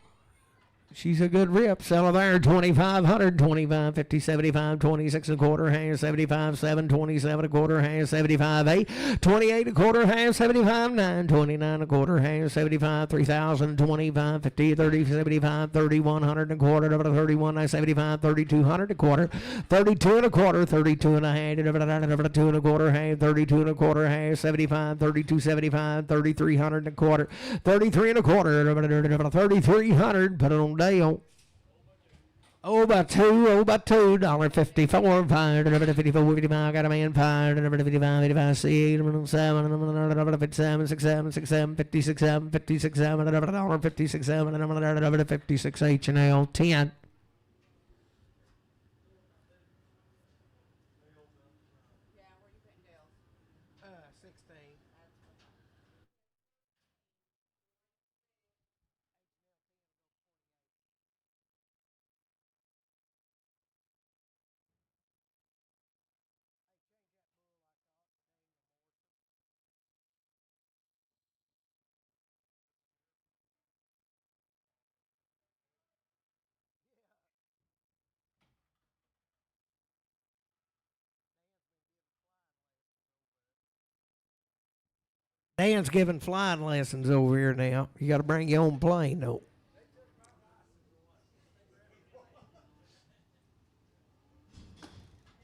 She's a good rip. Sell there, 2,500, 25, 50, 75, 26 and a quarter, half, 75, 7, 27 a quarter, half, 75, 8, 28 a quarter, half, 75, 9, 29 a quarter, half, 75, 3,000, 25, 50, 30, 75, 3,100 and a quarter, 31, 75, 3,200 a quarter, 32 and a quarter, 32 and a half, 2 and a quarter, half, 32 and a quarter, half, 75, 32, 75, 3,300 and a quarter, 33 and a quarter, 3,300, put it on Dale. Oh, by two, $1.54, 5, 54, 55, got a man, 5, 55, 55, 6, 7, 57, 67, 67, 56, 7, 56, 7, $56, 7, 56, H&L, 10. Yeah, where you putting Dale? 16. Dan's giving flying lessons over here now. You got to bring your own plane, though.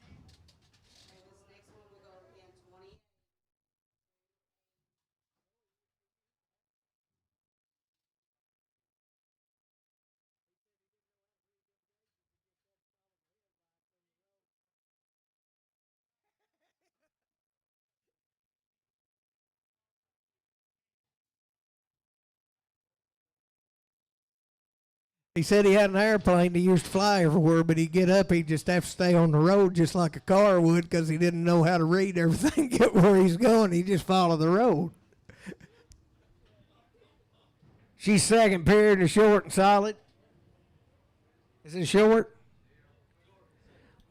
Okay, this next one will go in 20. He said he had an airplane he used to fly everywhere, but he'd get up, he'd just have to stay on the road just like a car would because he didn't know how to read everything, get where he's going. He just follow the road. She's second period and short and solid. Is it short?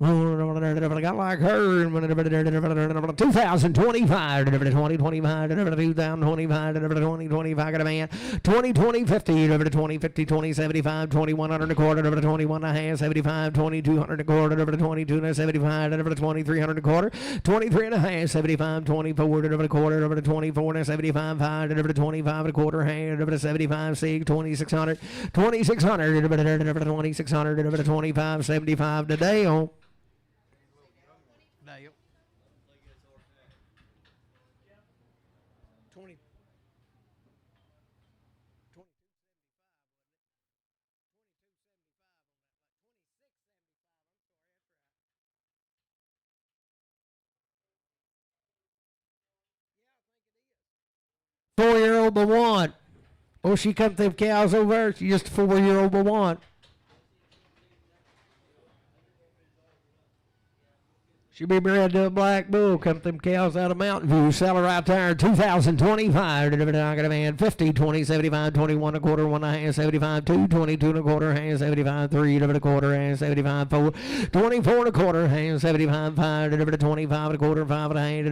Got like her. 2025, 2025, 2025, 2025, got a man. 20, 50, 20, 2075, 2100 and a quarter, 21 and a half, 75, 2200 and a quarter, 22 and a 75, 2300 and a quarter, 23 and a half, 75, 24 and a quarter, 24 and a 75, 5, 25 and a quarter, 75, 6, 2600, 2600, 2600, 25, 75 today on. Dale. 20. 4-year-old but one. Oh, she cut them cows over. She's just a 4-year-old but one. She'll be bred to a black bull. Come them cows out of Mountain View. Sell her right there. 2025. I got a man. 50, 20, 75, 21 and a quarter, 1 and a half, 75, 2, 22 and a quarter, hand 75, 3 and a quarter, hand 75, 4, 24 and a quarter, hand 75, 5, 25 and a quarter, 5 and a half,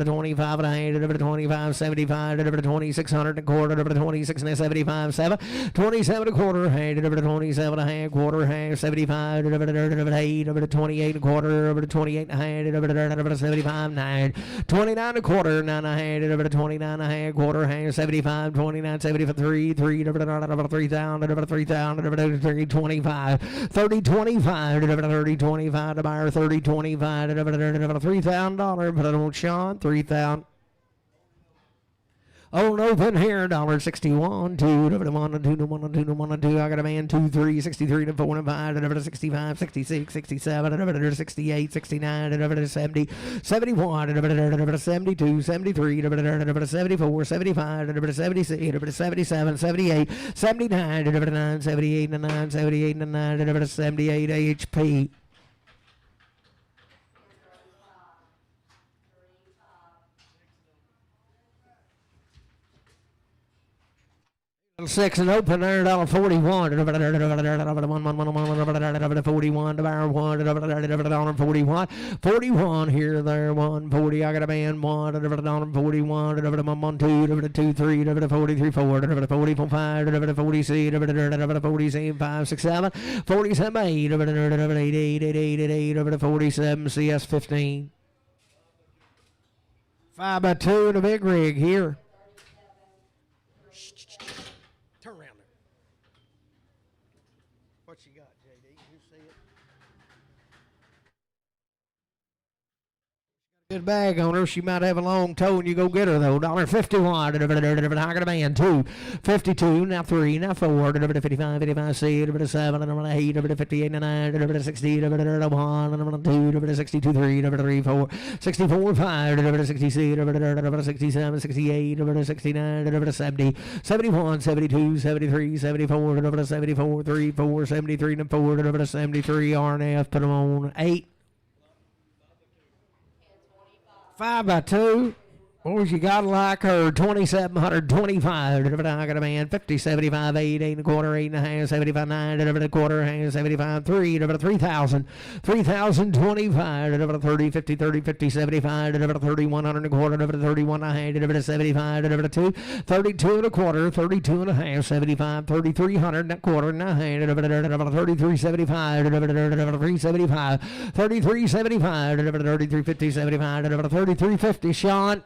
25 and a half, 25, 75, 2600 and a quarter, 26 and a 75, 7, 27 and a quarter, hand 27 and a half, quarter, hand 75, 8, 28 and a quarter, 28 and 75, 9, 29 and a quarter, 9 and a half, 29 and a half, quarter, hand 75, 29, 73, 3, 3,000, 3, 25, 30, 25, 30, 25, to buyer, 30, 25, $3,000, put it on Sean, 3,000. Oh, open here, $1.61, 2, to 1, 2, to 1, 2, to 1, 2. I got a man, 2, 3, 63, to 4, and 5, to 65, 66, 67, to 68, 69, to 70, 71, to 72, 73, to 74, 75, to 76, to 77, 78, 79, to 9, 78, 9, 78, 9, to 78 HP. Six and open there, $41. 41, $41, 41 here, there, 140. I got a man, $1, $41, 2, 3, 43, 4, 44, 5, 46, 47, 5, 6, 7, 47, 8, 8, 47, CS 15. 5 by 2 in a big rig here. Turn around there. What you got, JD? You see it? Good bag on her. She might have a long toe and you go get her though. $1.51. I got a man. 2, 52. Now 3. Now 4. 55, 55, 6, 7, 8, 58, 9, 60, 1, 2, 62, 3, 3, 4, 64, 5, 66, 67, 68, 69, 70, 71, 72, 73, 74, 74, 3, 4, 73, 4, 73, RNF. Put them on 8. 5 by 2. Oh, you got to like her. 2,725. I got a man. 50, 75, 8, 8 and a quarter, 8 and a half, 75, 9, and a quarter, 75, 3, 3,000, 3,025, 30, 50, 30, 50, 75, 3,100 and a quarter, 31 and a half, 75, 2, 32 and a quarter, 32 and a half, 75, 3,300 and a quarter, and a half, 33, 75, 375, 33, 75, 33, 50, 75, 33, 50, Sean.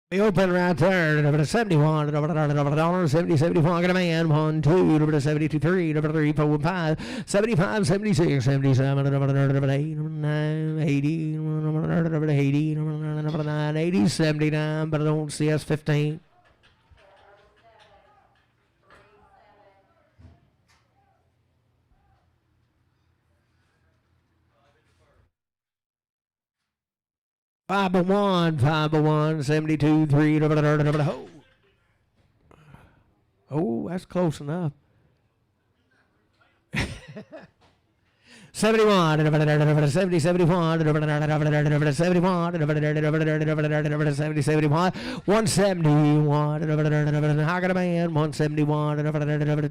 Be open right there. 71, $70, 74. I got a man. 1, 2, 72, 3, 3, 4, 5, 75, 76, 77, 8, 9, 80, 80, 9, 80, 79, but I don't see us 15. 501, 72, 3. Oh, that's close enough. 71, 70, 71, 71, 70, 71, 171, I got a man, 171,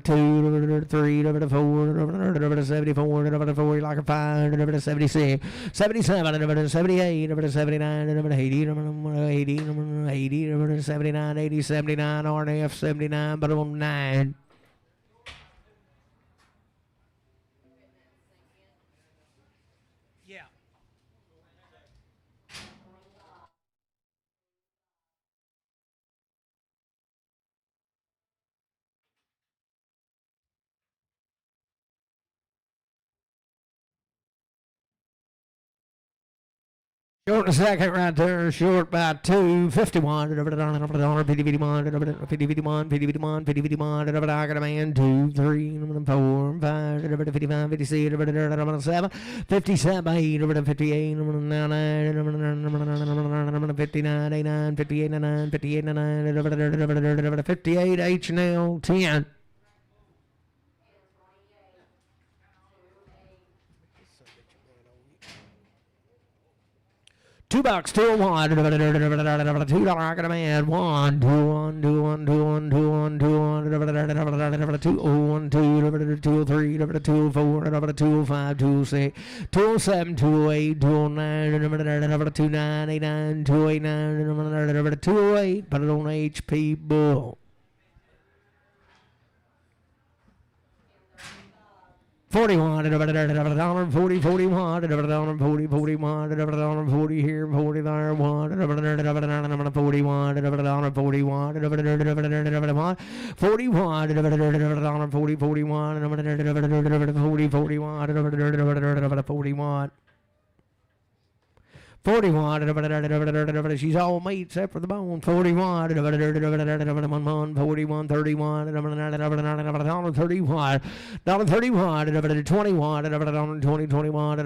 2, 3, 4, 74, 4, like a 5, 76, 77, 78, 79, 80, 80, 79, 80, 79, RNF 79, but on 9. Short in a second right there, short by 2, 51, 50, 51, I got a man, 2, 3, 4, 5, 55, 56, 7, 57, 8, 58, 59, 89, 58, 99, 58, 99, 58, H&L, 10. $2, 2 1, $2, I got a man, 1, 2 1, 2 1, 2 1, 2 1, 2 1, 2 1, 2, 2 3, 2 4, 2 5, 2 6, 2 7, 2 8, 2 9, 2 9, 8 9, 2 8 9, 2 8, put it on HP Bull. 41, $40, 40, 41, $40, 41, 40 here, 40 there, 1, 41, $41, 41, 40, 41, 40, 41, 41. 41, she's all meat except for the bone. 41, 41, 31, $31, 31, $31, 21, 20, 21,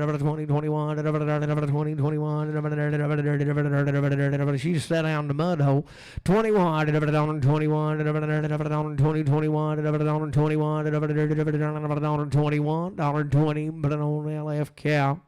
she's set down the mud hole. 21, 21, 20, 21, 21, $20, but an old LF cow.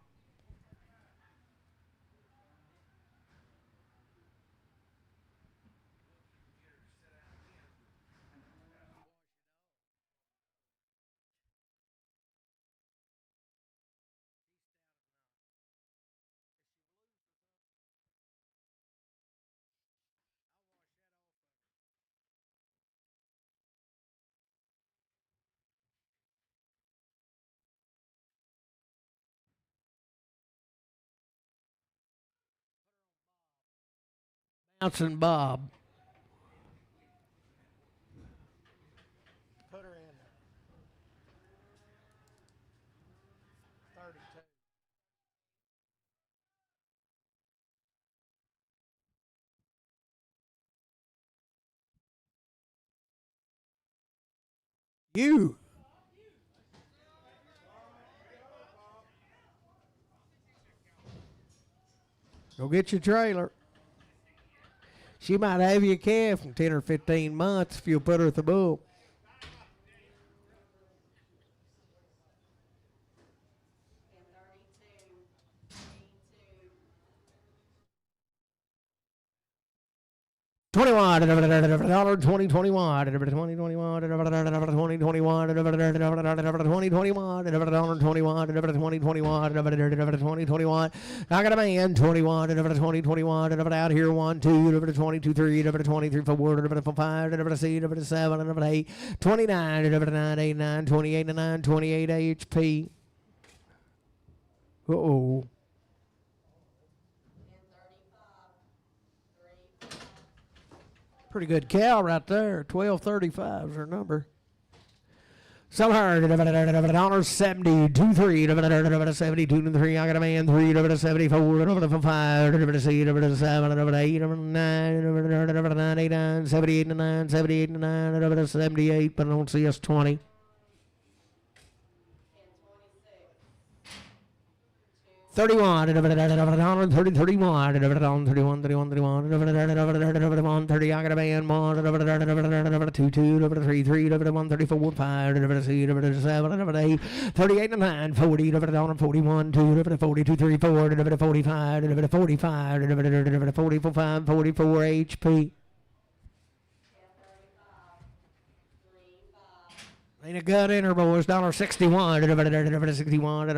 Bouncing Bob. Put her in there. 32. You. Go get your trailer. She might have you a calf in 10 or 15 months if you'll put her at the bull. 21, $20, 20, 21, 20, 21, 20, 21, 20, 21, 20, 21. I got a man, 21, 20, 21, out here, 1, 2, 22, 3, 23, 4, 5, 6, 7, 8, 29, 9, 8, 9, 28, 9, 28 HP. Uh-oh. Pretty good cow right there. 1235 is her number. Somehow, $70, 2, 3, 72 to 3. I got a man, 3, 74, 5, 6, 7, 8, 9, 8, 9, 78 to 9, 78 to 9, 78, but I don't see us 20. 31, 30, 31, 31, 31, 31, 30, I got a band, 1, 2, 2, 3, 3, 1, 34, 5, 6, 7, 8, 38, 9, 40, 41, 2, 42, 3, 4, 45, 45, 44, 44 HP. Ain't a gut in her, boys. $61, 61, 61, I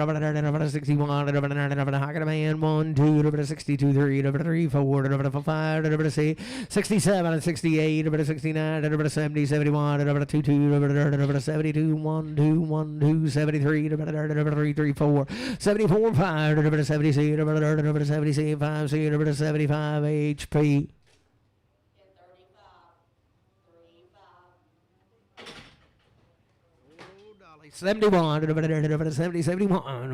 got a man, 1, 2, 62, 3, 3, 4, 5, 6, 67, 68, 69, 70, 71, 2, 2, 72, 1, 2, 1, 2, 73, 3, 3, 4, 74, 5, 76, 76, 5, 75 HP. 71, 70, 71,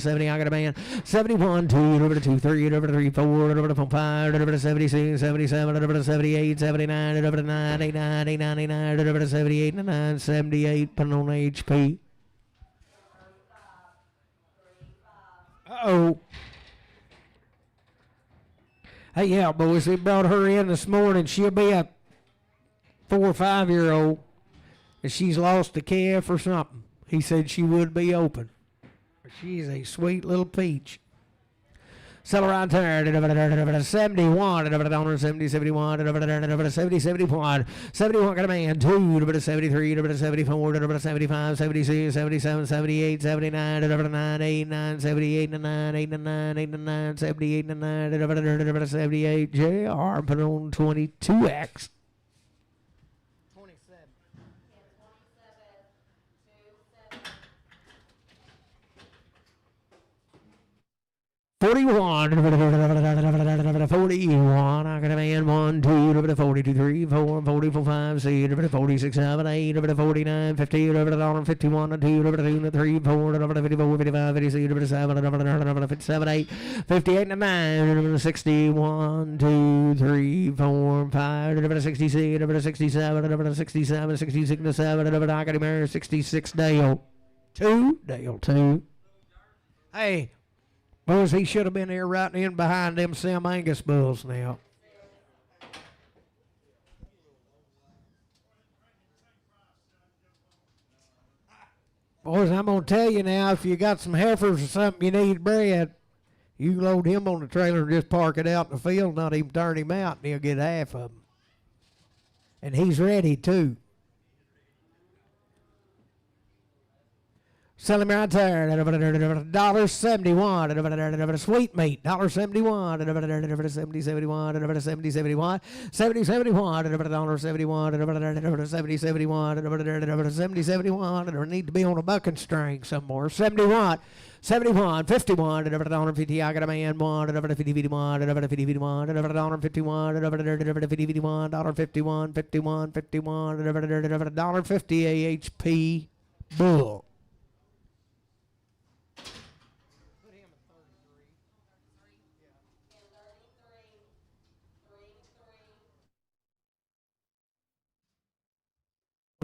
70, I got a man, 71, 2, 2, 3, 3, 4, 5, 76, 77, 78, 79, 90, 90, 99, 78, 99, 78, putting on HP. Uh-oh. Hey, yeah, boys, they brought her in this morning. She'll be a 4 or 5 year old. And she's lost a calf or something. He said she would be open. She's a sweet little peach. Settle right there. 71, 70, 71, 70, 71, 71, got a man, 2, 73, 74, 75, 76, 77, 78, 79, 89, 78, 9, 89, 89, 78, 9, 78, JR, put on 22X. 41, 41, I got a man, 1, 2, 42, 3, 4, 44, 5, 6, 46, 7, 8, 49, 50, 51, 2, 3, 4, 54, 55, 56, 57, 57, 8, 58, 9, 60, 1, 2, 3, 4, 5, 66, 67, 67, 66, 7, I got him here, 66, Dale 2. Hey. Boys, he should have been here right in behind them Sam Angus bulls now. Boys, I'm going to tell you now, if you got some heifers or something you need bred, you can load him on the trailer and just park it out in the field, not even turn him out, and he'll get half of them. And he's ready, too. Sell him right there. $1.71. Sweet meat. $1.71. 70, 71. 70, 71. 70, 71. $1.71. 70, 71. 70, 71. Need to be on a bucking string somewhere. 71. 71, 51, $50, I got a man, $1, $50, $51, $50, $51, $51, $51, $51, $50 AHP bull.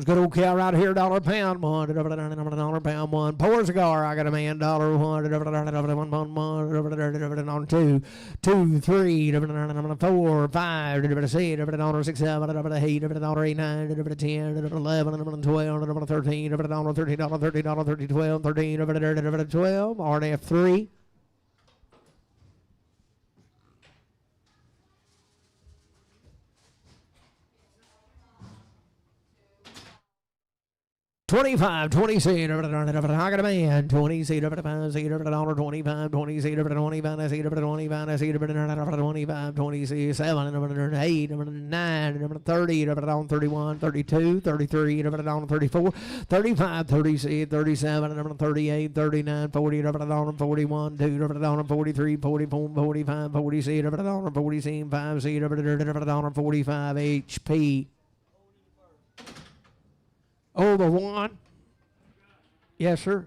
Good old cow right here, $1 a pound, $1 a pound, one. Pour cigar, I got a man, $1, $1, on 2, 2, 3, 4, 5, 6, $6, 7, $8, $8, $9, $10, $11, $12, $13, $13, $30, $12, $13, $12, RNF 3. 25, 20 seed, I got a man, 20 seed, 5 seed, $25, 20 seed, 25 seed, 25 seed, 25, 20 seed, 7, 8, 9, 30, 31, 32, 33, 34, 35, 30 seed, 37, 38, 39, 40, 41, 2, 43, 44, 45, 40 seed, 40 seed, 5 seed, 45 HP. Over 1. Yes, sir.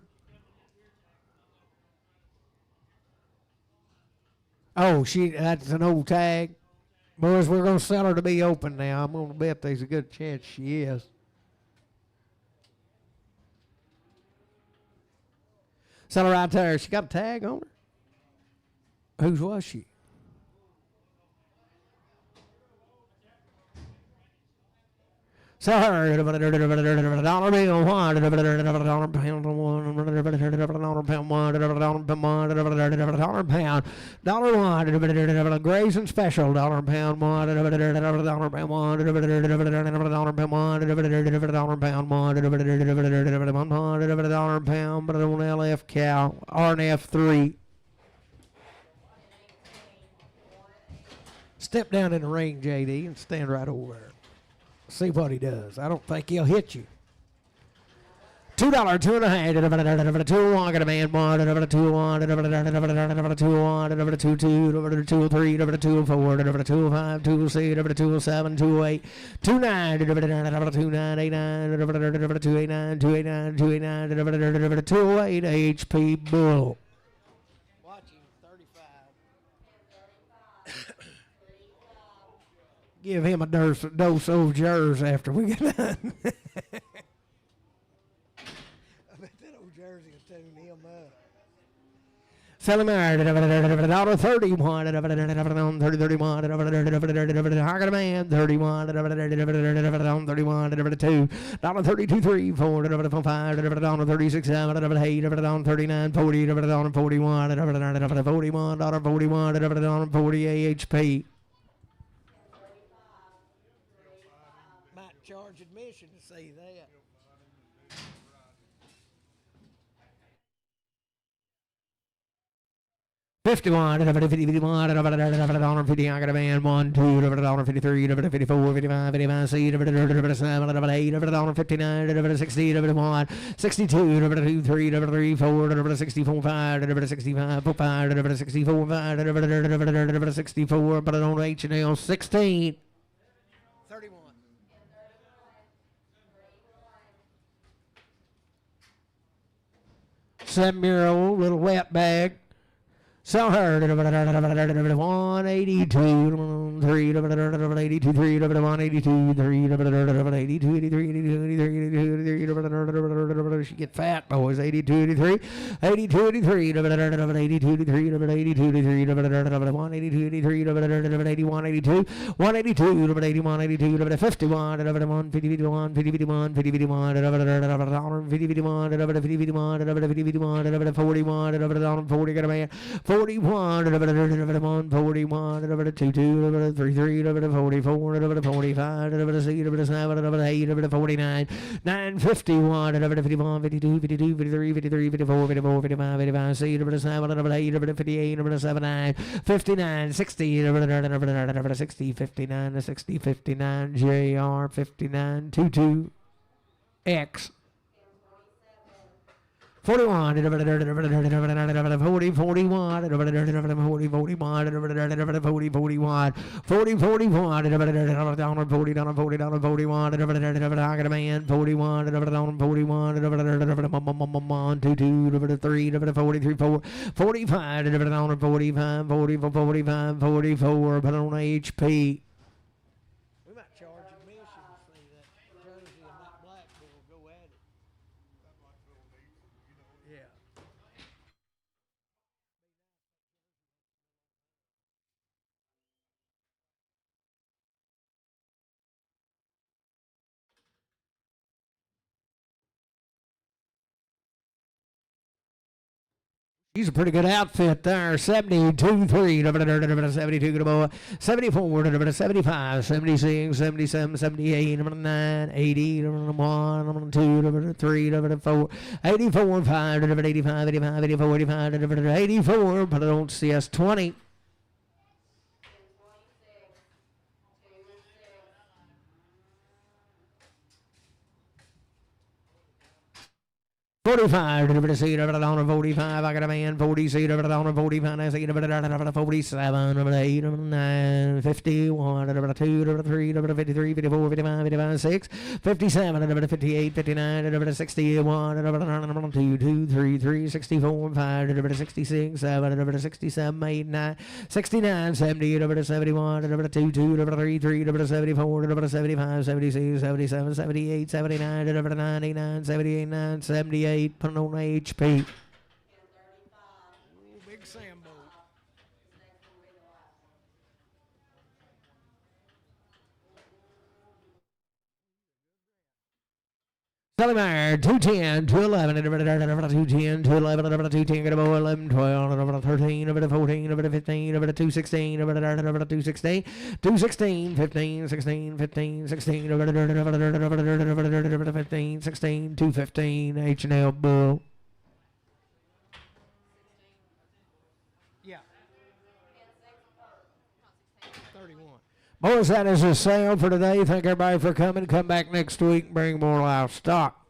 Oh, that's an old tag. Boys, we're going to sell her to be open now. I'm going to bet there's a good chance she is. Sell her right there. She got a tag on her. Whose was she? Sell her dollar bill one, dollar pound one, dollar pound, dollar one, grazing special, dollar pound one, dollar pound one, dollar pound one, dollar pound, but on LF cow, RNF 3. Step down in the ring, JD, and stand right over there. See what he does. I don't think he'll hit you. $2, $2.50, 2 1, got a man 1, 2 1, 2 1, 2 2, 2 3, 2 4, 2 5, 2 6, 2 7, 2 8, 2 9, 2 9, 8 9, 2 8 9, 2 8 9, 2 8 9, 2 8 HP Bull. Watching 35. Give him a dose of jers after we get done. I bet that old Jersey will tune him up. Sell him out. $31. 30, 31. I got a man. 31. 31. 2. $32. 3. 4. 5. 36. 7. 8. 39. 40. 41. 41. 41. 40 AHP. Might charge admission to see that. $51, $51, $50, I got a man, 1, 2, $53, $54, $55, $55, C, $7, $8, $59, $60, $1, $62, $2, $3, $3, $4, $64, $5, $65, $5, $64, $5, $64, but I don't H&L, 16. 31. Seven-year-old little wet bag. Sell her 182, 3, 82, 3, 182, 3, 82, 83, she get fat, boys. 82, 83, 82, 83, 82, 83, 82, 83, 182, 83, 81, 82, 182, 81, 82, 51, 51, 51, 51, 51, 50, 51, 41, 40, got a man. 41, 41, 41, 22, 33, 44, 45, 6, 7, 8, 49, 951, 51, 52, 52, 53, 53, 54, 54, 55, 55, 6, 7, 8, 58, 79, 59, 60, 60, 59, 60, 59, JR, 59, 22, X. 41, 40, 41, 40, 40, 41, 40, 41, 40, 41, 40, 41, down 40, down 40, down 41, I got a man, 41, down 41, 1, 2, 2, 3, 43, 4, 45, down 45, 40, 45, 44, but on HP. We might charge admission to see that Jersey and that black bull go at it. Yeah. He's a pretty good outfit there. 72, 3, 72, good boy. 74, 75, 76, 77, 78, 9, 80, 1, 2, 3, 4, 84, 5, 85, 85, 84, 85, 84, but I don't see us 20. 45, 45, I got a man, 40, 45, I see 47, 8, 9, 51, 2, 3, 53, 54, 55, 55, 6, 57, 58, 59, 61, 2, 2, 3, 3, 64, 5, 66, 7, 67, 8, 9, 69, 70, 71, 2, 2, 3, 3, 74, 75, 76, 77, 78, 79, 99, 78, 9, 78. Put on HP. big sand boat. Meyer, 210, 211, 210, 211, 210, get a bow, 11, 12, 13, 14, 15, 216, 216, 216, 15, 16, 15, 16, 15, 16, 215, H&L Bull. Yeah. 31. Boys, that is a sale for today. Thank everybody for coming. Come back next week and bring more livestock.